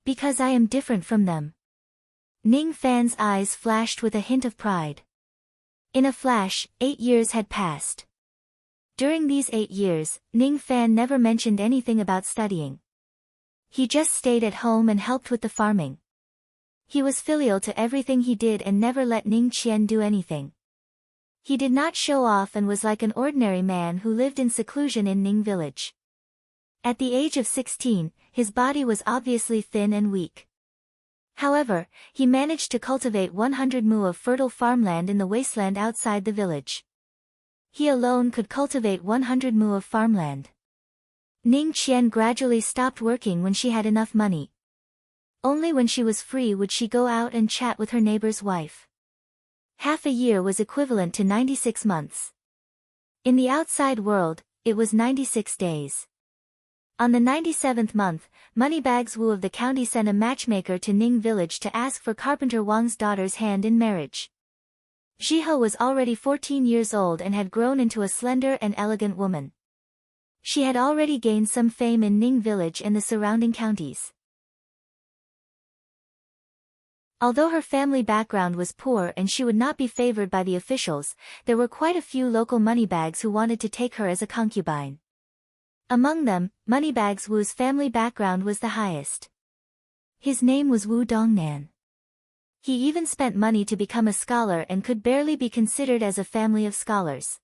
Because I am different from them. Ning Fan's eyes flashed with a hint of pride. In a flash, 8 years had passed. During these 8 years, Ning Fan never mentioned anything about studying. He just stayed at home and helped with the farming. He was filial to everything he did and never let Ning Qian do anything. He did not show off and was like an ordinary man who lived in seclusion in Ning village. At the age of 16, his body was obviously thin and weak. However, he managed to cultivate 100 mu of fertile farmland in the wasteland outside the village. He alone could cultivate 100 mu of farmland. Ning Qian gradually stopped working when she had enough money. Only when she was free would she go out and chat with her neighbor's wife. Half a year was equivalent to 96 months. In the outside world, it was 96 days. On the 97th month, Moneybags Wu of the county sent a matchmaker to Ning village to ask for Carpenter Wang's daughter's hand in marriage. Jihe was already 14 years old and had grown into a slender and elegant woman. She had already gained some fame in Ning village and the surrounding counties. Although her family background was poor and she would not be favored by the officials, there were quite a few local moneybags who wanted to take her as a concubine. Among them, Moneybags Wu's family background was the highest. His name was Wu Dongnan. He even spent money to become a scholar and could barely be considered as a family of scholars.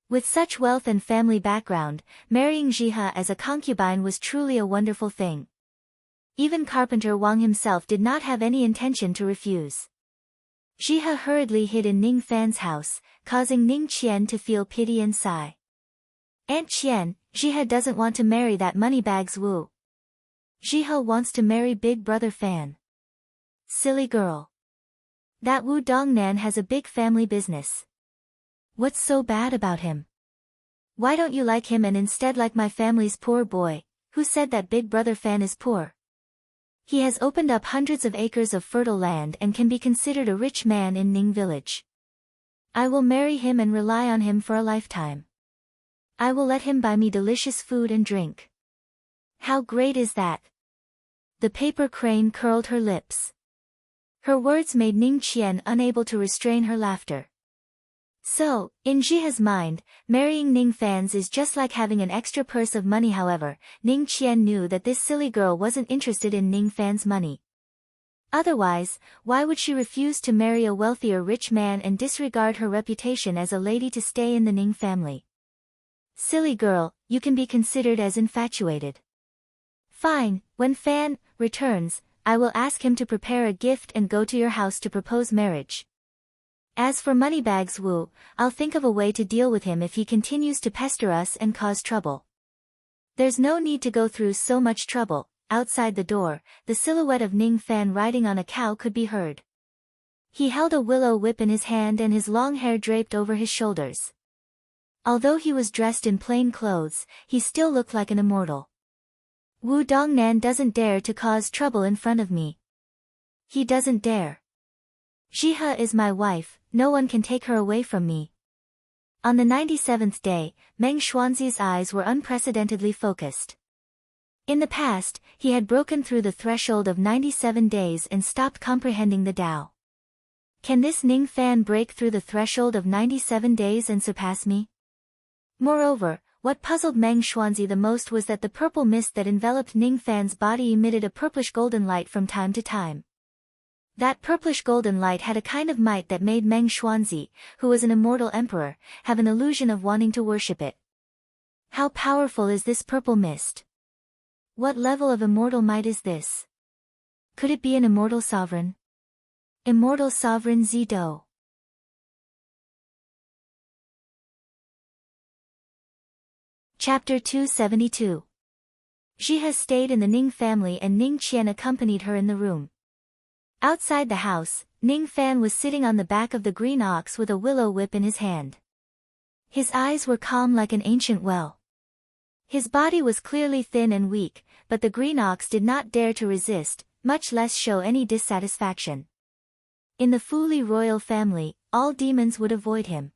With such wealth and family background, marrying Jihe as a concubine was truly a wonderful thing. Even Carpenter Wang himself did not have any intention to refuse. Jihe hurriedly hid in Ning Fan's house, causing Ning Qian to feel pity and sigh. "Aunt Qian, Jihe doesn't want to marry that Moneybags Wu. Jihe wants to marry Big Brother Fan." "Silly girl. That Wu Dongnan has a big family business. What's so bad about him? Why don't you like him and instead like my family's poor boy? Who said that Big Brother Fan is poor? He has opened up hundreds of acres of fertile land and can be considered a rich man in Ning village. I will marry him and rely on him for a lifetime. I will let him buy me delicious food and drink. How great is that?" The paper crane curled her lips. Her words made Ning Qian unable to restrain her laughter. So, in Jihe's mind, marrying Ning Fan's is just like having an extra purse of money. However, Ning Qian knew that this silly girl wasn't interested in Ning Fan's money. Otherwise, why would she refuse to marry a wealthy or rich man and disregard her reputation as a lady to stay in the Ning family? "Silly girl, you can be considered as infatuated. Fine, when Fan returns, I will ask him to prepare a gift and go to your house to propose marriage. As for Moneybags Wu, I'll think of a way to deal with him if he continues to pester us and cause trouble." There's no need to go through so much trouble. Outside the door, the silhouette of Ning Fan riding on a cow could be heard. He held a willow whip in his hand and his long hair draped over his shoulders. Although he was dressed in plain clothes, he still looked like an immortal. "Wu Dongnan doesn't dare to cause trouble in front of me. He doesn't dare. Jihe is my wife, no one can take her away from me." On the 97th day, Meng Xuanzi's eyes were unprecedentedly focused. In the past, he had broken through the threshold of 97 days and stopped comprehending the Tao. Can this Ning Fan break through the threshold of 97 days and surpass me? Moreover, what puzzled Meng Xuanzi the most was that the purple mist that enveloped Ning Fan's body emitted a purplish-golden light from time to time. That purplish-golden light had a kind of might that made Meng Xuanzi, who was an immortal emperor, have an illusion of wanting to worship it. How powerful is this purple mist? What level of immortal might is this? Could it be an immortal sovereign? Immortal sovereign Zido. Chapter 272. Jihe stayed in the Ning family and Ning Qian accompanied her in the room. Outside the house, Ning Fan was sitting on the back of the green ox with a willow whip in his hand. His eyes were calm like an ancient well. His body was clearly thin and weak, but the green ox did not dare to resist, much less show any dissatisfaction. In the Fuli royal family, all demons would avoid him.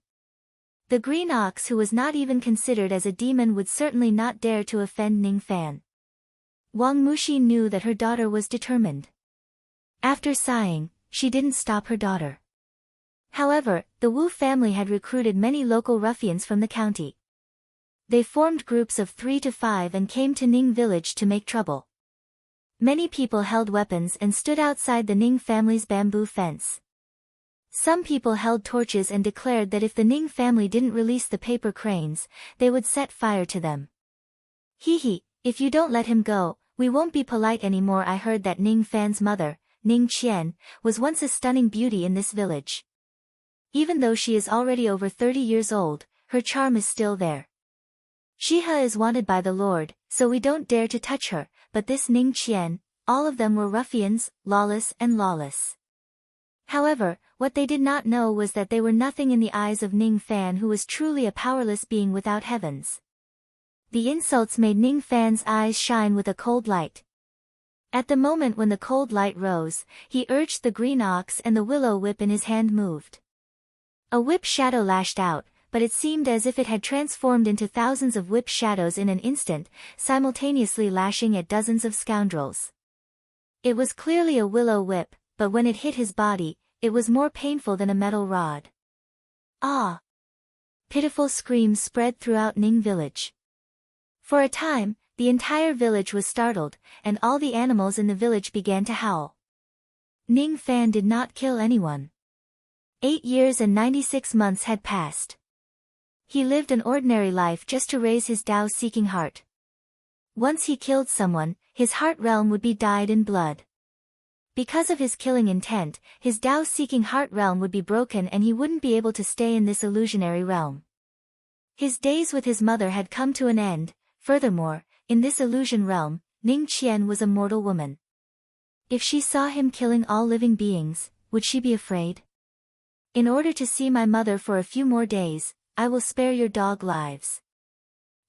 The green ox, who was not even considered as a demon, would certainly not dare to offend Ning Fan. Wang Muxi knew that her daughter was determined. After sighing, she didn't stop her daughter. However, the Wu family had recruited many local ruffians from the county. They formed groups of 3 to 5 and came to Ning village to make trouble. Many people held weapons and stood outside the Ning family's bamboo fence. Some people held torches and declared that if the Ning family didn't release the paper cranes, they would set fire to them. "Hee, if you don't let him go, we won't be polite anymore." I heard that Ning Fan's mother, Ning Qian, was once a stunning beauty in this village. Even though she is already over 30 years old, her charm is still there. Jihe is wanted by the Lord, so we don't dare to touch her, but this Ning Qian, all of them were ruffians, lawless and lawless. However, what they did not know was that they were nothing in the eyes of Ning Fan, who was truly a powerless being without heavens. The insults made Ning Fan's eyes shine with a cold light. At the moment when the cold light rose, he urged the green ox and the willow whip in his hand moved. A whip shadow lashed out, but it seemed as if it had transformed into thousands of whip shadows in an instant, simultaneously lashing at dozens of scoundrels. It was clearly a willow whip, but when it hit his body, it was more painful than a metal rod. Ah! Pitiful screams spread throughout Ning village. For a time, the entire village was startled, and all the animals in the village began to howl. Ning Fan did not kill anyone. 8 years and 96 months had passed. He lived an ordinary life just to raise his Tao-seeking heart. Once he killed someone, his heart realm would be dyed in blood. Because of his killing intent, his Tao-seeking heart realm would be broken and he wouldn't be able to stay in this illusionary realm. His days with his mother had come to an end. Furthermore, in this illusion realm, Ning Qian was a mortal woman. If she saw him killing all living beings, would she be afraid? In order to see my mother for a few more days, I will spare your dog lives.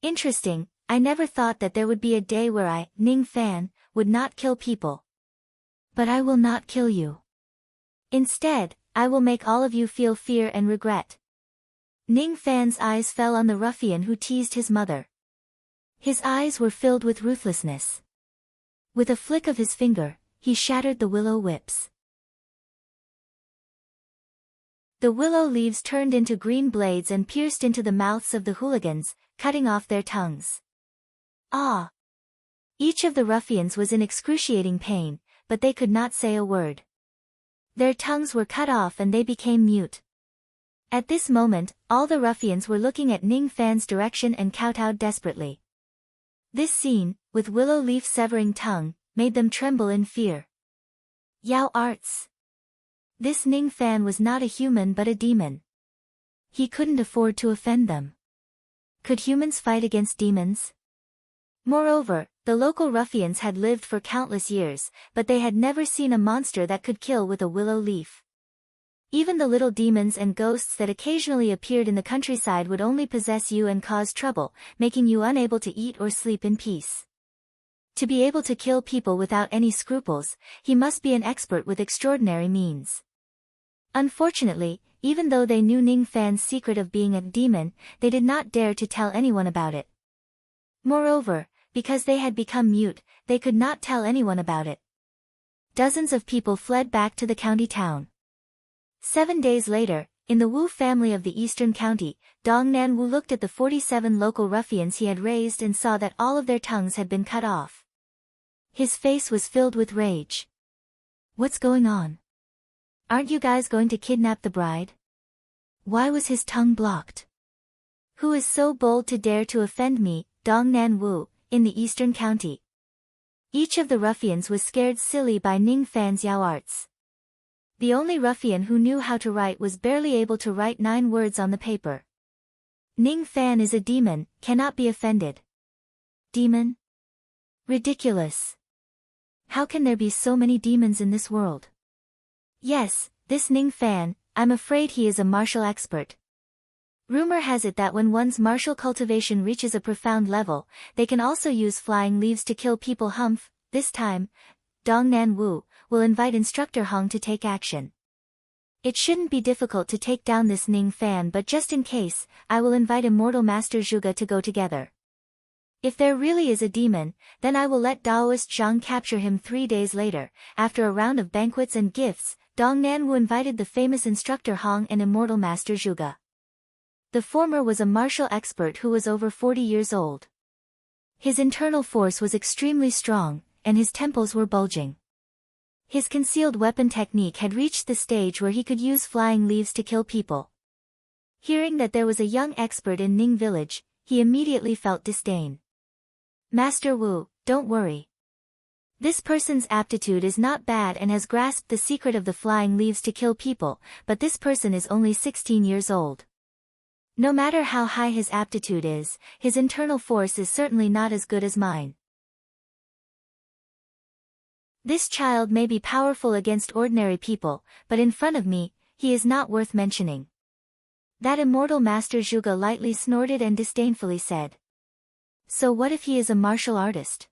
Interesting, I never thought that there would be a day where I, Ning Fan, would not kill people. But I will not kill you. Instead, I will make all of you feel fear and regret. Ning Fan's eyes fell on the ruffian who teased his mother. His eyes were filled with ruthlessness. With a flick of his finger, he shattered the willow whips. The willow leaves turned into green blades and pierced into the mouths of the hooligans, cutting off their tongues. Ah! Each of the ruffians was in excruciating pain, but they could not say a word. Their tongues were cut off and they became mute. At this moment, all the ruffians were looking at Ning Fan's direction and kowtowed desperately. This scene, with willow leaf severing tongue, made them tremble in fear. Yao arts. This Ning Fan was not a human but a demon. He couldn't afford to offend them. Could humans fight against demons? Moreover, the local ruffians had lived for countless years, but they had never seen a monster that could kill with a willow leaf. Even the little demons and ghosts that occasionally appeared in the countryside would only possess you and cause trouble, making you unable to eat or sleep in peace. To be able to kill people without any scruples, he must be an expert with extraordinary means. Unfortunately, even though they knew Ning Fan's secret of being a demon, they did not dare to tell anyone about it. Moreover, because they had become mute, they could not tell anyone about it. Dozens of people fled back to the county town. 7 days later, in the Wu family of the eastern county, Dongnan Wu looked at the 47 local ruffians he had raised and saw that all of their tongues had been cut off. His face was filled with rage. What's going on? Aren't you guys going to kidnap the bride? Why was his tongue blocked? Who is so bold to dare to offend me, Dongnan Wu, in the eastern county? Each of the ruffians was scared silly by Ning Fan's Yao arts. The only ruffian who knew how to write was barely able to write 9 words on the paper. Ning Fan is a demon, cannot be offended. Demon? Ridiculous. How can there be so many demons in this world? Yes, this Ning Fan, I'm afraid he is a martial expert. Rumor has it that when one's martial cultivation reaches a profound level, they can also use flying leaves to kill people. Humph, this time, Dongnan Wu will invite Instructor Hong to take action. It shouldn't be difficult to take down this Ning Fan, but just in case, I will invite Immortal Master Zhuge to go together. If there really is a demon, then I will let Daoist Zhang capture him 3 days later. After a round of banquets and gifts, Dongnan Wu invited the famous Instructor Hong and Immortal Master Zhuge. The former was a martial expert who was over 40 years old. His internal force was extremely strong, and his temples were bulging. His concealed weapon technique had reached the stage where he could use flying leaves to kill people. Hearing that there was a young expert in Ning village, he immediately felt disdain. Master Wu, don't worry. This person's aptitude is not bad and has grasped the secret of the flying leaves to kill people, but this person is only 16 years old. No matter how high his aptitude is, his internal force is certainly not as good as mine. This child may be powerful against ordinary people, but in front of me, he is not worth mentioning. That Immortal Master Zhuge lightly snorted and disdainfully said. So what if he is a martial artist?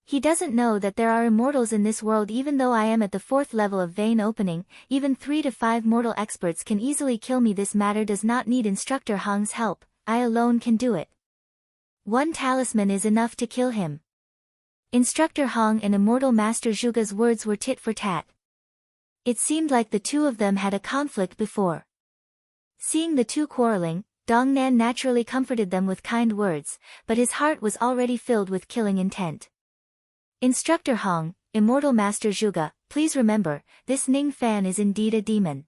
He doesn't know that there are immortals in this world. Even though I am at the 4th level of vein opening, even 3 to 5 mortal experts can easily kill me. This matter does not need Instructor Hong's help, I alone can do it. One talisman is enough to kill him. Instructor Hong and Immortal Master Zhuge's words were tit for tat. It seemed like the two of them had a conflict before. Seeing the two quarreling, Dongnan naturally comforted them with kind words, but his heart was already filled with killing intent. Instructor Hong, Immortal Master Zhuge, please remember, this Ning Fan is indeed a demon.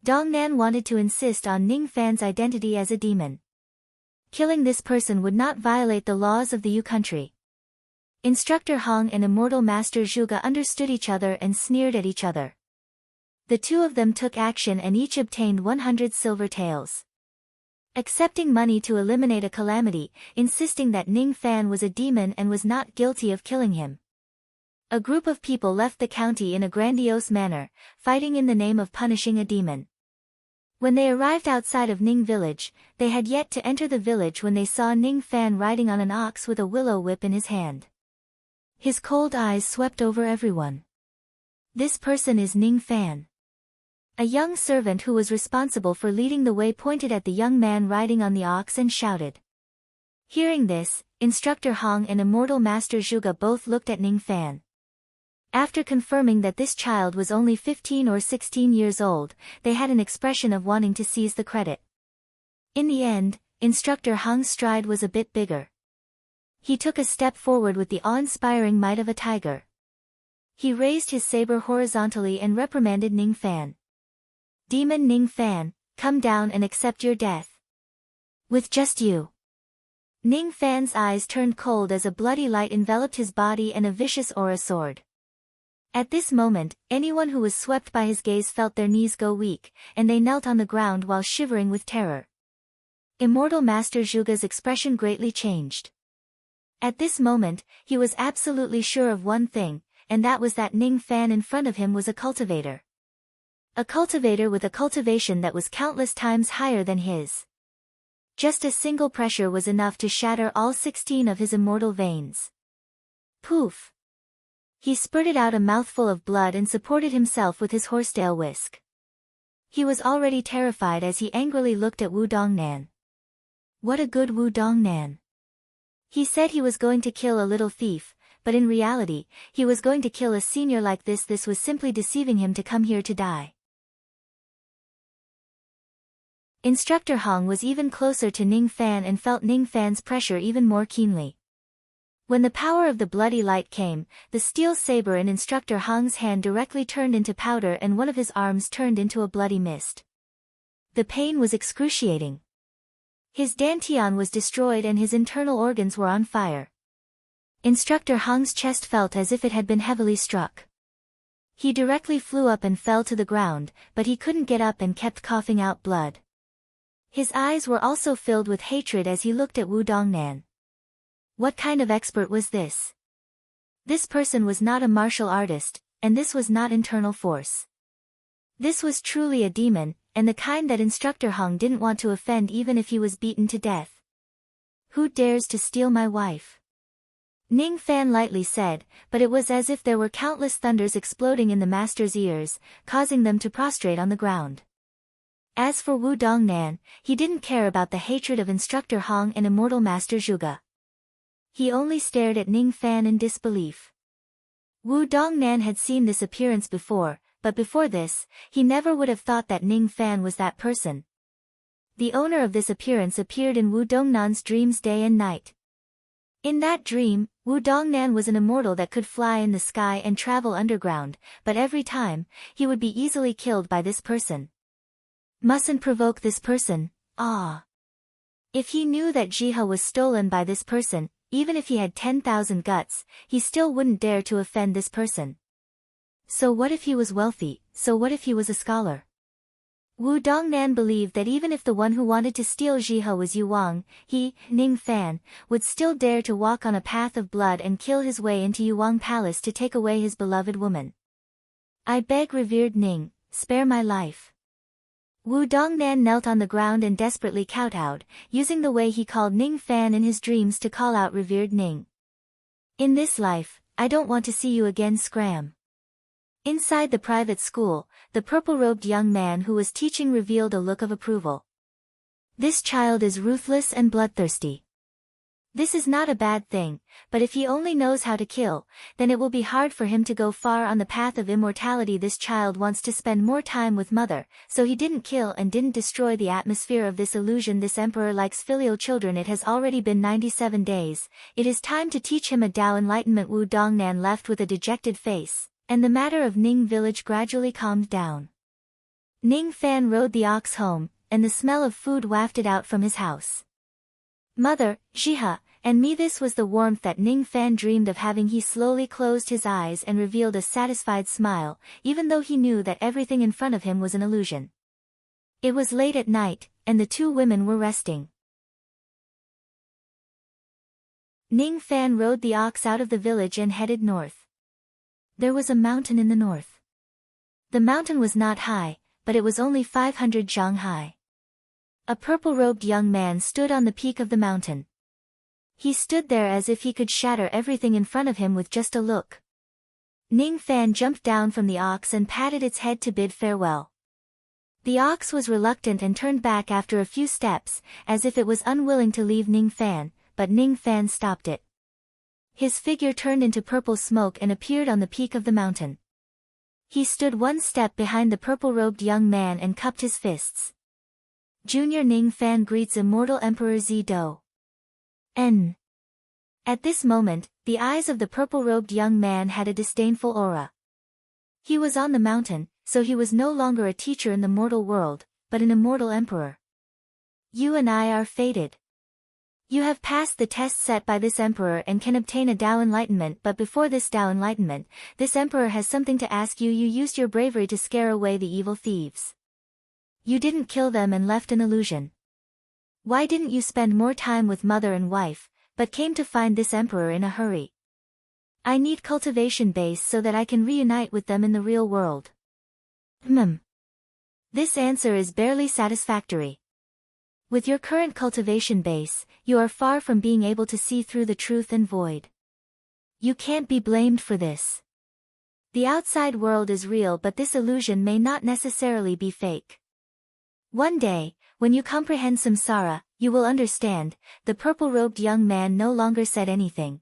Dongnan wanted to insist on Ning Fan's identity as a demon. Killing this person would not violate the laws of the Yu country. Instructor Hong and Immortal Master Zhuge understood each other and sneered at each other. The two of them took action and each obtained 100 silver taels. Accepting money to eliminate a calamity, insisting that Ning Fan was a demon and was not guilty of killing him. A group of people left the county in a grandiose manner, fighting in the name of punishing a demon. When they arrived outside of Ning village, they had yet to enter the village when they saw Ning Fan riding on an ox with a willow whip in his hand. His cold eyes swept over everyone. This person is Ning Fan. A young servant who was responsible for leading the way pointed at the young man riding on the ox and shouted. Hearing this, Instructor Hong and Immortal Master Zhuge both looked at Ning Fan. After confirming that this child was only 15 or 16 years old, they had an expression of wanting to seize the credit. In the end, Instructor Hong's stride was a bit bigger. He took a step forward with the awe-inspiring might of a tiger. He raised his saber horizontally and reprimanded Ning Fan. Demon Ning Fan, come down and accept your death. With just you. Ning Fan's eyes turned cold as a bloody light enveloped his body and a vicious aura soared. At this moment, anyone who was swept by his gaze felt their knees go weak, and they knelt on the ground while shivering with terror. Immortal Master Zhuge's expression greatly changed. At this moment, he was absolutely sure of one thing, and that was that Ning Fan in front of him was a cultivator. A cultivator with a cultivation that was countless times higher than his. Just a single pressure was enough to shatter all 16 of his immortal veins. Poof! He spurted out a mouthful of blood and supported himself with his horsetail whisk. He was already terrified as he angrily looked at Wu Dongnan. What a good Wu Dongnan! He said he was going to kill a little thief, but in reality, he was going to kill a senior like this. This was simply deceiving him to come here to die. Instructor Hong was even closer to Ning Fan and felt Ning Fan's pressure even more keenly. When the power of the bloody light came, the steel saber in Instructor Hong's hand directly turned into powder and one of his arms turned into a bloody mist. The pain was excruciating. His dantian was destroyed and his internal organs were on fire. Instructor Hong's chest felt as if it had been heavily struck. He directly flew up and fell to the ground, but he couldn't get up and kept coughing out blood. His eyes were also filled with hatred as he looked at Wu Dongnan. What kind of expert was this? This person was not a martial artist, and this was not internal force. This was truly a demon, and the kind that Instructor Hong didn't want to offend even if he was beaten to death. Who dares to steal my wife? Ning Fan lightly said, but it was as if there were countless thunders exploding in the master's ears, causing them to prostrate on the ground. As for Wu Dongnan, he didn't care about the hatred of Instructor Hong and Immortal Master Zhuge. He only stared at Ning Fan in disbelief. Wu Dongnan had seen this appearance before, but before this, he never would have thought that Ning Fan was that person. The owner of this appearance appeared in Wu Dongnan's dreams day and night. In that dream, Wu Dongnan was an immortal that could fly in the sky and travel underground, but every time, he would be easily killed by this person. Mustn't provoke this person, ah. If he knew that Jihe was stolen by this person, even if he had 10,000 guts, he still wouldn't dare to offend this person. So what if he was wealthy, so what if he was a scholar? Wu Dongnan believed that even if the one who wanted to steal Jihe was Yu Wang, he, Ning Fan, would still dare to walk on a path of blood and kill his way into Yu Wang Palace to take away his beloved woman. I beg revered Ning, spare my life. Wu Dongnan knelt on the ground and desperately kowtowed, using the way he called Ning Fan in his dreams to call out revered Ning. In this life, I don't want to see you again, scram. Inside the private school, the purple-robed young man who was teaching revealed a look of approval. This child is ruthless and bloodthirsty. This is not a bad thing, but if he only knows how to kill, then it will be hard for him to go far on the path of immortality. This child wants to spend more time with mother, so he didn't kill and didn't destroy the atmosphere of this illusion. This emperor likes filial children. It has already been 97 days. It is time to teach him a Tao enlightenment. Wu Dongnan left with a dejected face, and the matter of Ning village gradually calmed down. Ning Fan rode the ox home, and the smell of food wafted out from his house. Mother, Jiha, and me. This was the warmth that Ning Fan dreamed of having. He slowly closed his eyes and revealed a satisfied smile, even though he knew that everything in front of him was an illusion. It was late at night, and the two women were resting. Ning Fan rode the ox out of the village and headed north. There was a mountain in the north. The mountain was not high, but it was only 500 zhang high. A purple-robed young man stood on the peak of the mountain. He stood there as if he could shatter everything in front of him with just a look. Ning Fan jumped down from the ox and patted its head to bid farewell. The ox was reluctant and turned back after a few steps, as if it was unwilling to leave Ning Fan, but Ning Fan stopped it. His figure turned into purple smoke and appeared on the peak of the mountain. He stood one step behind the purple-robed young man and cupped his fists. Junior Ning Fan greets Immortal Emperor Zido. N. At this moment, the eyes of the purple-robed young man had a disdainful aura. He was on the mountain, so he was no longer a teacher in the mortal world, but an immortal emperor. You and I are fated. You have passed the test set by this emperor and can obtain a Tao enlightenment, but before this Tao enlightenment, this emperor has something to ask you. You used your bravery to scare away the evil thieves. You didn't kill them and left an illusion. Why didn't you spend more time with mother and wife, but came to find this emperor in a hurry? I need cultivation base so that I can reunite with them in the real world. This answer is barely satisfactory. With your current cultivation base, you are far from being able to see through the truth and void. You can't be blamed for this. The outside world is real, but this illusion may not necessarily be fake. One day, when you comprehend samsara, you will understand. The purple-robed young man no longer said anything.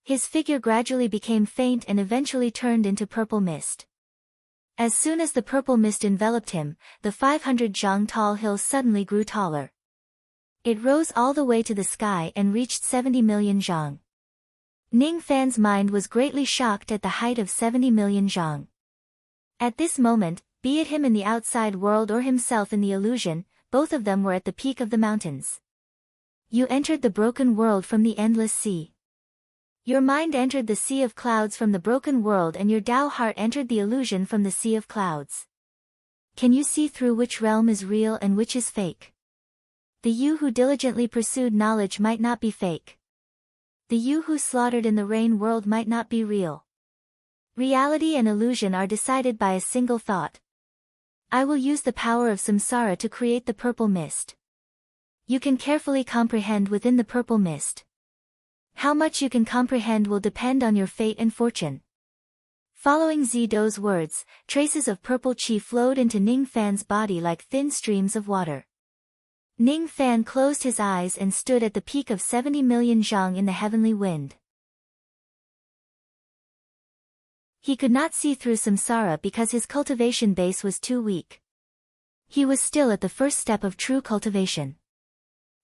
His figure gradually became faint and eventually turned into purple mist. As soon as the purple mist enveloped him, the 500 zhang tall hill suddenly grew taller. It rose all the way to the sky and reached 70 million zhang. Ning Fan's mind was greatly shocked at the height of 70 million zhang. At this moment, be it him in the outside world or himself in the illusion, both of them were at the peak of the mountains. You entered the broken world from the endless sea. Your mind entered the sea of clouds from the broken world, and your Tao heart entered the illusion from the sea of clouds. Can you see through which realm is real and which is fake? The you who diligently pursued knowledge might not be fake. The you who slaughtered in the rain world might not be real. Reality and illusion are decided by a single thought. I will use the power of samsara to create the purple mist. You can carefully comprehend within the purple mist. How much you can comprehend will depend on your fate and fortune. Following Zido's words, traces of purple qi flowed into Ning Fan's body like thin streams of water. Ning Fan closed his eyes and stood at the peak of 70 million zhang in the heavenly wind. He could not see through samsara because his cultivation base was too weak. He was still at the first step of true cultivation.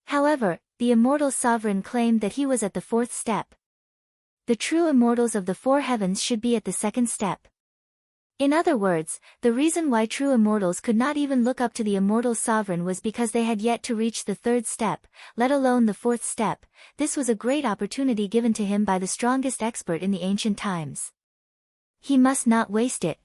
However, the immortal sovereign claimed that he was at the fourth step. The true immortals of the four heavens should be at the second step. In other words, the reason why true immortals could not even look up to the immortal sovereign was because they had yet to reach the third step, let alone the fourth step. This was a great opportunity given to him by the strongest expert in the ancient times. He must not waste it.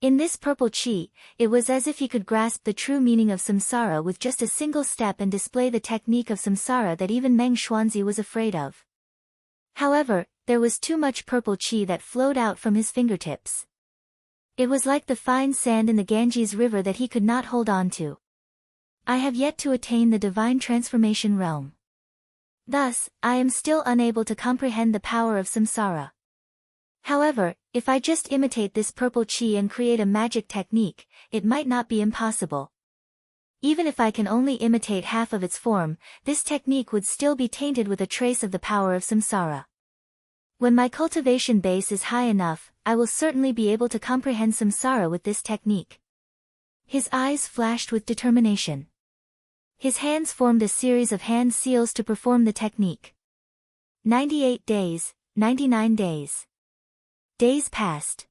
In this purple qi, it was as if he could grasp the true meaning of samsara with just a single step and display the technique of samsara that even Meng Xuanzi was afraid of. However, there was too much purple qi that flowed out from his fingertips. It was like the fine sand in the Ganges River that he could not hold on to. I have yet to attain the divine transformation realm. Thus, I am still unable to comprehend the power of samsara. However, if I just imitate this purple chi and create a magic technique, it might not be impossible. Even if I can only imitate half of its form, this technique would still be tainted with a trace of the power of samsara. When my cultivation base is high enough, I will certainly be able to comprehend samsara with this technique. His eyes flashed with determination. His hands formed a series of hand seals to perform the technique. 98 days, 99 days. Days passed.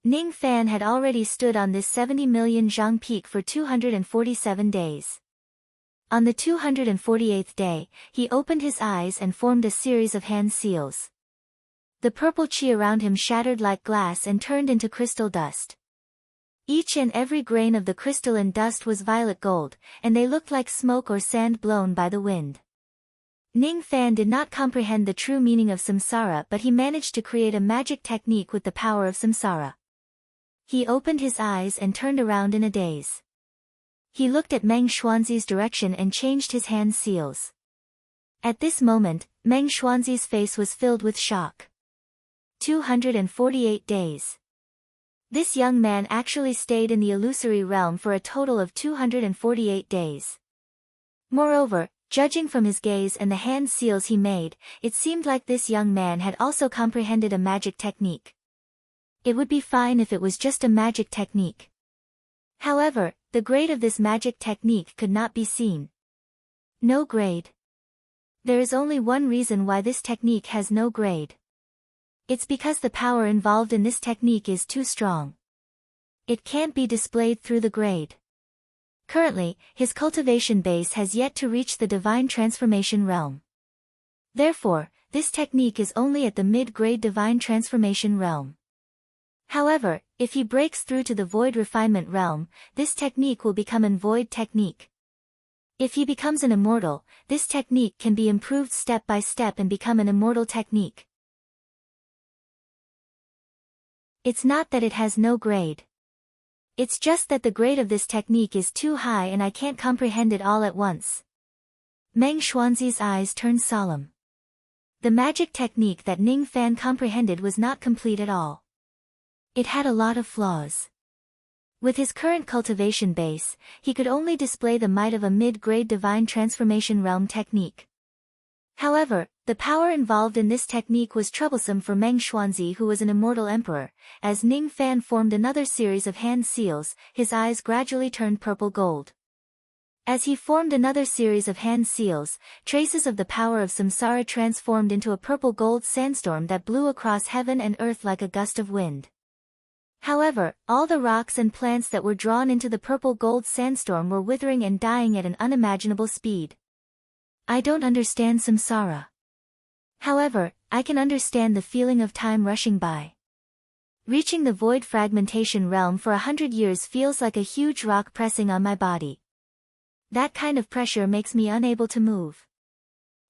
Ning Fan had already stood on this 70 million zhang peak for 247 days. On the 248th day, he opened his eyes and formed a series of hand seals. The purple chi around him shattered like glass and turned into crystal dust. Each and every grain of the crystalline dust was violet gold, and they looked like smoke or sand blown by the wind. Ning Fan did not comprehend the true meaning of samsara, but he managed to create a magic technique with the power of samsara. He opened his eyes and turned around in a daze. He looked at Meng Xuanzi's direction and changed his hand seals. At this moment, Meng Xuanzi's face was filled with shock. 248 days. This young man actually stayed in the illusory realm for a total of 248 days. Moreover, judging from his gaze and the hand seals he made, it seemed like this young man had also comprehended a magic technique. It would be fine if it was just a magic technique. However, the grade of this magic technique could not be seen. No grade. There is only one reason why this technique has no grade. It's because the power involved in this technique is too strong. It can't be displayed through the grade. Currently, his cultivation base has yet to reach the divine transformation realm. Therefore, this technique is only at the mid-grade divine transformation realm. However, if he breaks through to the void refinement realm, this technique will become an void technique. If he becomes an immortal, this technique can be improved step by step and become an immortal technique. It's not that it has no grade. It's just that the grade of this technique is too high and I can't comprehend it all at once. Meng Xuanzi's eyes turned solemn. The magic technique that Ning Fan comprehended was not complete at all. It had a lot of flaws. With his current cultivation base, he could only display the might of a mid-grade divine transformation realm technique. However, the power involved in this technique was troublesome for Meng Xuanzi, who was an immortal emperor. As Ning Fan formed another series of hand seals, his eyes gradually turned purple gold. As he formed another series of hand seals, traces of the power of samsara transformed into a purple gold sandstorm that blew across heaven and earth like a gust of wind. However, all the rocks and plants that were drawn into the purple gold sandstorm were withering and dying at an unimaginable speed. I don't understand samsara. However, I can understand the feeling of time rushing by. Reaching the void fragmentation realm for 100 years feels like a huge rock pressing on my body. That kind of pressure makes me unable to move.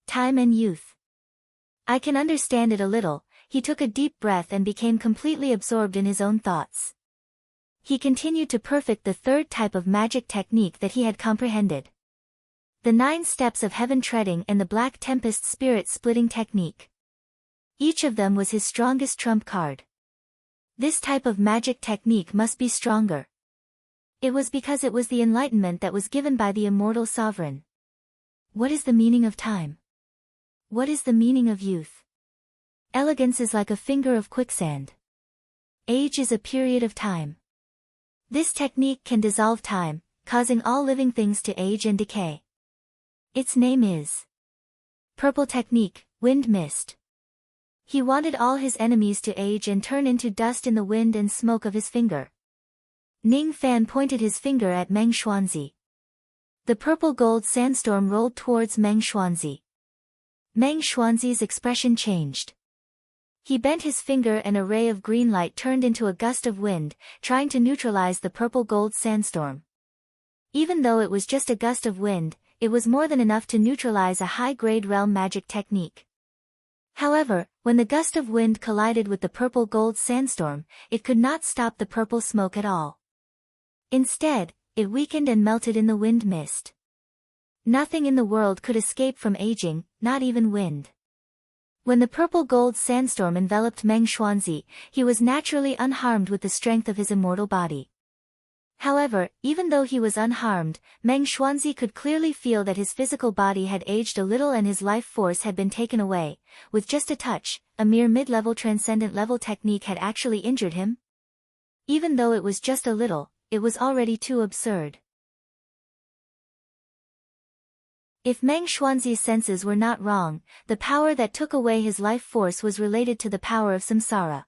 Time and youth. I can understand it a little. He took a deep breath and became completely absorbed in his own thoughts. He continued to perfect the third type of magic technique that he had comprehended. The 9 steps of heaven treading and the black tempest spirit splitting technique. Each of them was his strongest trump card. This type of magic technique must be stronger. It was because it was the enlightenment that was given by the immortal sovereign. What is the meaning of time? What is the meaning of youth? Elegance is like a finger of quicksand. Age is a period of time. This technique can dissolve time, causing all living things to age and decay. Its name is Purple Technique, Wind Mist. He wanted all his enemies to age and turn into dust in the wind and smoke of his finger. Ning Fan pointed his finger at Meng Xuanzi. The purple gold sandstorm rolled towards Meng Xuanzi. Meng Xuanzi's expression changed. He bent his finger and a ray of green light turned into a gust of wind, trying to neutralize the purple gold sandstorm. Even though it was just a gust of wind, it was more than enough to neutralize a high-grade realm magic technique. However, when the gust of wind collided with the purple-gold sandstorm, it could not stop the purple smoke at all. Instead, it weakened and melted in the wind mist. Nothing in the world could escape from aging, not even wind. When the purple-gold sandstorm enveloped Meng Xuanzi, he was naturally unharmed with the strength of his immortal body. However, even though he was unharmed, Meng Xuanzi could clearly feel that his physical body had aged a little and his life force had been taken away. With just a touch, a mere mid-level transcendent level technique had actually injured him. Even though it was just a little, it was already too absurd. If Meng Xuanzi's senses were not wrong, the power that took away his life force was related to the power of samsara.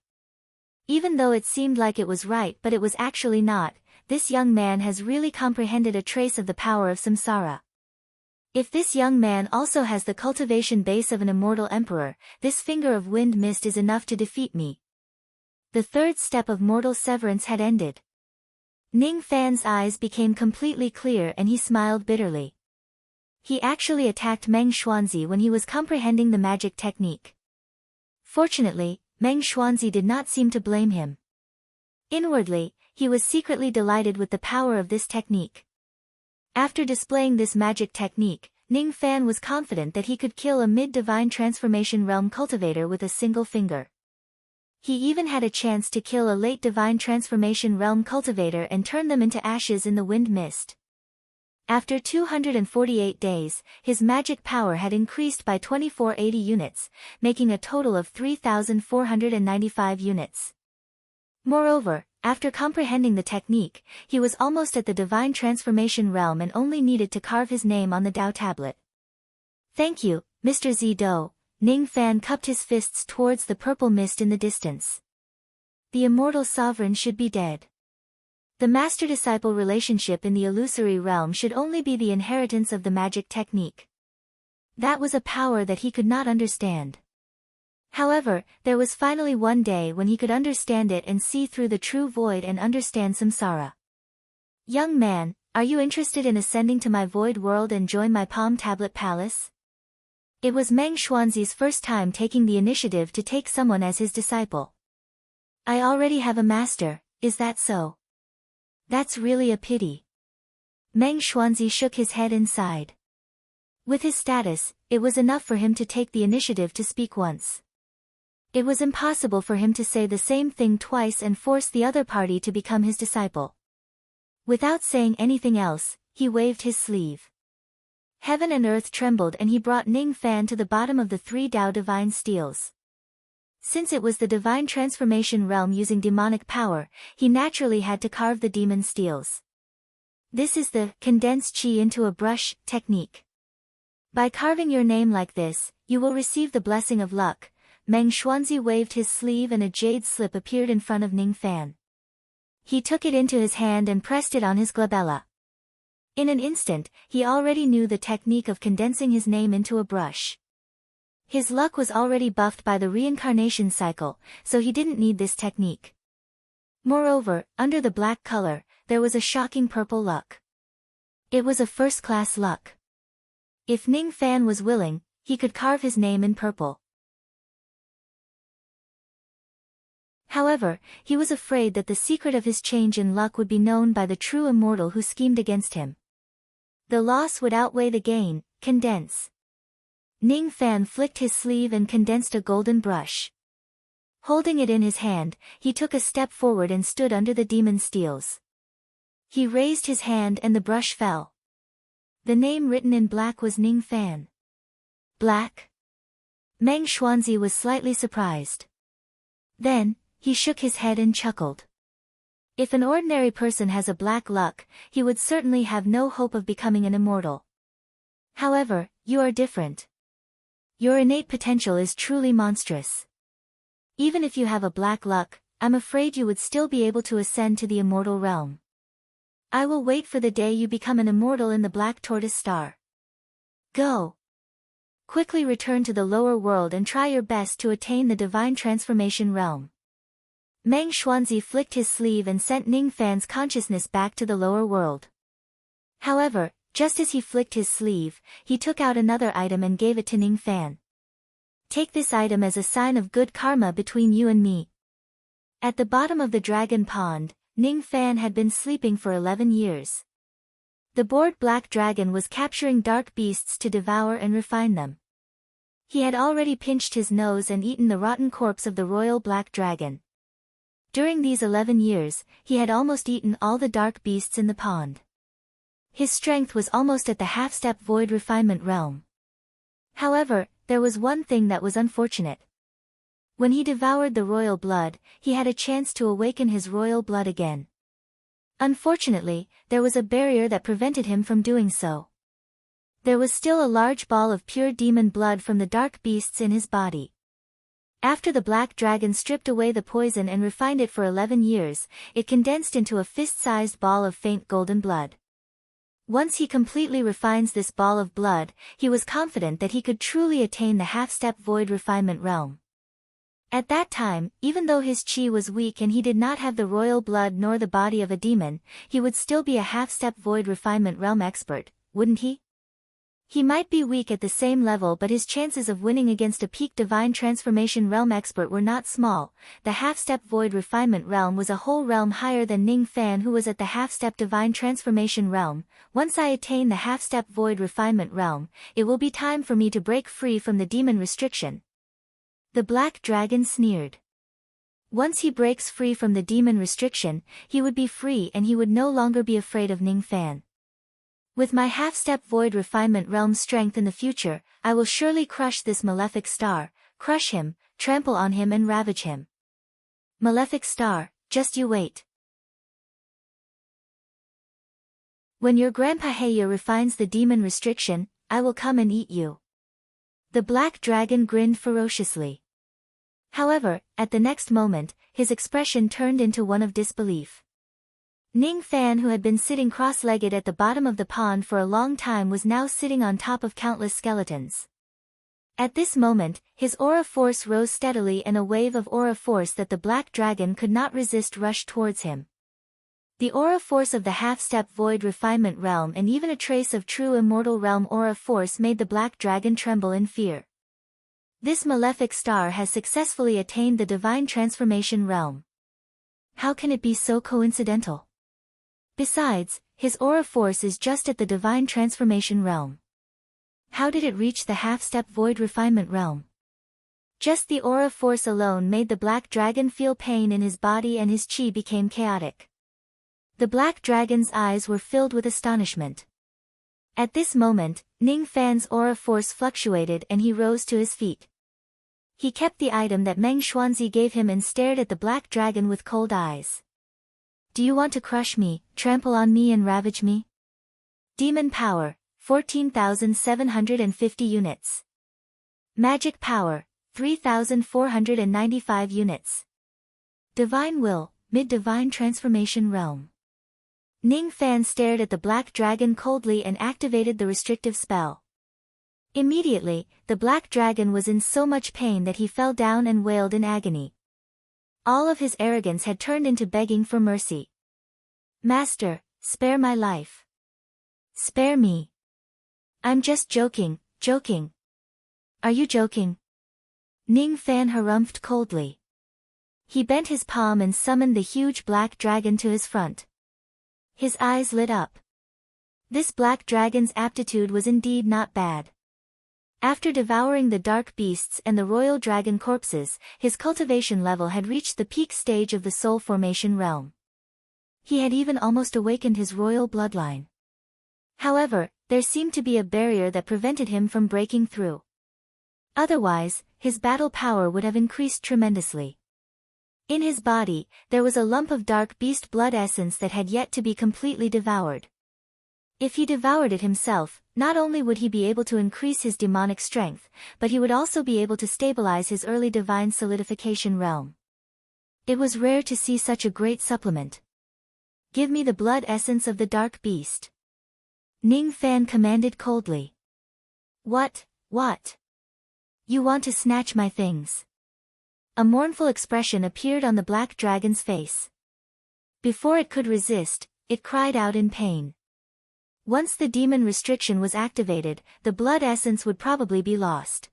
Even though it seemed like it was right but it was actually not, this young man has really comprehended a trace of the power of samsara. If this young man also has the cultivation base of an immortal emperor, this finger of wind mist is enough to defeat me. The third step of mortal severance had ended. Ning Fan's eyes became completely clear and he smiled bitterly. He actually attacked Meng Xuanzi when he was comprehending the magic technique. Fortunately, Meng Xuanzi did not seem to blame him. Inwardly, he was secretly delighted with the power of this technique. After displaying this magic technique, Ning Fan was confident that he could kill a mid-divine transformation realm cultivator with a single finger. He even had a chance to kill a late divine transformation realm cultivator and turn them into ashes in the wind mist. After 248 days, his magic power had increased by 2480 units, making a total of 3,495 units. Moreover, after comprehending the technique, he was almost at the divine transformation realm and only needed to carve his name on the Dao tablet. Thank you, Mr. Zido. Ning Fan cupped his fists towards the purple mist in the distance. The immortal sovereign should be dead. The master-disciple relationship in the illusory realm should only be the inheritance of the magic technique. That was a power that he could not understand. However, there was finally one day when he could understand it and see through the true void and understand samsara. Young man, are you interested in ascending to my void world and join my Palm Tablet Palace? It was Meng Xuanzi's first time taking the initiative to take someone as his disciple. I already have a master, is that so? That's really a pity. Meng Xuanzi shook his head and sighed. With his status, it was enough for him to take the initiative to speak once. It was impossible for him to say the same thing twice and force the other party to become his disciple. Without saying anything else, he waved his sleeve. Heaven and earth trembled and he brought Ning Fan to the bottom of the 3 Dao divine steels. Since it was the divine transformation realm using demonic power, he naturally had to carve the demon steels. This is the condense qi into a brush technique. By carving your name like this, you will receive the blessing of luck. Meng Xuanzi waved his sleeve and a jade slip appeared in front of Ning Fan. He took it into his hand and pressed it on his glabella. In an instant, he already knew the technique of condensing his name into a brush. His luck was already buffed by the reincarnation cycle, so he didn't need this technique. Moreover, under the black color, there was a shocking purple luck. It was a first-class luck. If Ning Fan was willing, he could carve his name in purple. However, he was afraid that the secret of his change in luck would be known by the true immortal who schemed against him. The loss would outweigh the gain. Condense. Ning Fan flicked his sleeve and condensed a golden brush. Holding it in his hand, he took a step forward and stood under the demon steels. He raised his hand and the brush fell. The name written in black was Ning Fan. Black? Meng Xuanzi was slightly surprised. Then, he shook his head and chuckled. If an ordinary person has a black luck, he would certainly have no hope of becoming an immortal. However, you are different. Your innate potential is truly monstrous. Even if you have a black luck, I'm afraid you would still be able to ascend to the immortal realm. I will wait for the day you become an immortal in the Black Tortoise Star. Go. Quickly return to the lower world and try your best to attain the divine transformation realm. Meng Xuanzi flicked his sleeve and sent Ning Fan's consciousness back to the lower world. However, just as he flicked his sleeve, he took out another item and gave it to Ning Fan. Take this item as a sign of good karma between you and me. At the bottom of the dragon pond, Ning Fan had been sleeping for 11 years. The bored black dragon was capturing dark beasts to devour and refine them. He had already pinched his nose and eaten the rotten corpse of the royal black dragon. During these 11 years, he had almost eaten all the dark beasts in the pond. His strength was almost at the half-step void refinement realm. However, there was one thing that was unfortunate. When he devoured the royal blood, he had a chance to awaken his royal blood again. Unfortunately, there was a barrier that prevented him from doing so. There was still a large ball of pure demon blood from the dark beasts in his body. After the black dragon stripped away the poison and refined it for 11 years, it condensed into a fist-sized ball of faint golden blood. Once he completely refines this ball of blood, he was confident that he could truly attain the half-step void refinement realm. At that time, even though his chi was weak and he did not have the royal blood nor the body of a demon, he would still be a half-step void refinement realm expert, wouldn't he? He might be weak at the same level, but his chances of winning against a peak divine transformation realm expert were not small. The half-step void refinement realm was a whole realm higher than Ning Fan, who was at the half-step divine transformation realm. Once I attain the half-step void refinement realm, it will be time for me to break free from the demon restriction. The black dragon sneered. Once he breaks free from the demon restriction, he would be free and he would no longer be afraid of Ning Fan. With my half-step void refinement realm strength in the future, I will surely crush this malefic star, crush him, trample on him and ravage him. Malefic star, just you wait. When your grandpa Heya refines the demon restriction, I will come and eat you. The black dragon grinned ferociously. However, at the next moment, his expression turned into one of disbelief. Ning Fan, who had been sitting cross-legged at the bottom of the pond for a long time, was now sitting on top of countless skeletons. At this moment, his aura force rose steadily and a wave of aura force that the black dragon could not resist rushed towards him. The aura force of the half-step void refinement realm and even a trace of true immortal realm aura force made the black dragon tremble in fear. This malefic star has successfully attained the divine transformation realm. How can it be so coincidental? Besides, his aura force is just at the divine transformation realm. How did it reach the half-step void refinement realm? Just the aura force alone made the black dragon feel pain in his body and his chi became chaotic. The black dragon's eyes were filled with astonishment. At this moment, Ning Fan's aura force fluctuated and he rose to his feet. He kept the item that Meng Xuanzi gave him and stared at the black dragon with cold eyes. Do you want to crush me, trample on me and ravage me? Demon power, 14,750 units. Magic power, 3,495 units. Divine will, mid-divine transformation realm. Ning Fan stared at the black dragon coldly and activated the restrictive spell. Immediately, the black dragon was in so much pain that he fell down and wailed in agony. All of his arrogance had turned into begging for mercy. Master, spare my life. Spare me. I'm just joking, joking. Are you joking? Ning Fan harumphed coldly. He bent his palm and summoned the huge black dragon to his front. His eyes lit up. This black dragon's aptitude was indeed not bad. After devouring the dark beasts and the royal dragon corpses, his cultivation level had reached the peak stage of the soul formation realm. He had even almost awakened his royal bloodline. However, there seemed to be a barrier that prevented him from breaking through. Otherwise, his battle power would have increased tremendously. In his body, there was a lump of dark beast blood essence that had yet to be completely devoured. If he devoured it himself, not only would he be able to increase his demonic strength, but he would also be able to stabilize his early divine solidification realm. It was rare to see such a great supplement. Give me the blood essence of the dark beast. Ning Fan commanded coldly. What? You want to snatch my things? A mournful expression appeared on the black dragon's face. Before it could resist, it cried out in pain. Once the demon restriction was activated, the blood essence would probably be lost.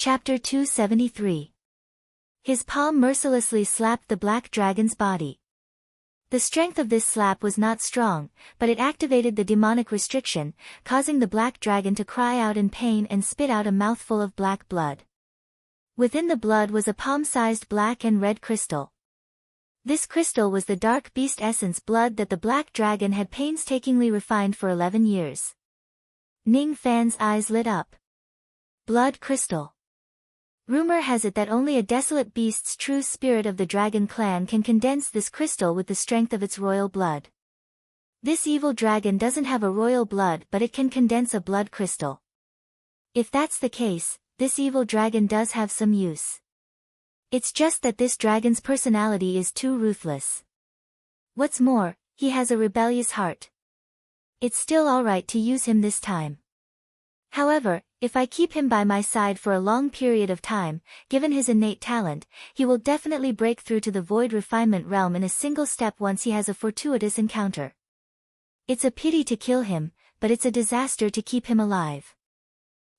Chapter 273. His palm mercilessly slapped the black dragon's body. The strength of this slap was not strong, but it activated the demonic restriction, causing the black dragon to cry out in pain and spit out a mouthful of black blood. Within the blood was a palm-sized black and red crystal. This crystal was the dark beast essence blood that the black dragon had painstakingly refined for 11 years. Ning Fan's eyes lit up. Blood crystal. Rumor has it that only a desolate beast's true spirit of the dragon clan can condense this crystal with the strength of its royal blood. This evil dragon doesn't have a royal blood, but it can condense a blood crystal. If that's the case, this evil dragon does have some use. It's just that this dragon's personality is too ruthless. What's more, he has a rebellious heart. It's still alright to use him this time. However, if I keep him by my side for a long period of time, given his innate talent, he will definitely break through to the void refinement realm in a single step once he has a fortuitous encounter. It's a pity to kill him, but it's a disaster to keep him alive.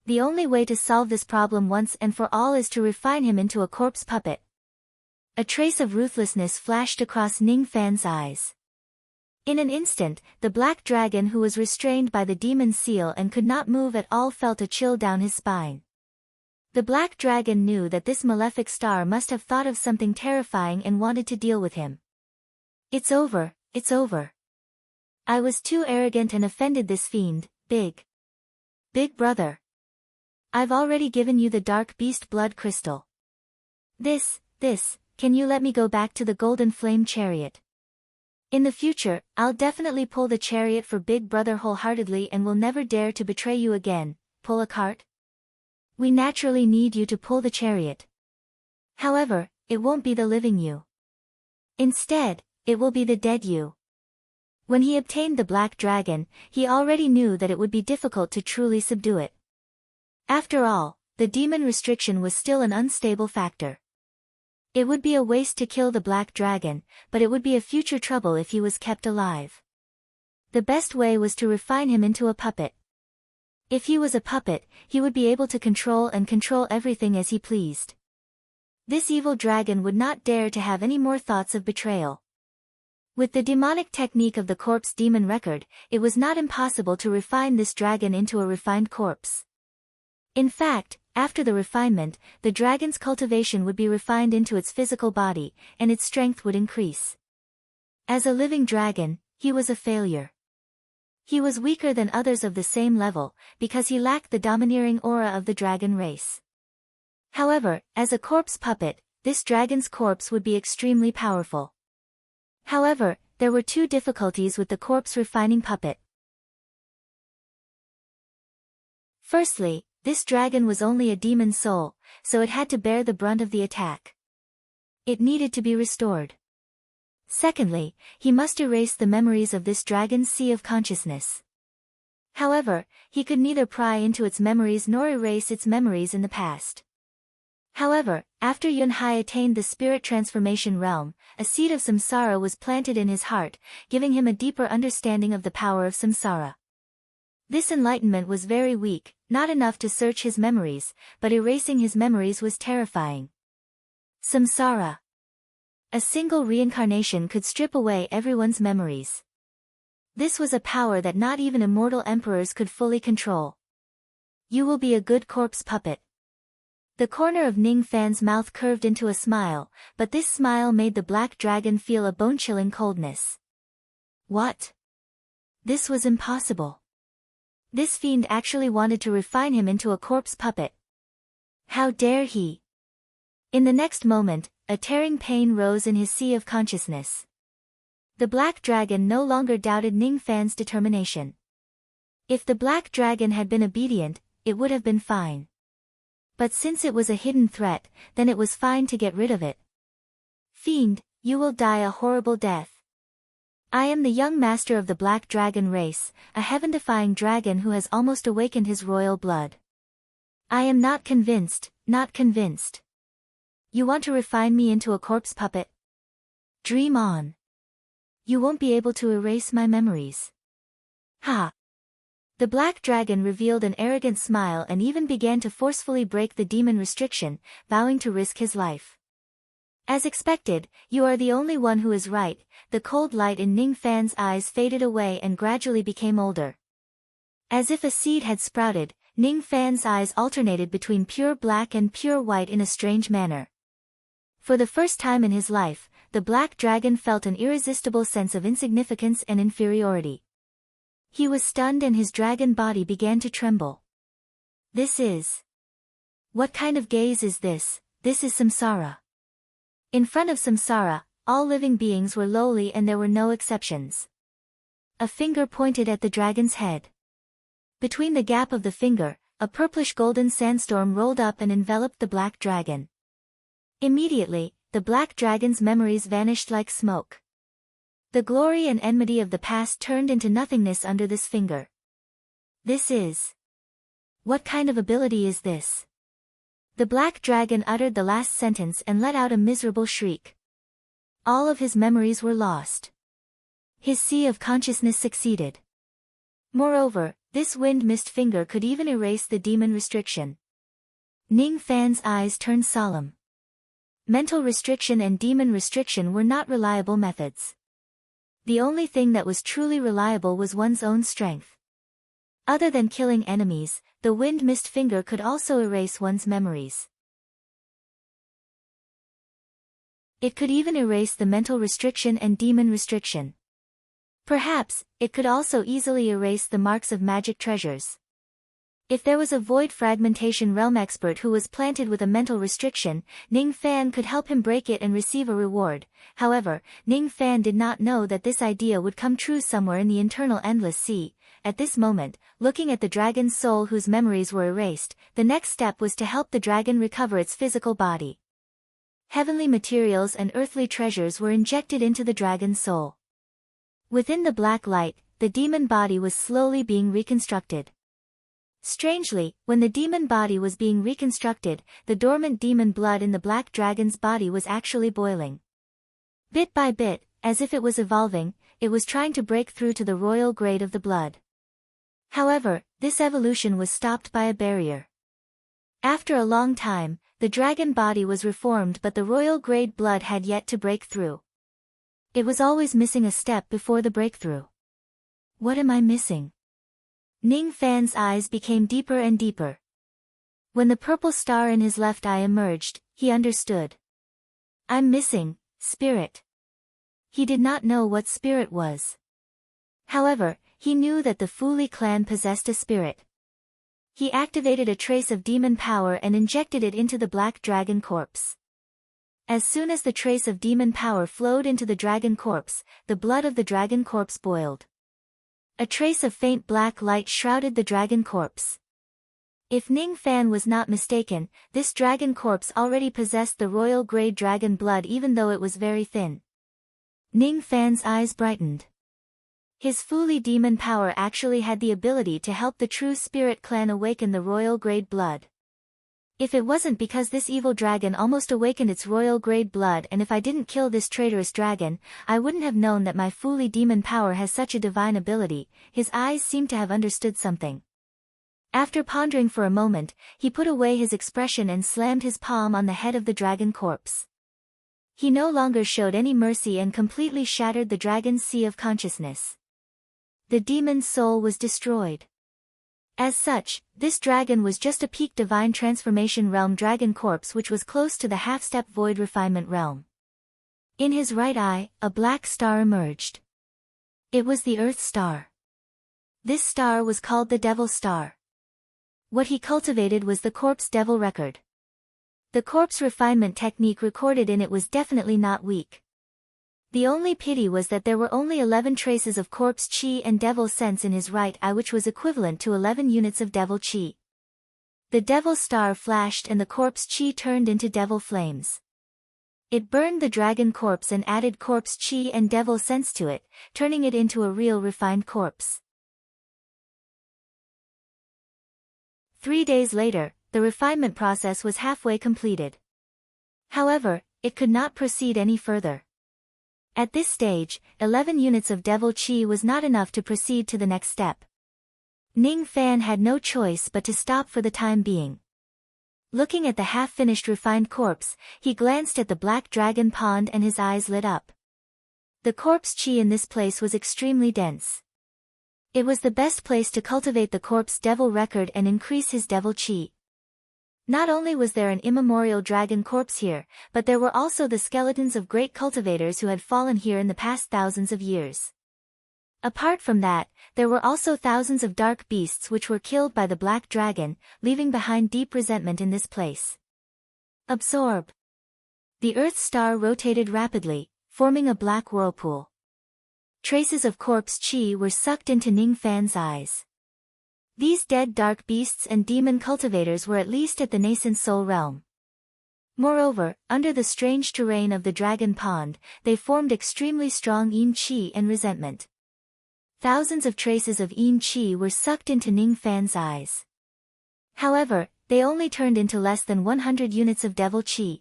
The only way to solve this problem once and for all is to refine him into a corpse puppet. A trace of ruthlessness flashed across Ning Fan's eyes. In an instant, the black dragon who was restrained by the demon seal and could not move at all felt a chill down his spine. The black dragon knew that this malefic star must have thought of something terrifying and wanted to deal with him. It's over, it's over. I was too arrogant and offended this fiend, Big Brother. I've already given you the dark beast blood crystal. Can you let me go back to the golden flame chariot? In the future, I'll definitely pull the chariot for Big Brother wholeheartedly and will never dare to betray you again. Pull a cart? We naturally need you to pull the chariot. However, it won't be the living you. Instead, it will be the dead you. When he obtained the black dragon, he already knew that it would be difficult to truly subdue it. After all, the demon restriction was still an unstable factor. It would be a waste to kill the black dragon, but it would be a future trouble if he was kept alive. The best way was to refine him into a puppet. If he was a puppet, he would be able to control everything as he pleased. This evil dragon would not dare to have any more thoughts of betrayal. With the demonic technique of the corpse demon record, it was not impossible to refine this dragon into a refined corpse. In fact, after the refinement, the dragon's cultivation would be refined into its physical body, and its strength would increase. As a living dragon, he was a failure. He was weaker than others of the same level, because he lacked the domineering aura of the dragon race. However, as a corpse puppet, this dragon's corpse would be extremely powerful. However, there were two difficulties with the corpse refining puppet. Firstly, this dragon was only a demon soul, so it had to bear the brunt of the attack. It needed to be restored. Secondly, he must erase the memories of this dragon's sea of consciousness. However, he could neither pry into its memories nor erase its memories in the past. However, after Yunhai attained the spirit transformation realm, a seed of samsara was planted in his heart, giving him a deeper understanding of the power of samsara. This enlightenment was very weak, not enough to search his memories, but erasing his memories was terrifying. Samsara. A single reincarnation could strip away everyone's memories. This was a power that not even immortal emperors could fully control. You will be a good corpse puppet. The corner of Ning Fan's mouth curved into a smile, but this smile made the black dragon feel a bone-chilling coldness. What? This was impossible. This fiend actually wanted to refine him into a corpse puppet. How dare he? In the next moment, a tearing pain rose in his sea of consciousness. The black dragon no longer doubted Ning Fan's determination. If the black dragon had been obedient, it would have been fine. But since it was a hidden threat, then it was fine to get rid of it. Fiend, you will die a horrible death. I am the young master of the black dragon race, a heaven-defying dragon who has almost awakened his royal blood. I am not convinced, not convinced. You want to refine me into a corpse puppet? Dream on. You won't be able to erase my memories. Ha! The black dragon revealed an arrogant smile and even began to forcefully break the demon restriction, vowing to risk his life. As expected, you are the only one who is right. The cold light in Ning Fan's eyes faded away and gradually became older. As if a seed had sprouted, Ning Fan's eyes alternated between pure black and pure white in a strange manner. For the first time in his life, the black dragon felt an irresistible sense of insignificance and inferiority. He was stunned and his dragon body began to tremble. This is... What kind of gaze is this? This is samsara. In front of samsara, all living beings were lowly and there were no exceptions. A finger pointed at the dragon's head. Between the gap of the finger, a purplish-golden sandstorm rolled up and enveloped the black dragon. Immediately, the black dragon's memories vanished like smoke. The glory and enmity of the past turned into nothingness under this finger. This is... What kind of ability is this? The black dragon uttered the last sentence and let out a miserable shriek. All of his memories were lost. His sea of consciousness succeeded. Moreover, this wind-mist finger could even erase the demon restriction. Ning Fan's eyes turned solemn. Mental restriction and demon restriction were not reliable methods. The only thing that was truly reliable was one's own strength. Other than killing enemies, the wind-mist finger could also erase one's memories. It could even erase the mental restriction and demon restriction. Perhaps, it could also easily erase the marks of magic treasures. If there was a void fragmentation realm expert who was planted with a mental restriction, Ning Fan could help him break it and receive a reward. However, Ning Fan did not know that this idea would come true somewhere in the internal endless sea. At this moment, looking at the dragon's soul whose memories were erased, the next step was to help the dragon recover its physical body. Heavenly materials and earthly treasures were injected into the dragon's soul. Within the black light, the demon body was slowly being reconstructed. Strangely, when the demon body was being reconstructed, the dormant demon blood in the black dragon's body was actually boiling. Bit by bit, as if it was evolving, it was trying to break through to the royal grade of the blood. However, this evolution was stopped by a barrier. After a long time, the dragon body was reformed but the royal grade blood had yet to break through. It was always missing a step before the breakthrough. What am I missing? Ning Fan's eyes became deeper and deeper. When the purple star in his left eye emerged, he understood. I'm missing, spirit. He did not know what spirit was. However, he knew that the Fuli clan possessed a spirit. He activated a trace of demon power and injected it into the black dragon corpse. As soon as the trace of demon power flowed into the dragon corpse, the blood of the dragon corpse boiled. A trace of faint black light shrouded the dragon corpse. If Ning Fan was not mistaken, this dragon corpse already possessed the royal grade dragon blood even though it was very thin. Ning Fan's eyes brightened. His Fuli demon power actually had the ability to help the true spirit clan awaken the royal grade blood. If it wasn't because this evil dragon almost awakened its royal grade blood and if I didn't kill this traitorous dragon, I wouldn't have known that my Fuli demon power has such a divine ability. His eyes seemed to have understood something. After pondering for a moment, he put away his expression and slammed his palm on the head of the dragon corpse. He no longer showed any mercy and completely shattered the dragon's sea of consciousness. The demon's soul was destroyed. As such, this dragon was just a peak divine transformation realm dragon corpse which was close to the half-step void refinement realm. In his right eye, a black star emerged. It was the Earth Star. This star was called the Devil Star. What he cultivated was the corpse devil record. The corpse refinement technique recorded in it was definitely not weak. The only pity was that there were only 11 traces of corpse chi and devil sense in his right eye which was equivalent to 11 units of devil chi. The devil star flashed and the corpse chi turned into devil flames. It burned the dragon corpse and added corpse chi and devil sense to it, turning it into a real refined corpse. 3 days later, the refinement process was halfway completed. However, it could not proceed any further. At this stage, 11 units of devil chi was not enough to proceed to the next step. Ning Fan had no choice but to stop for the time being. Looking at the half-finished refined corpse, he glanced at the black dragon pond and his eyes lit up. The corpse chi in this place was extremely dense. It was the best place to cultivate the corpse devil record and increase his devil chi. Not only was there an immemorial dragon corpse here, but there were also the skeletons of great cultivators who had fallen here in the past thousands of years. Apart from that, there were also thousands of dark beasts which were killed by the black dragon, leaving behind deep resentment in this place. Absorb. The Earth's star rotated rapidly, forming a black whirlpool. Traces of corpse chi were sucked into Ning Fan's eyes. These dead dark beasts and demon cultivators were at least at the nascent soul realm. Moreover, under the strange terrain of the dragon pond, they formed extremely strong yin chi and resentment. Thousands of traces of yin chi were sucked into Ning Fan's eyes. However, they only turned into less than 100 units of devil chi.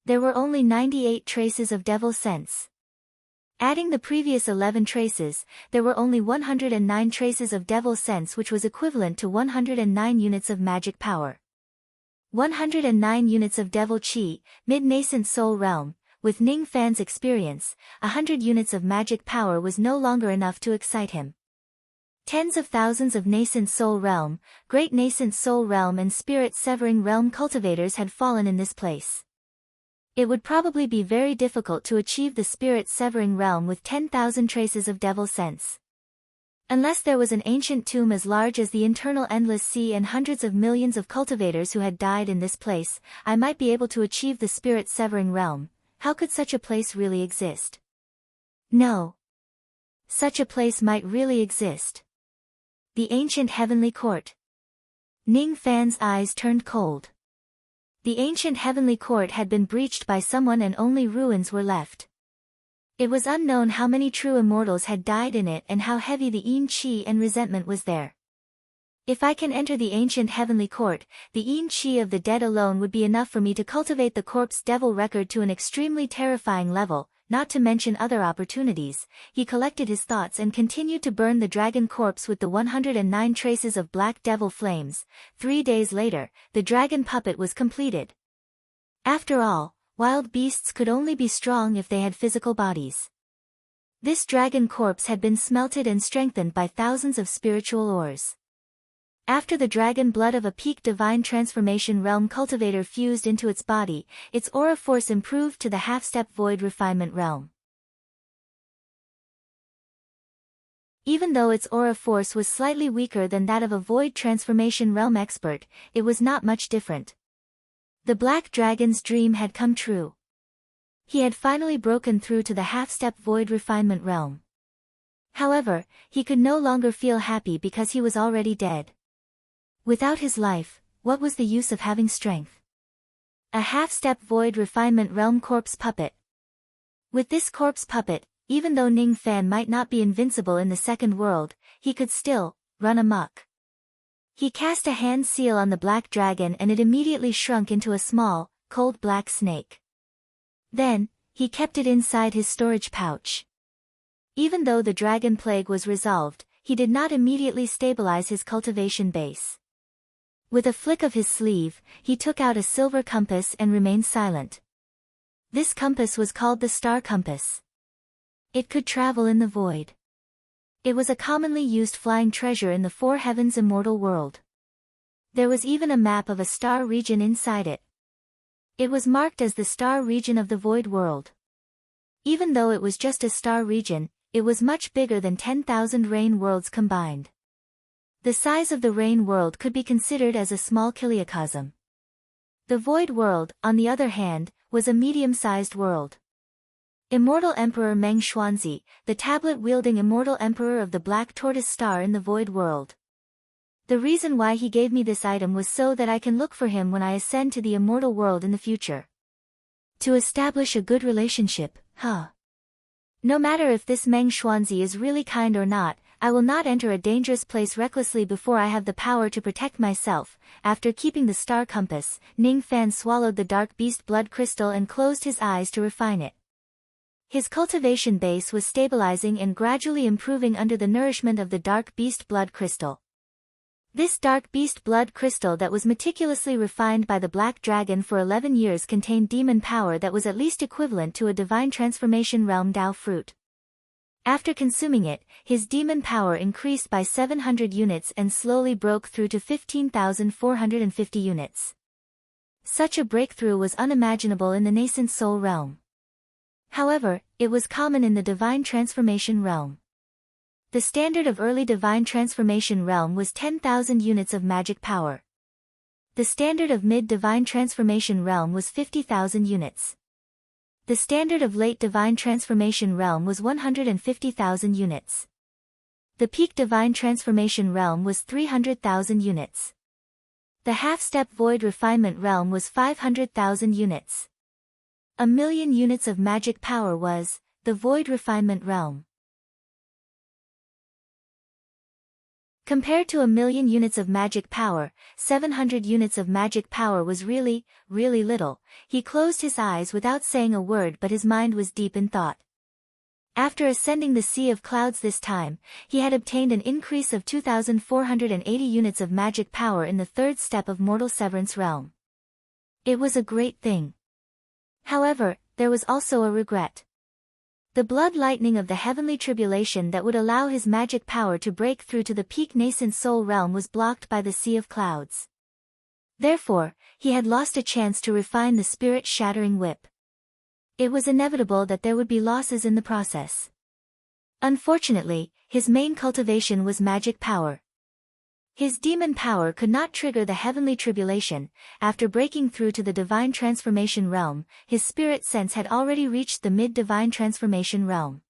There were only 98 traces of devil sense. Adding the previous 11 traces, there were only 109 traces of devil sense, which was equivalent to 109 units of magic power. 109 units of devil chi, mid-nascent soul realm. With Ning Fan's experience, 100 units of magic power was no longer enough to excite him. Tens of thousands of nascent soul realm, great nascent soul realm and spirit severing realm cultivators had fallen in this place. It would probably be very difficult to achieve the spirit severing realm with 10,000 traces of devil sense. Unless there was an ancient tomb as large as the internal endless sea and hundreds of millions of cultivators who had died in this place, I might be able to achieve the spirit severing realm. How could such a place really exist? No. Such a place might really exist. The ancient heavenly court. Ning Fan's eyes turned cold. The ancient heavenly court had been breached by someone and only ruins were left. It was unknown how many true immortals had died in it and how heavy the yin chi and resentment was there. If I can enter the ancient heavenly court, the yin chi of the dead alone would be enough for me to cultivate the corpse devil record to an extremely terrifying level, not to mention other opportunities. He collected his thoughts and continued to burn the dragon corpse with the 109 traces of black devil flames. 3 days later, the dragon puppet was completed. After all, wild beasts could only be strong if they had physical bodies. This dragon corpse had been smelted and strengthened by thousands of spiritual ores. After the dragon blood of a peak divine transformation realm cultivator fused into its body, its aura force improved to the half-step void refinement realm. Even though its aura force was slightly weaker than that of a void transformation realm expert, it was not much different. The black dragon's dream had come true. He had finally broken through to the half-step void refinement realm. However, he could no longer feel happy because he was already dead. Without his life, what was the use of having strength? A half-step void refinement realm corpse puppet. With this corpse puppet, even though Ning Fan might not be invincible in the second world, he could still run amok. He cast a hand seal on the black dragon and it immediately shrunk into a small, cold black snake. Then, he kept it inside his storage pouch. Even though the dragon plague was resolved, he did not immediately stabilize his cultivation base. With a flick of his sleeve, he took out a silver compass and remained silent. This compass was called the star compass. It could travel in the void. It was a commonly used flying treasure in the four heavens immortal world. There was even a map of a star region inside it. It was marked as the star region of the void world. Even though it was just a star region, it was much bigger than 10,000 rain worlds combined. The size of the rain world could be considered as a small kiliocosm. The void world, on the other hand, was a medium-sized world. Immortal Emperor Meng Xuanzi, the tablet-wielding immortal emperor of the Black Tortoise Star in the void world. The reason why he gave me this item was so that I can look for him when I ascend to the immortal world in the future. To establish a good relationship, huh? No matter if this Meng Xuanzi is really kind or not, I will not enter a dangerous place recklessly before I have the power to protect myself. After keeping the star compass, Ning Fan swallowed the dark beast blood crystal and closed his eyes to refine it. His cultivation base was stabilizing and gradually improving under the nourishment of the dark beast blood crystal. This dark beast blood crystal that was meticulously refined by the Black Dragon for 11 years contained demon power that was at least equivalent to a divine transformation realm Dao fruit. After consuming it, his demon power increased by 700 units and slowly broke through to 15,450 units. Such a breakthrough was unimaginable in the nascent soul realm. However, it was common in the divine transformation realm. The standard of early divine transformation realm was 10,000 units of magic power. The standard of mid-divine transformation realm was 50,000 units. The standard of late divine transformation realm was 150,000 units. The peak divine transformation realm was 300,000 units. The half-step void refinement realm was 500,000 units. 1,000,000 units of magic power was the void refinement realm. Compared to 1,000,000 units of magic power, 700 units of magic power was really, really little. He closed his eyes without saying a word, but his mind was deep in thought. After ascending the Sea of Clouds this time, he had obtained an increase of 2,480 units of magic power in the third step of Mortal Severance realm. It was a great thing. However, there was also a regret. The blood lightning of the heavenly tribulation that would allow his magic power to break through to the peak nascent soul realm was blocked by the Sea of Clouds. Therefore, he had lost a chance to refine the spirit-shattering whip. It was inevitable that there would be losses in the process. Unfortunately, his main cultivation was magic power. His demon power could not trigger the heavenly tribulation. After breaking through to the divine transformation realm, his spirit sense had already reached the mid-divine transformation realm.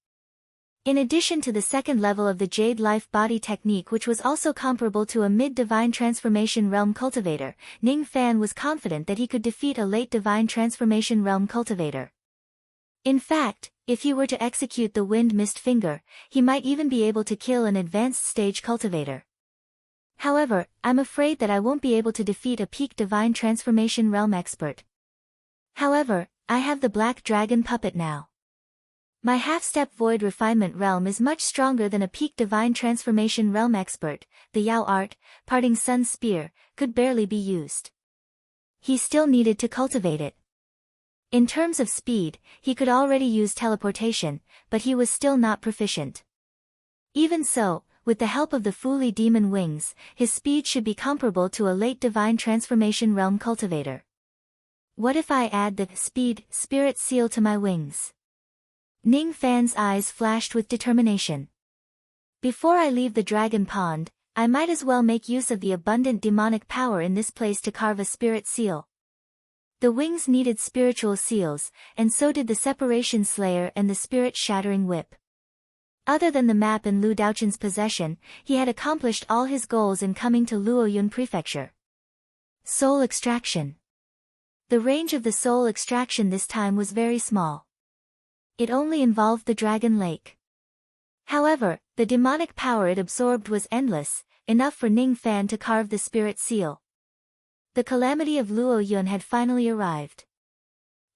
In addition to the second level of the Jade Life Body technique, which was also comparable to a mid-divine transformation realm cultivator, Ning Fan was confident that he could defeat a late divine transformation realm cultivator. In fact, if he were to execute the Wind Mist Finger, he might even be able to kill an advanced stage cultivator. However, I'm afraid that I won't be able to defeat a peak divine transformation realm expert. However, I have the Black Dragon puppet now. My half-step void refinement realm is much stronger than a peak divine transformation realm expert. The Yao art, parting sun spear, could barely be used. He still needed to cultivate it. In terms of speed, he could already use teleportation, but he was still not proficient. Even so, with the help of the Fuli Demon Wings, his speed should be comparable to a late divine transformation realm cultivator. What if I add the speed spirit seal to my wings? Ning Fan's eyes flashed with determination. Before I leave the Dragon Pond, I might as well make use of the abundant demonic power in this place to carve a spirit seal. The wings needed spiritual seals, and so did the Separation Slayer and the Spirit-Shattering Whip. Other than the map in Lu Daochun's possession, he had accomplished all his goals in coming to Luoyun Prefecture. Soul extraction. The range of the soul extraction this time was very small. It only involved the Dragon Lake. However, the demonic power it absorbed was endless, enough for Ning Fan to carve the spirit seal. The calamity of Luoyun had finally arrived.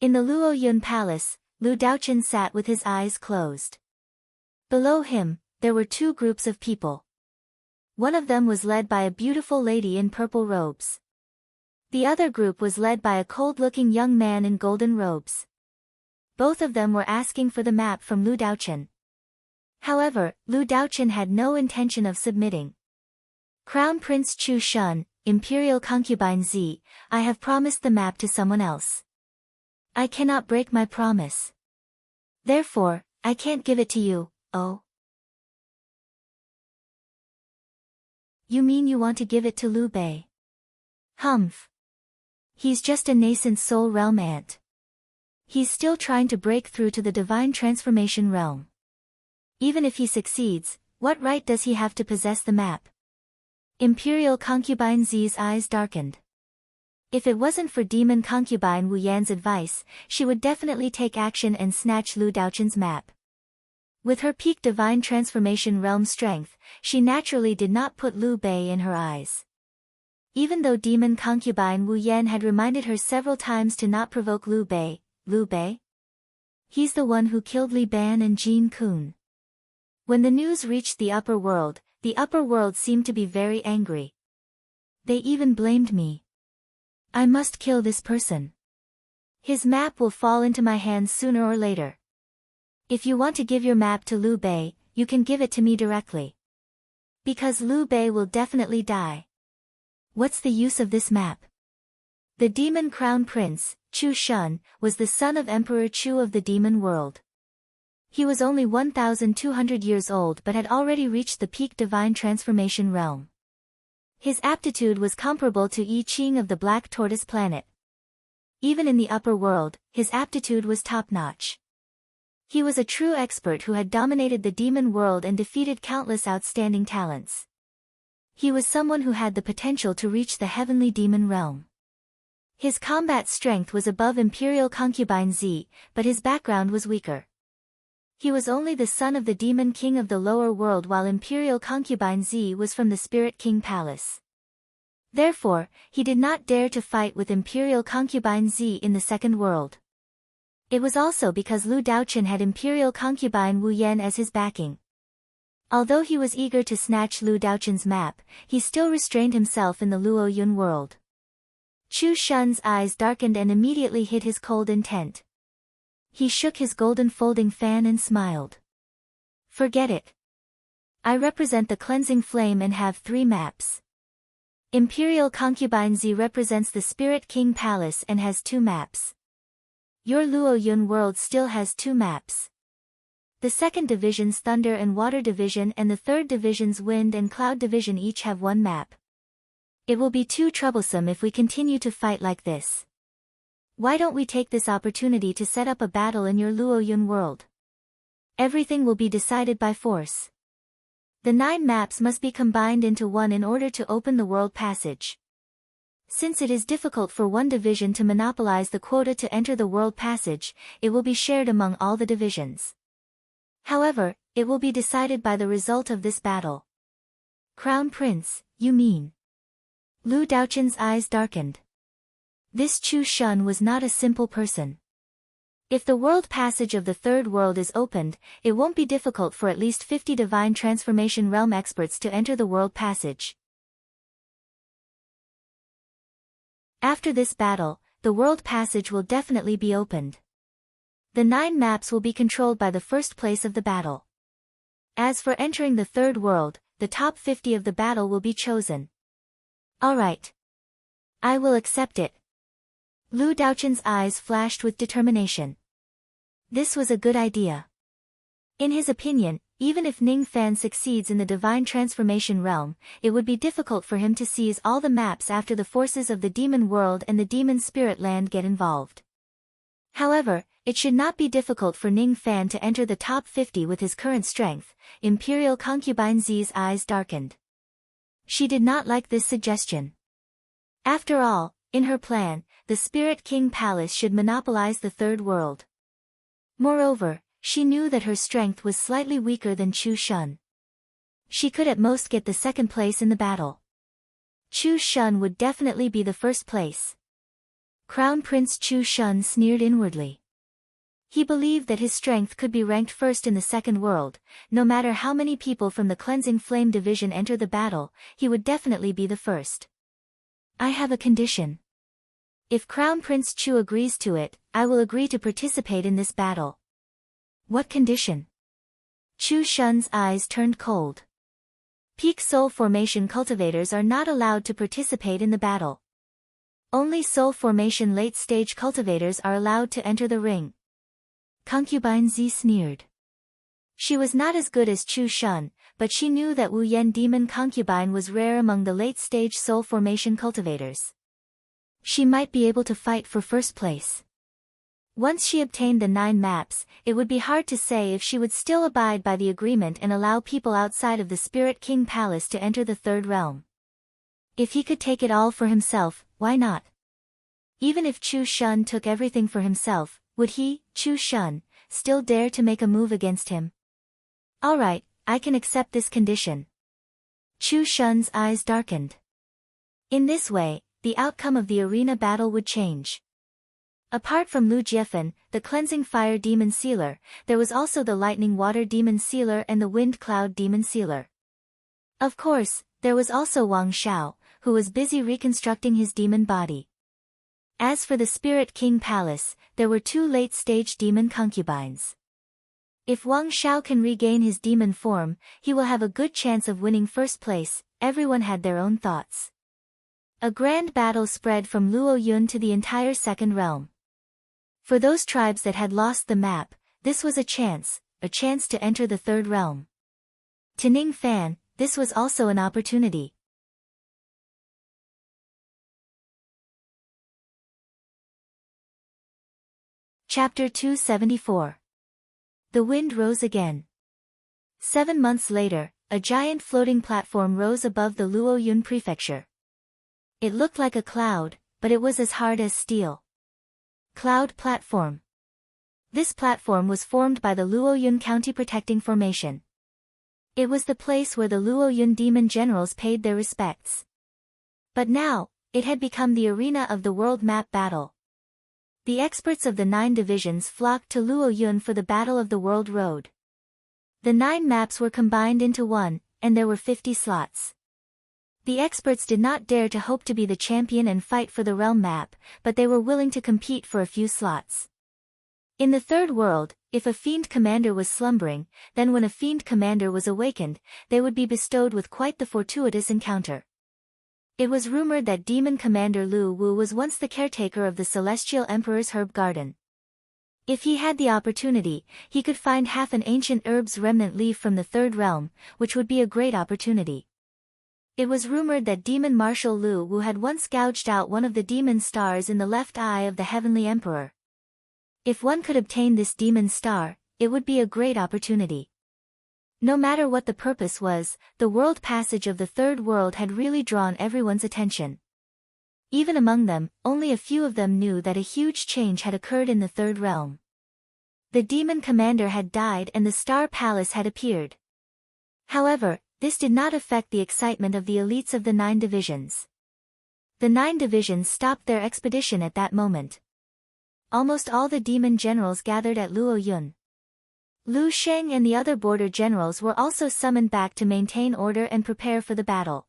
In the Luoyun Palace, Lu Daochun sat with his eyes closed. Below him, there were two groups of people. One of them was led by a beautiful lady in purple robes. The other group was led by a cold-looking young man in golden robes. Both of them were asking for the map from Lu Daochun. However, Lu Daochun had no intention of submitting. Crown Prince Chu Shun, Imperial Concubine Z, I have promised the map to someone else. I cannot break my promise. Therefore, I can't give it to you. Oh. You mean you want to give it to Liu Bei? Humph. He's just a nascent soul realm ant. He's still trying to break through to the divine transformation realm. Even if he succeeds, what right does he have to possess the map? Imperial Concubine Z's eyes darkened. If it wasn't for Demon Concubine Wu Yan's advice, she would definitely take action and snatch Lu Daochun's map. With her peak divine transformation realm strength, she naturally did not put Liu Bei in her eyes. Even though Demon Concubine Wu Yan had reminded her several times to not provoke Liu Bei. He's the one who killed Li Ban and Jin Kun. When the news reached the upper world seemed to be very angry. They even blamed me. I must kill this person. His map will fall into my hands sooner or later. If you want to give your map to Liu Bei, you can give it to me directly. Because Liu Bei will definitely die. What's the use of this map? The demon crown prince, Chu Shun, was the son of Emperor Chu of the demon world. He was only 1,200 years old but had already reached the peak divine transformation realm. His aptitude was comparable to I Ching of the Black Tortoise planet. Even in the upper world, his aptitude was top-notch. He was a true expert who had dominated the demon world and defeated countless outstanding talents. He was someone who had the potential to reach the heavenly demon realm. His combat strength was above Imperial Concubine Z, but his background was weaker. He was only the son of the demon king of the lower world while Imperial Concubine Z was from the Spirit King Palace. Therefore, he did not dare to fight with Imperial Concubine Z in the second world. It was also because Lu Daochen had Imperial Concubine Wu Yan as his backing. Although he was eager to snatch Lu Daochen's map, he still restrained himself in the Luo Yun world. Chu Shun's eyes darkened and immediately hid his cold intent. He shook his golden folding fan and smiled. Forget it. I represent the cleansing flame and have 3 maps. Imperial Concubine Z represents the Spirit King Palace and has 2 maps. Your Luo Yun world still has 2 maps. The second division's Thunder and Water division and the third division's Wind and Cloud division each have 1 map. It will be too troublesome if we continue to fight like this. Why don't we take this opportunity to set up a battle in your Luo Yun world? Everything will be decided by force. The 9 maps must be combined into one in order to open the world passage. Since it is difficult for one division to monopolize the quota to enter the world passage, it will be shared among all the divisions. However, it will be decided by the result of this battle. Crown Prince, you mean? Lu Daochen's eyes darkened. This Chu Shun was not a simple person. If the world passage of the third world is opened, it won't be difficult for at least 50 divine transformation realm experts to enter the world passage. After this battle, the world passage will definitely be opened. The 9 maps will be controlled by the first place of the battle. As for entering the third world, the top 50 of the battle will be chosen. Alright. I will accept it. Lu Daochen's eyes flashed with determination. This was a good idea. In his opinion, even if Ning Fan succeeds in the divine transformation realm, it would be difficult for him to seize all the maps after the forces of the demon world and the demon spirit land get involved. However, it should not be difficult for Ning Fan to enter the top 50 with his current strength. Imperial Concubine Z's eyes darkened. She did not like this suggestion. After all, in her plan, the Spirit King Palace should monopolize the third world. Moreover, she knew that her strength was slightly weaker than Chu Shun. She could at most get the second place in the battle. Chu Shun would definitely be the first place. Crown Prince Chu Shun sneered inwardly. He believed that his strength could be ranked first in the second world. No matter how many people from the Cleansing Flame division enter the battle, he would definitely be the first. I have a condition. If Crown Prince Chu agrees to it, I will agree to participate in this battle. What condition? Chu Shun's eyes turned cold. Peak Soul Formation cultivators are not allowed to participate in the battle. Only Soul Formation late-stage cultivators are allowed to enter the ring. Concubine Z sneered. She was not as good as Chu Shun, but she knew that Wu Yan Demon Concubine was rare among the late-stage Soul Formation cultivators. She might be able to fight for first place. Once she obtained the 9 maps, it would be hard to say if she would still abide by the agreement and allow people outside of the Spirit King Palace to enter the third realm. If he could take it all for himself, why not? Even if Chu Shun took everything for himself, would he, Chu Shun, still dare to make a move against him? Alright, I can accept this condition. Chu Shun's eyes darkened. In this way, the outcome of the arena battle would change. Apart from Lu Jiefan, the Cleansing Fire Demon Sealer, there was also the Lightning Water Demon Sealer and the Wind Cloud Demon Sealer. Of course, there was also Wang Shao, who was busy reconstructing his demon body. As for the Spirit King Palace, there were 2 late-stage demon concubines. If Wang Xiao can regain his demon form, he will have a good chance of winning first place. Everyone had their own thoughts. A grand battle spread from Luo Yun to the entire second realm. For those tribes that had lost the map, this was a chance to enter the third realm. To Ning Fan, this was also an opportunity. Chapter 274. The wind rose again. 7 months later, a giant floating platform rose above the Luo Yun prefecture. It looked like a cloud, but it was as hard as steel. Cloud platform. This platform was formed by the Luo Yun County Protecting Formation. It was the place where the Luo Yun demon generals paid their respects. But now, it had become the arena of the world map battle. The experts of the 9 divisions flocked to Luo Yun for the Battle of the World Road. The 9 maps were combined into one, and there were 50 slots. The experts did not dare to hope to be the champion and fight for the realm map, but they were willing to compete for a few slots. In the third world, if a fiend commander was slumbering, then when a fiend commander was awakened, they would be bestowed with quite the fortuitous encounter. It was rumored that Demon Commander Lu Wu was once the caretaker of the Celestial Emperor's herb garden. If he had the opportunity, he could find half an ancient herb's remnant leaf from the third realm, which would be a great opportunity. It was rumored that Demon Marshal Lu Wu had once gouged out one of the demon stars in the left eye of the Heavenly Emperor. If one could obtain this demon star, it would be a great opportunity. No matter what the purpose was, the world passage of the third world had really drawn everyone's attention. Even among them, only a few of them knew that a huge change had occurred in the third realm. The demon commander had died and the Star Palace had appeared. However, this did not affect the excitement of the elites of the 9 divisions. The 9 divisions stopped their expedition at that moment. Almost all the demon generals gathered at Luo Yun. Lu Sheng and the other border generals were also summoned back to maintain order and prepare for the battle.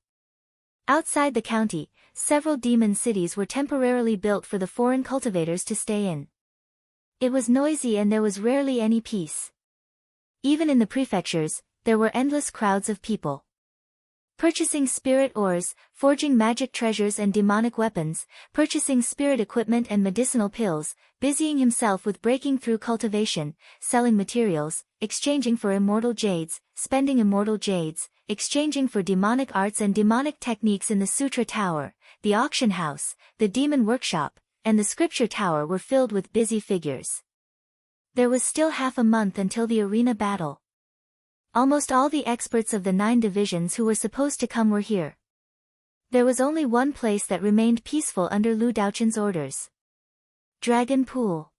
Outside the county, several demon cities were temporarily built for the foreign cultivators to stay in. It was noisy and there was rarely any peace. Even in the prefectures, there were endless crowds of people. Purchasing spirit ores, forging magic treasures and demonic weapons, purchasing spirit equipment and medicinal pills, busying himself with breaking through cultivation, selling materials, exchanging for immortal jades, spending immortal jades, exchanging for demonic arts and demonic techniques in the Sutra Tower, the auction house, the demon workshop, and the scripture tower were filled with busy figures. There was still half a month until the arena battle. Almost all the experts of the 9 divisions who were supposed to come were here. There was only one place that remained peaceful under Lu Daochun's orders. Dragon Pool.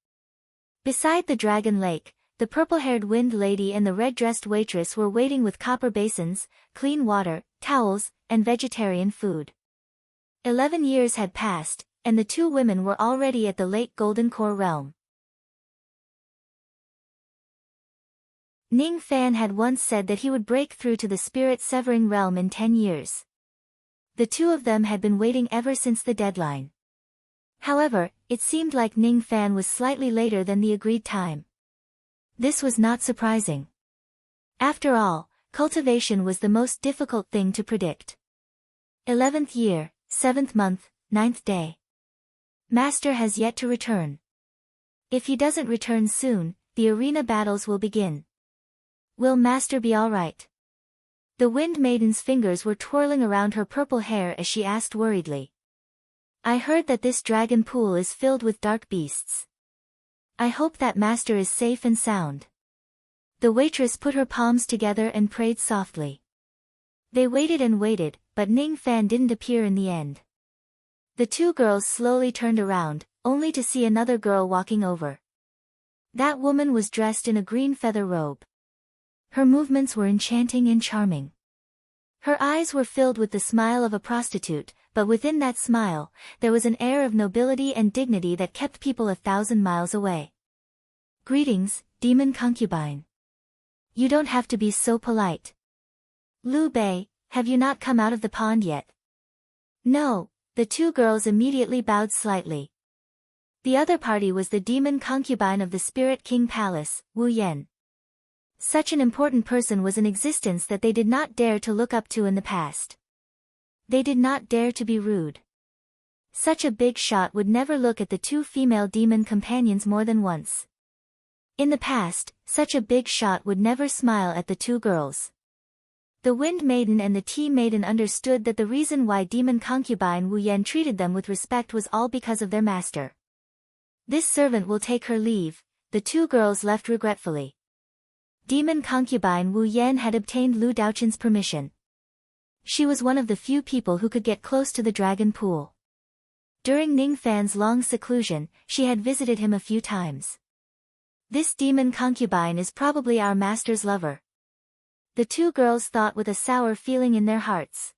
Beside the Dragon Lake, the purple-haired wind lady and the red-dressed waitress were waiting with copper basins, clean water, towels, and vegetarian food. 11 years had passed, and the 2 women were already at the late Golden Core realm. Ning Fan had once said that he would break through to the spirit-severing realm in 10 years. The 2 of them had been waiting ever since the deadline. However, it seemed like Ning Fan was slightly later than the agreed time. This was not surprising. After all, cultivation was the most difficult thing to predict. 11th year, 7th month, 9th day. Master has yet to return. If he doesn't return soon, the arena battles will begin. Will Master be all right? The Wind Maiden's fingers were twirling around her purple hair as she asked worriedly. I heard that this dragon pool is filled with dark beasts. I hope that Master is safe and sound. The waitress put her palms together and prayed softly. They waited and waited, but Ning Fan didn't appear in the end. The 2 girls slowly turned around, only to see another girl walking over. That woman was dressed in a green feather robe. Her movements were enchanting and charming. Her eyes were filled with the smile of a prostitute, but within that smile, there was an air of nobility and dignity that kept people 1,000 miles away. Greetings, demon concubine. You don't have to be so polite. Liu Bei, have you not come out of the pond yet? No, the two girls immediately bowed slightly. The other party was the demon concubine of the Spirit King Palace, Wu Yan. Such an important person was in existence that they did not dare to look up to in the past. They did not dare to be rude. Such a big shot would never look at the two female demon companions more than once. In the past, such a big shot would never smile at the two girls. The Wind Maiden and the Tea Maiden understood that the reason why demon concubine Wu Yan treated them with respect was all because of their master. This servant will take her leave, the two girls left regretfully. Demon concubine Wu Yan had obtained Lu Daochun's permission. She was one of the few people who could get close to the dragon pool. During Ning Fan's long seclusion, she had visited him a few times. This demon concubine is probably our master's lover. The two girls thought with a sour feeling in their hearts.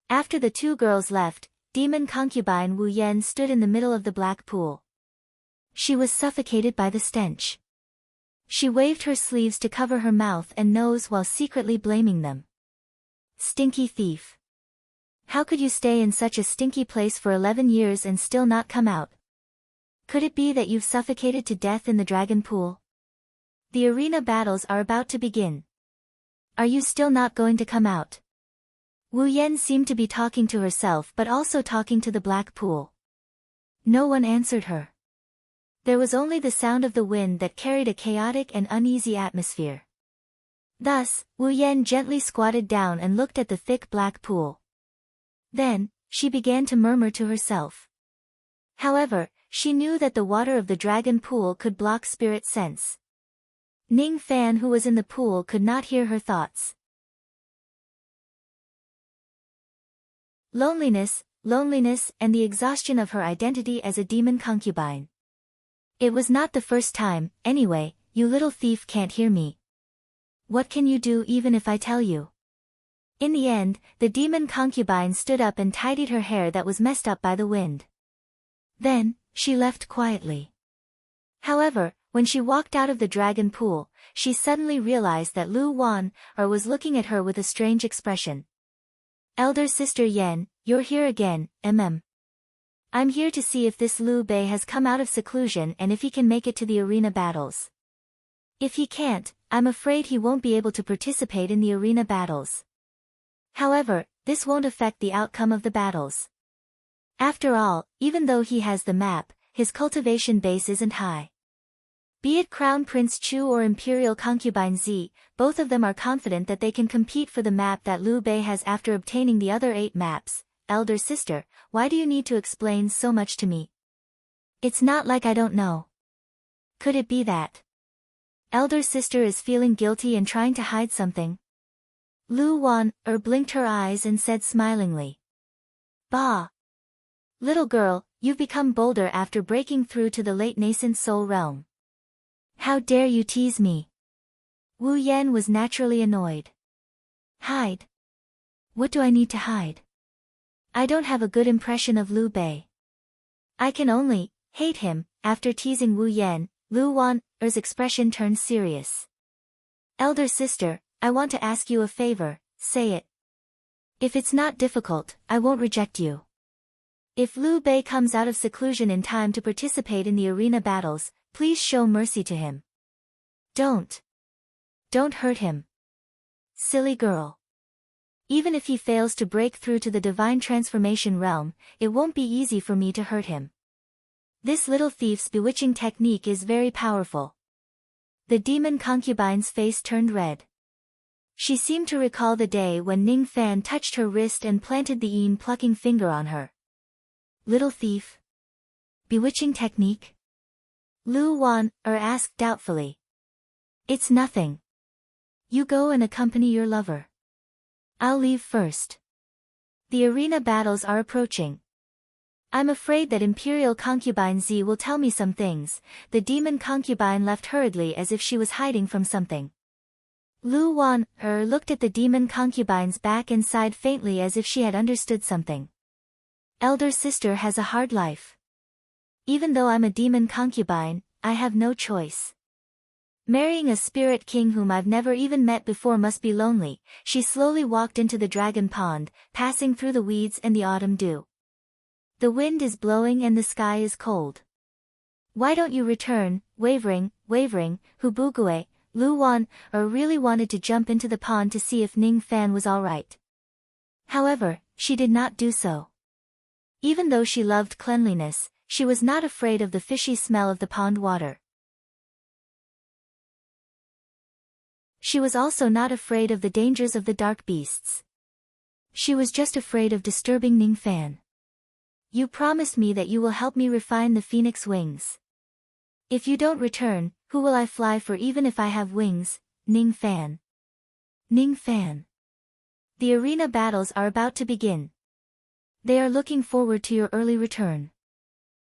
After the two girls left, demon concubine Wu Yan stood in the middle of the black pool. She was suffocated by the stench. She waved her sleeves to cover her mouth and nose while secretly blaming them. Stinky thief. How could you stay in such a stinky place for 11 years and still not come out? Could it be that you've suffocated to death in the dragon pool? The arena battles are about to begin. Are you still not going to come out? Wu Yan seemed to be talking to herself but also talking to the black pool. No one answered her. There was only the sound of the wind that carried a chaotic and uneasy atmosphere. Thus, Wu Yan gently squatted down and looked at the thick black pool. Then, she began to murmur to herself. However, she knew that the water of the dragon pool could block spirit sense. Ning Fan, who was in the pool, could not hear her thoughts. Loneliness, and the exhaustion of her identity as a demon concubine. It was not the first time, anyway. You little thief can't hear me. What can you do even if I tell you? In the end, the demon concubine stood up and tidied her hair that was messed up by the wind. Then, she left quietly. However, when she walked out of the dragon pool, she suddenly realized that Lu Wan was looking at her with a strange expression. Elder sister Yan, you're here again, I'm here to see if this Liu Bei has come out of seclusion and if he can make it to the arena battles. If he can't, I'm afraid he won't be able to participate in the arena battles. However, this won't affect the outcome of the battles. After all, even though he has the map, his cultivation base isn't high. Be it Crown Prince Chu or Imperial Concubine Zi, both of them are confident that they can compete for the map that Liu Bei has after obtaining the other 8 maps. Elder sister, why do you need to explain so much to me? It's not like I don't know. Could it be that elder sister is feeling guilty and trying to hide something? Lu Wan blinked her eyes and said smilingly. Bah! Little girl, you've become bolder after breaking through to the late nascent soul realm. How dare you tease me? Wu Yan was naturally annoyed. Hide? What do I need to hide? I don't have a good impression of Liu Bei. I can only hate him. After teasing Wu Yan, Lu Wan's expression turned serious. Elder sister, I want to ask you a favor, say it. If it's not difficult, I won't reject you. If Liu Bei comes out of seclusion in time to participate in the arena battles, please show mercy to him. Don't hurt him. Silly girl. Even if he fails to break through to the divine transformation realm, it won't be easy for me to hurt him. This little thief's bewitching technique is very powerful. The demon concubine's face turned red. She seemed to recall the day when Ning Fan touched her wrist and planted the plucking finger on her. Little thief. Bewitching technique? Lu Wan asked doubtfully. It's nothing. You go and accompany your lover. I'll leave first. The arena battles are approaching. I'm afraid that Imperial Concubine Zi will tell me some things. The demon concubine left hurriedly as if she was hiding from something. Lu Wan looked at the demon concubine's back and sighed faintly as if she had understood something. Elder sister has a hard life. Even though I'm a demon concubine, I have no choice. Marrying a spirit king whom I've never even met before must be lonely. She slowly walked into the dragon pond, passing through the weeds and the autumn dew. The wind is blowing and the sky is cold. Why don't you return? Wavering, Hubugue, Lu Wan, really wanted to jump into the pond to see if Ning Fan was alright. However, she did not do so. Even though she loved cleanliness, she was not afraid of the fishy smell of the pond water. She was also not afraid of the dangers of the dark beasts. She was just afraid of disturbing Ning Fan. You promised me that you will help me refine the phoenix wings. If you don't return, who will I fly for even if I have wings? Ning Fan. Ning Fan. The arena battles are about to begin. They are looking forward to your early return.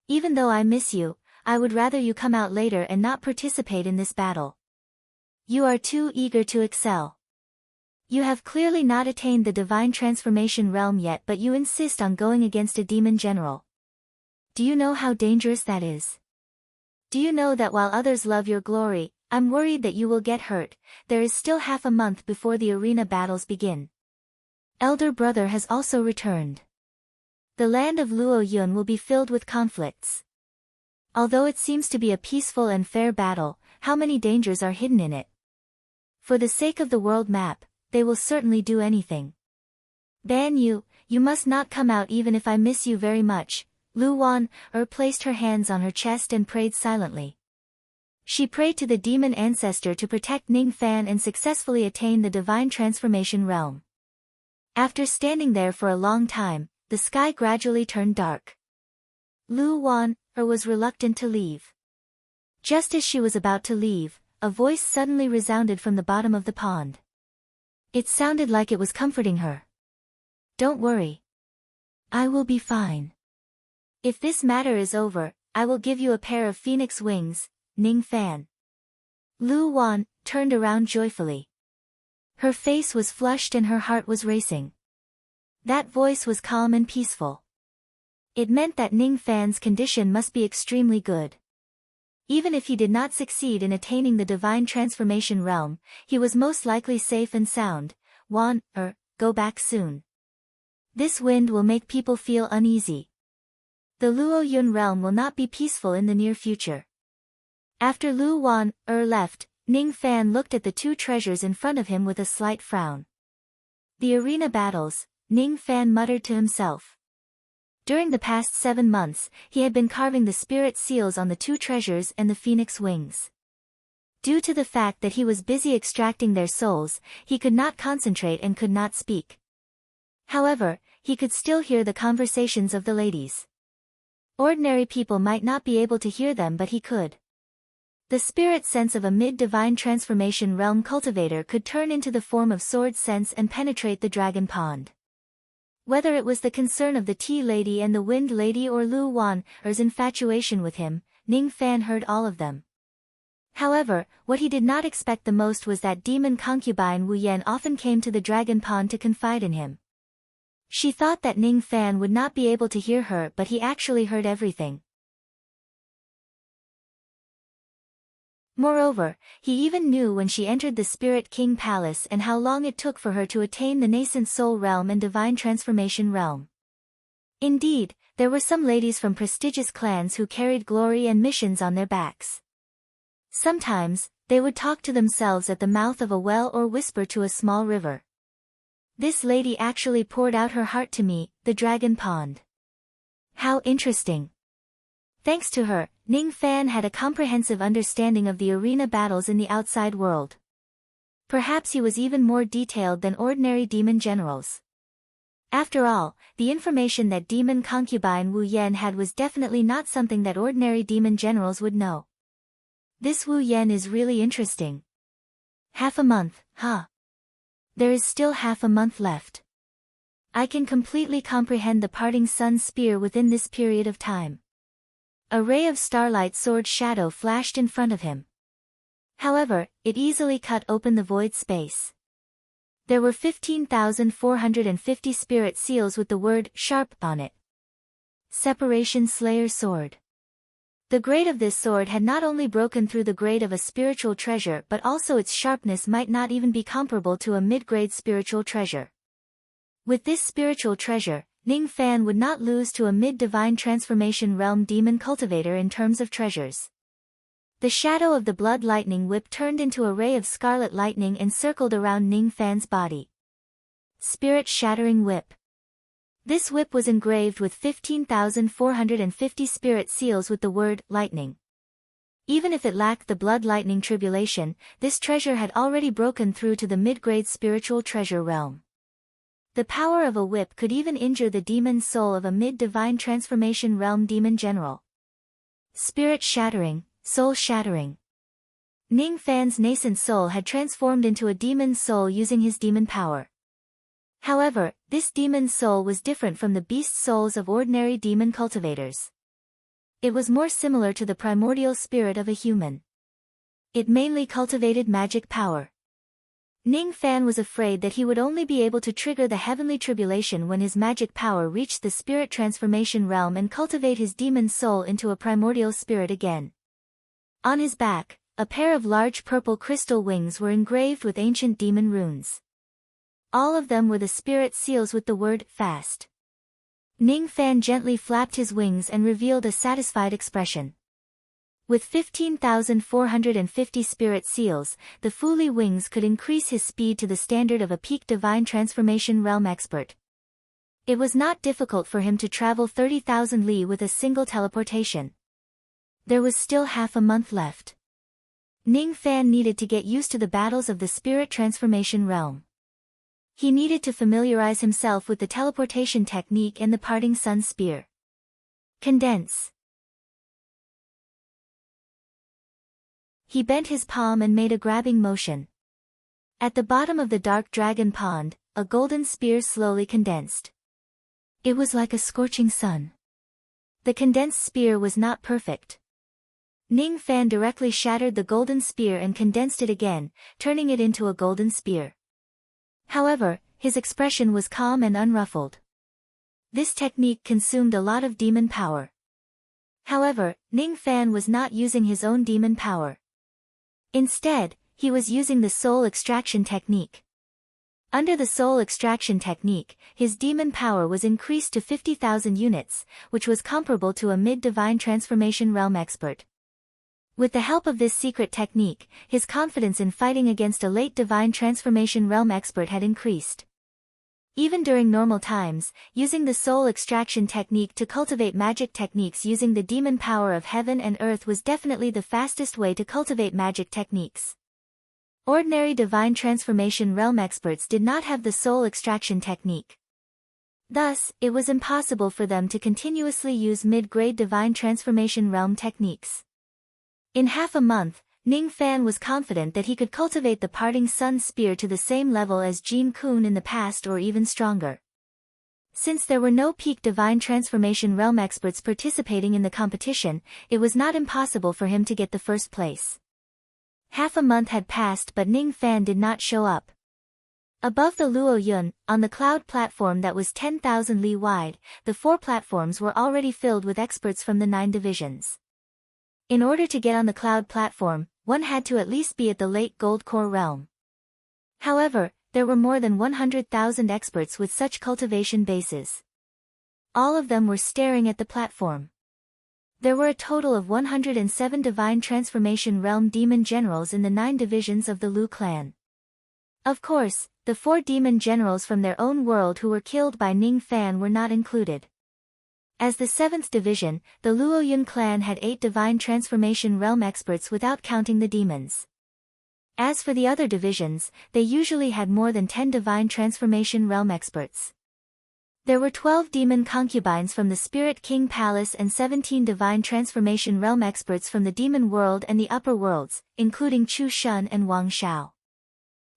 Even though I miss you, I would rather you come out later and not participate in this battle. You are too eager to excel. You have clearly not attained the divine transformation realm yet, but you insist on going against a demon general. Do you know how dangerous that is? Do you know that while others love your glory, I'm worried that you will get hurt? There is still half a month before the arena battles begin. Elder brother has also returned. The land of Luo Yun will be filled with conflicts. Although it seems to be a peaceful and fair battle, how many dangers are hidden in it? For the sake of the world map, they will certainly do anything. Ban you must not come out even if I miss you very much. Lu Wan, placed her hands on her chest and prayed silently. She prayed to the demon ancestor to protect Ning Fan and successfully attain the divine transformation realm. After standing there for a long time, the sky gradually turned dark. Lu Wan, was reluctant to leave. Just as she was about to leave, a voice suddenly resounded from the bottom of the pond. It sounded like it was comforting her. Don't worry. I will be fine. If this matter is over, I will give you a pair of phoenix wings, Ning Fan. Lu Wan turned around joyfully. Her face was flushed and her heart was racing. That voice was calm and peaceful. It meant that Ning Fan's condition must be extremely good. Even if he did not succeed in attaining the divine transformation realm, he was most likely safe and sound. Wan, go back soon. This wind will make people feel uneasy. The Luo Yun realm will not be peaceful in the near future. After Lu Wan, left, Ning Fan looked at the two treasures in front of him with a slight frown. The arena battles, Ning Fan muttered to himself. During the past 7 months, he had been carving the spirit seals on the two treasures and the phoenix wings. Due to the fact that he was busy extracting their souls, he could not concentrate and could not speak. However, he could still hear the conversations of the ladies. Ordinary people might not be able to hear them, but he could. The spirit sense of a mid-divine transformation realm cultivator could turn into the form of sword sense and penetrate the dragon pond. Whether it was the concern of the Tea Lady and the Wind Lady or Lu Wan's infatuation with him, Ning Fan heard all of them. However, what he did not expect the most was that demon concubine Wu Yan often came to the dragon pond to confide in him. She thought that Ning Fan would not be able to hear her, but he actually heard everything. Moreover, he even knew when she entered the Spirit King Palace and how long it took for her to attain the nascent soul realm and divine transformation realm. Indeed, there were some ladies from prestigious clans who carried glory and missions on their backs. Sometimes, they would talk to themselves at the mouth of a well or whisper to a small river. This lady actually poured out her heart to me, the dragon pond. How interesting. Thanks to her, Ning Fan had a comprehensive understanding of the arena battles in the outside world. Perhaps he was even more detailed than ordinary demon generals. After all, the information that demon concubine Wu Yan had was definitely not something that ordinary demon generals would know. This Wu Yan is really interesting. Half a month, huh? There is still half a month left. I can completely comprehend the parting sun's spear within this period of time. A ray of starlight sword shadow flashed in front of him. However, it easily cut open the void space. There were 15,450 spirit seals with the word sharp on it. Separation Slayer Sword. The grade of this sword had not only broken through the grade of a spiritual treasure but also its sharpness might not even be comparable to a mid-grade spiritual treasure. With this spiritual treasure, Ning Fan would not lose to a mid-divine transformation realm demon cultivator in terms of treasures. The shadow of the blood lightning whip turned into a ray of scarlet lightning and circled around Ning Fan's body. Spirit Shattering Whip. This whip was engraved with 15,450 spirit seals with the word, lightning. Even if it lacked the blood lightning tribulation, this treasure had already broken through to the mid-grade spiritual treasure realm. The power of a whip could even injure the demon soul of a mid-divine transformation realm demon general. Spirit Shattering, Soul Shattering. Ning Fan's nascent soul had transformed into a demon soul using his demon power. However, this demon soul was different from the beast souls of ordinary demon cultivators. It was more similar to the primordial spirit of a human. It mainly cultivated magic power. Ning Fan was afraid that he would only be able to trigger the heavenly tribulation when his magic power reached the spirit transformation realm and cultivate his demon soul into a primordial spirit again. On his back, a pair of large purple crystal wings were engraved with ancient demon runes. All of them were the spirit seals with the word, fast. Ning Fan gently flapped his wings and revealed a satisfied expression. With 15,450 spirit seals, the Fuli wings could increase his speed to the standard of a peak divine transformation realm expert. It was not difficult for him to travel 30,000 li with a single teleportation. There was still half a month left. Ning Fan needed to get used to the battles of the spirit transformation realm. He needed to familiarize himself with the teleportation technique and the parting sun spear. Condense. He bent his palm and made a grabbing motion. At the bottom of the dark dragon pond, a golden spear slowly condensed. It was like a scorching sun. The condensed spear was not perfect. Ning Fan directly shattered the golden spear and condensed it again, turning it into a golden spear. However, his expression was calm and unruffled. This technique consumed a lot of demon power. However, Ning Fan was not using his own demon power. Instead, he was using the soul extraction technique. Under the soul extraction technique, his demon power was increased to 50,000 units, which was comparable to a mid-divine transformation realm expert. With the help of this secret technique, his confidence in fighting against a late divine transformation realm expert had increased. Even during normal times, using the soul extraction technique to cultivate magic techniques using the demon power of heaven and earth was definitely the fastest way to cultivate magic techniques. Ordinary divine transformation realm experts did not have the soul extraction technique. Thus, it was impossible for them to continuously use mid-grade divine transformation realm techniques. In half a month, Ning Fan was confident that he could cultivate the parting sun spear to the same level as Jin Kun in the past or even stronger. Since there were no peak divine transformation realm experts participating in the competition, it was not impossible for him to get the first place. Half a month had passed but Ning Fan did not show up. Above the Luo Yun, on the cloud platform that was 10,000 li wide, the 4 platforms were already filled with experts from the 9 divisions. In order to get on the cloud platform, one had to at least be at the late gold core realm. However, there were more than 100,000 experts with such cultivation bases. All of them were staring at the platform. There were a total of 107 divine transformation realm demon generals in the 9 divisions of the Lu clan. Of course, the 4 demon generals from their own world who were killed by Ning Fan were not included. As the 7th division, the Luoyun clan had 8 divine transformation realm experts without counting the demons. As for the other divisions, they usually had more than 10 divine transformation realm experts. There were 12 demon concubines from the Spirit King Palace and 17 divine transformation realm experts from the demon world and the upper worlds, including Chu Shun and Wang Shao.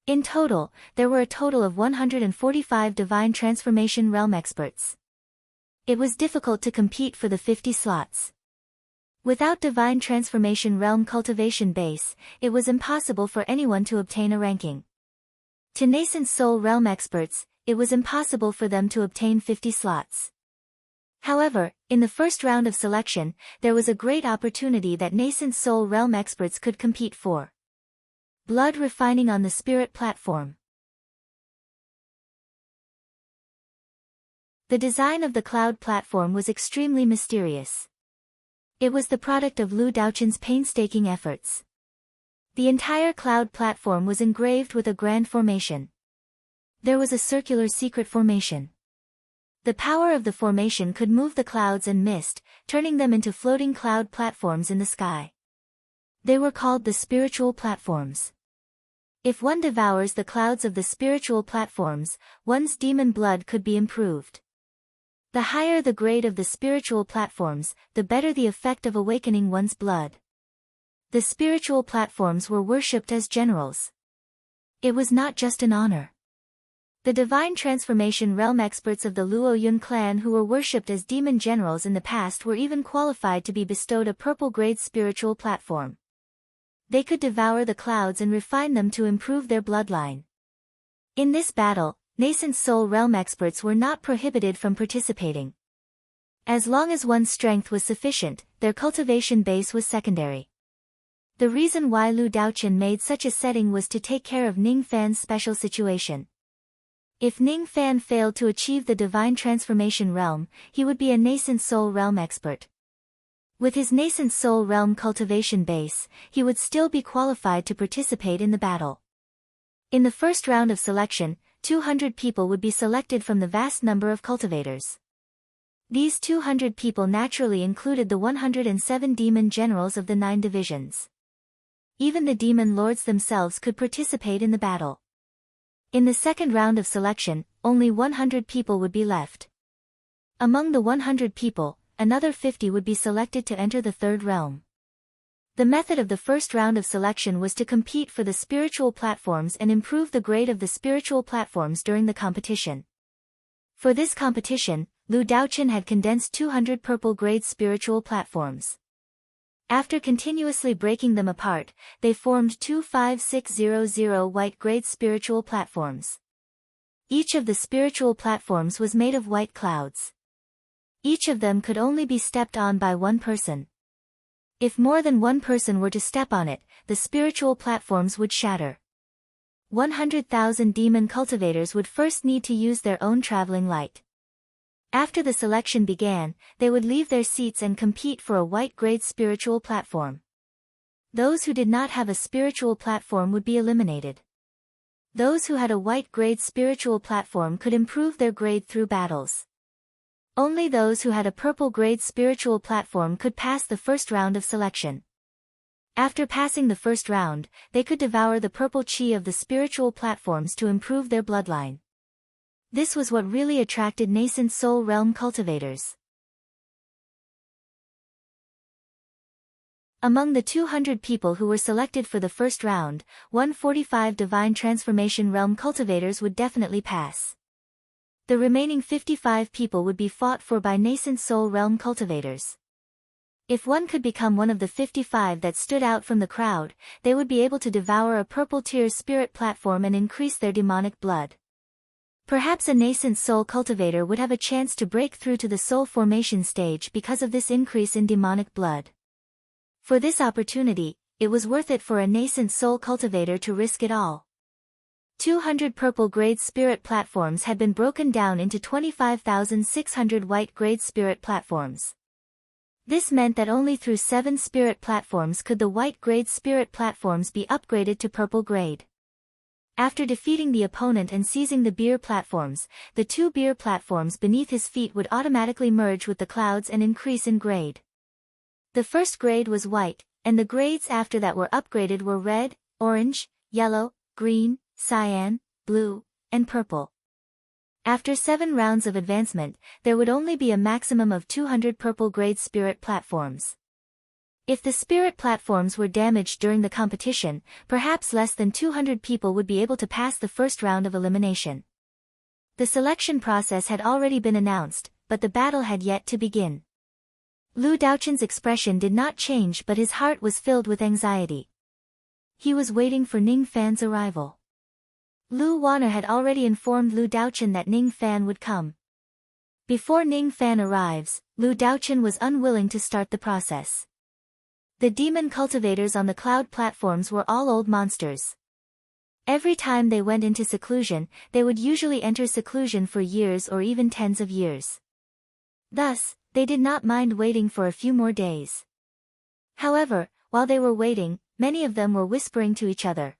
In total, there were a total of 145 divine transformation realm experts. It was difficult to compete for the 50 slots. Without divine transformation realm cultivation base, it was impossible for anyone to obtain a ranking. To nascent soul realm experts, it was impossible for them to obtain 50 slots. However, in the first round of selection, there was a great opportunity that nascent soul realm experts could compete for. Blood refining on the spirit platform. The design of the cloud platform was extremely mysterious. It was the product of Lu Daochun's painstaking efforts. The entire cloud platform was engraved with a grand formation. There was a circular secret formation. The power of the formation could move the clouds and mist, turning them into floating cloud platforms in the sky. They were called the spiritual platforms. If one devours the clouds of the spiritual platforms, one's demon blood could be improved. The higher the grade of the spiritual platforms, the better the effect of awakening one's blood. The spiritual platforms were worshipped as generals. It was not just an honor. The divine transformation realm experts of the Luo Yun clan who were worshipped as demon generals in the past were even qualified to be bestowed a purple grade spiritual platform. They could devour the clouds and refine them to improve their bloodline. In this battle, nascent soul realm experts were not prohibited from participating. As long as one's strength was sufficient, their cultivation base was secondary. The reason why Lu Daochun made such a setting was to take care of Ning Fan's special situation. If Ning Fan failed to achieve the divine transformation realm, he would be a nascent soul realm expert. With his nascent soul realm cultivation base, he would still be qualified to participate in the battle. In the first round of selection, 200 people would be selected from the vast number of cultivators. These 200 people naturally included the 107 demon generals of the 9 divisions. Even the demon lords themselves could participate in the battle. In the second round of selection, only 100 people would be left. Among the 100 people, another 50 would be selected to enter the third realm. The method of the first round of selection was to compete for the spiritual platforms and improve the grade of the spiritual platforms during the competition. For this competition, Lu Daochun had condensed 200 purple grade spiritual platforms. After continuously breaking them apart, they formed 25600 white grade spiritual platforms. Each of the spiritual platforms was made of white clouds. Each of them could only be stepped on by one person. If more than one person were to step on it, the spiritual platforms would shatter. 100,000 demon cultivators would first need to use their own traveling light. After the selection began, they would leave their seats and compete for a white-grade spiritual platform. Those who did not have a spiritual platform would be eliminated. Those who had a white-grade spiritual platform could improve their grade through battles. Only those who had a purple-grade spiritual platform could pass the first round of selection. After passing the first round, they could devour the purple chi of the spiritual platforms to improve their bloodline. This was what really attracted nascent soul realm cultivators. Among the 200 people who were selected for the first round, 145 divine transformation realm cultivators would definitely pass. The remaining 55 people would be fought for by nascent soul realm cultivators. If one could become one of the 55 that stood out from the crowd, they would be able to devour a purple tier spirit platform and increase their demonic blood. Perhaps a nascent soul cultivator would have a chance to break through to the soul formation stage because of this increase in demonic blood. For this opportunity, it was worth it for a nascent soul cultivator to risk it all. 200 purple grade spirit platforms had been broken down into 25,600 white grade spirit platforms. This meant that only through 7 spirit platforms could the white grade spirit platforms be upgraded to purple grade. After defeating the opponent and seizing the beer platforms, the 2 beer platforms beneath his feet would automatically merge with the clouds and increase in grade. The first grade was white, and the grades after that were upgraded were red, orange, yellow, green, cyan, blue, and purple. After 7 rounds of advancement, there would only be a maximum of 200 purple grade spirit platforms. If the spirit platforms were damaged during the competition, perhaps less than 200 people would be able to pass the first round of elimination. The selection process had already been announced, but the battle had yet to begin. Lu Daochun's expression did not change, but his heart was filled with anxiety. He was waiting for Ning Fan's arrival. Lu Wanner had already informed Lu Daochun that Ning Fan would come. Before Ning Fan arrives, Lu Daochen was unwilling to start the process. The demon cultivators on the cloud platforms were all old monsters. Every time they went into seclusion, they would usually enter seclusion for years or even tens of years. Thus, they did not mind waiting for a few more days. However, while they were waiting, many of them were whispering to each other.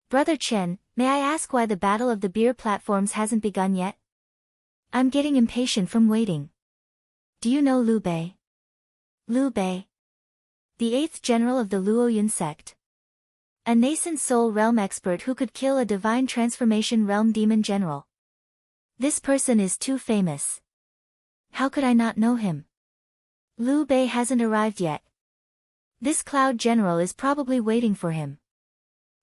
"Brother Chen, may I ask why the battle of the beer platforms hasn't begun yet? I'm getting impatient from waiting. Do you know Liu Bei?" Liu Bei, the 8th general of the Luoyun sect. A nascent soul realm expert who could kill a divine transformation realm demon general. This person is too famous. How could I not know him? Liu Bei hasn't arrived yet. This cloud general is probably waiting for him.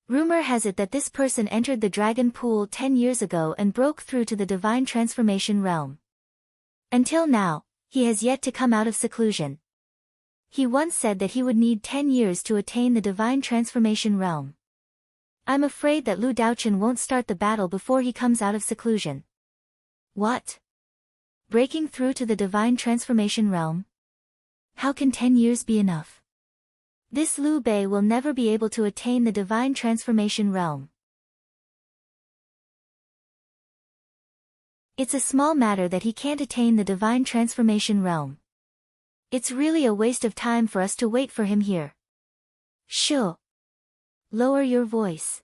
Rumor has it that this person entered the dragon pool 10 years ago and broke through to the divine transformation realm. Until now, he has yet to come out of seclusion. He once said that he would need 10 years to attain the divine transformation realm. I'm afraid that Lu Daochen won't start the battle before he comes out of seclusion. What? Breaking through to the divine transformation realm? How can 10 years be enough? This Liu Bei will never be able to attain the divine transformation realm. It's a small matter that he can't attain the divine transformation realm. It's really a waste of time for us to wait for him here. Shoo. Lower your voice.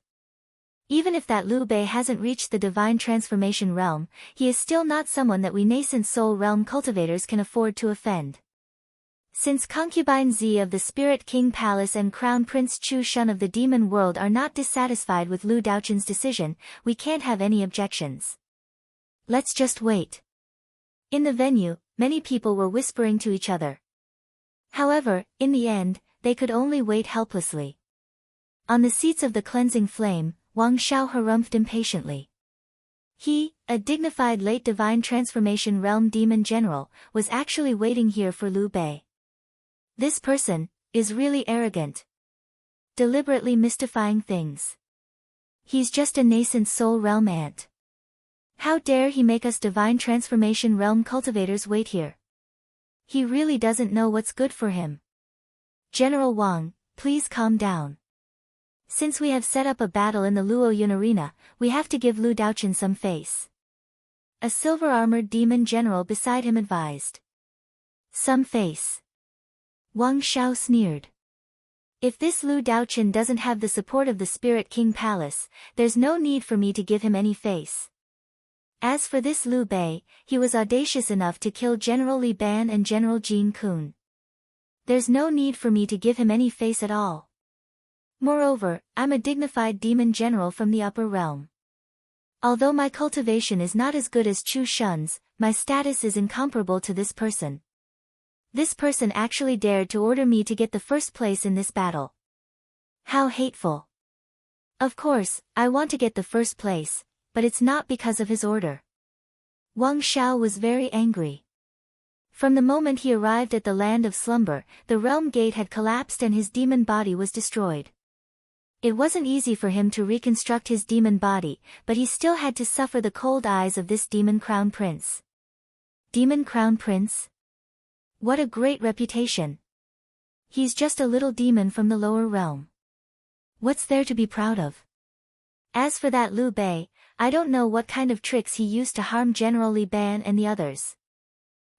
Even if that Liu Bei hasn't reached the divine transformation realm, he is still not someone that we nascent soul realm cultivators can afford to offend. Since Concubine Z of the Spirit King Palace and Crown Prince Chu Shun of the Demon World are not dissatisfied with Lu Daochen's decision, we can't have any objections. Let's just wait. In the venue, many people were whispering to each other. However, in the end, they could only wait helplessly. On the seats of the cleansing flame, Wang Xiao harumphed impatiently. He, a dignified late divine transformation realm demon general, was actually waiting here for Liu Bei. This person is really arrogant. Deliberately mystifying things. He's just a nascent soul realm ant. How dare he make us divine transformation realm cultivators wait here? He really doesn't know what's good for him. General Wang, please calm down. Since we have set up a battle in the Luoyun arena, we have to give Lu Daochen some face. A silver-armored demon general beside him advised. Some face. Wang Xiao sneered. If this Lu Daochen doesn't have the support of the Spirit King Palace, there's no need for me to give him any face. As for this Liu Bei, he was audacious enough to kill General Li Ban and General Jin Kun. There's no need for me to give him any face at all. Moreover, I'm a dignified demon general from the upper realm. Although my cultivation is not as good as Chu Shun's, my status is incomparable to this person. This person actually dared to order me to get the first place in this battle. How hateful. Of course, I want to get the first place, but it's not because of his order. Wang Xiao was very angry. From the moment he arrived at the land of slumber, the realm gate had collapsed and his demon body was destroyed. It wasn't easy for him to reconstruct his demon body, but he still had to suffer the cold eyes of this demon crown prince. Demon crown prince? What a great reputation. He's just a little demon from the lower realm. What's there to be proud of? As for that Liu Bei, I don't know what kind of tricks he used to harm General Li Ban and the others.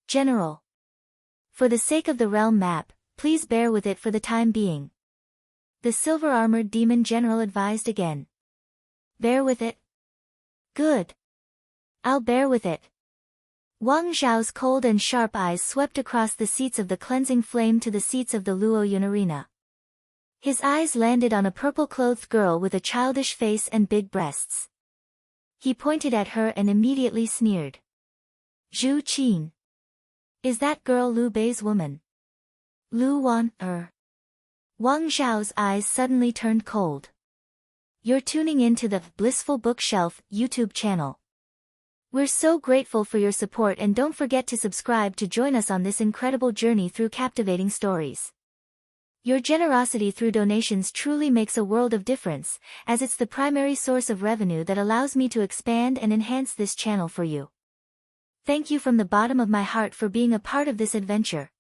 General. For the sake of the realm map, please bear with it for the time being. The silver-armored demon general advised again. Bear with it? Good. I'll bear with it. Wang Zhao's cold and sharp eyes swept across the seats of the cleansing flame to the seats of the Luoyun arena. His eyes landed on a purple-clothed girl with a childish face and big breasts. He pointed at her and immediately sneered. Zhu Qin. Is that girl Liu Bei's woman? Lu Wan, Wang Zhao's eyes suddenly turned cold. You're tuning in to the Blissful Bookshelf YouTube channel. We're so grateful for your support and don't forget to subscribe to join us on this incredible journey through captivating stories. Your generosity through donations truly makes a world of difference, as it's the primary source of revenue that allows me to expand and enhance this channel for you. Thank you from the bottom of my heart for being a part of this adventure.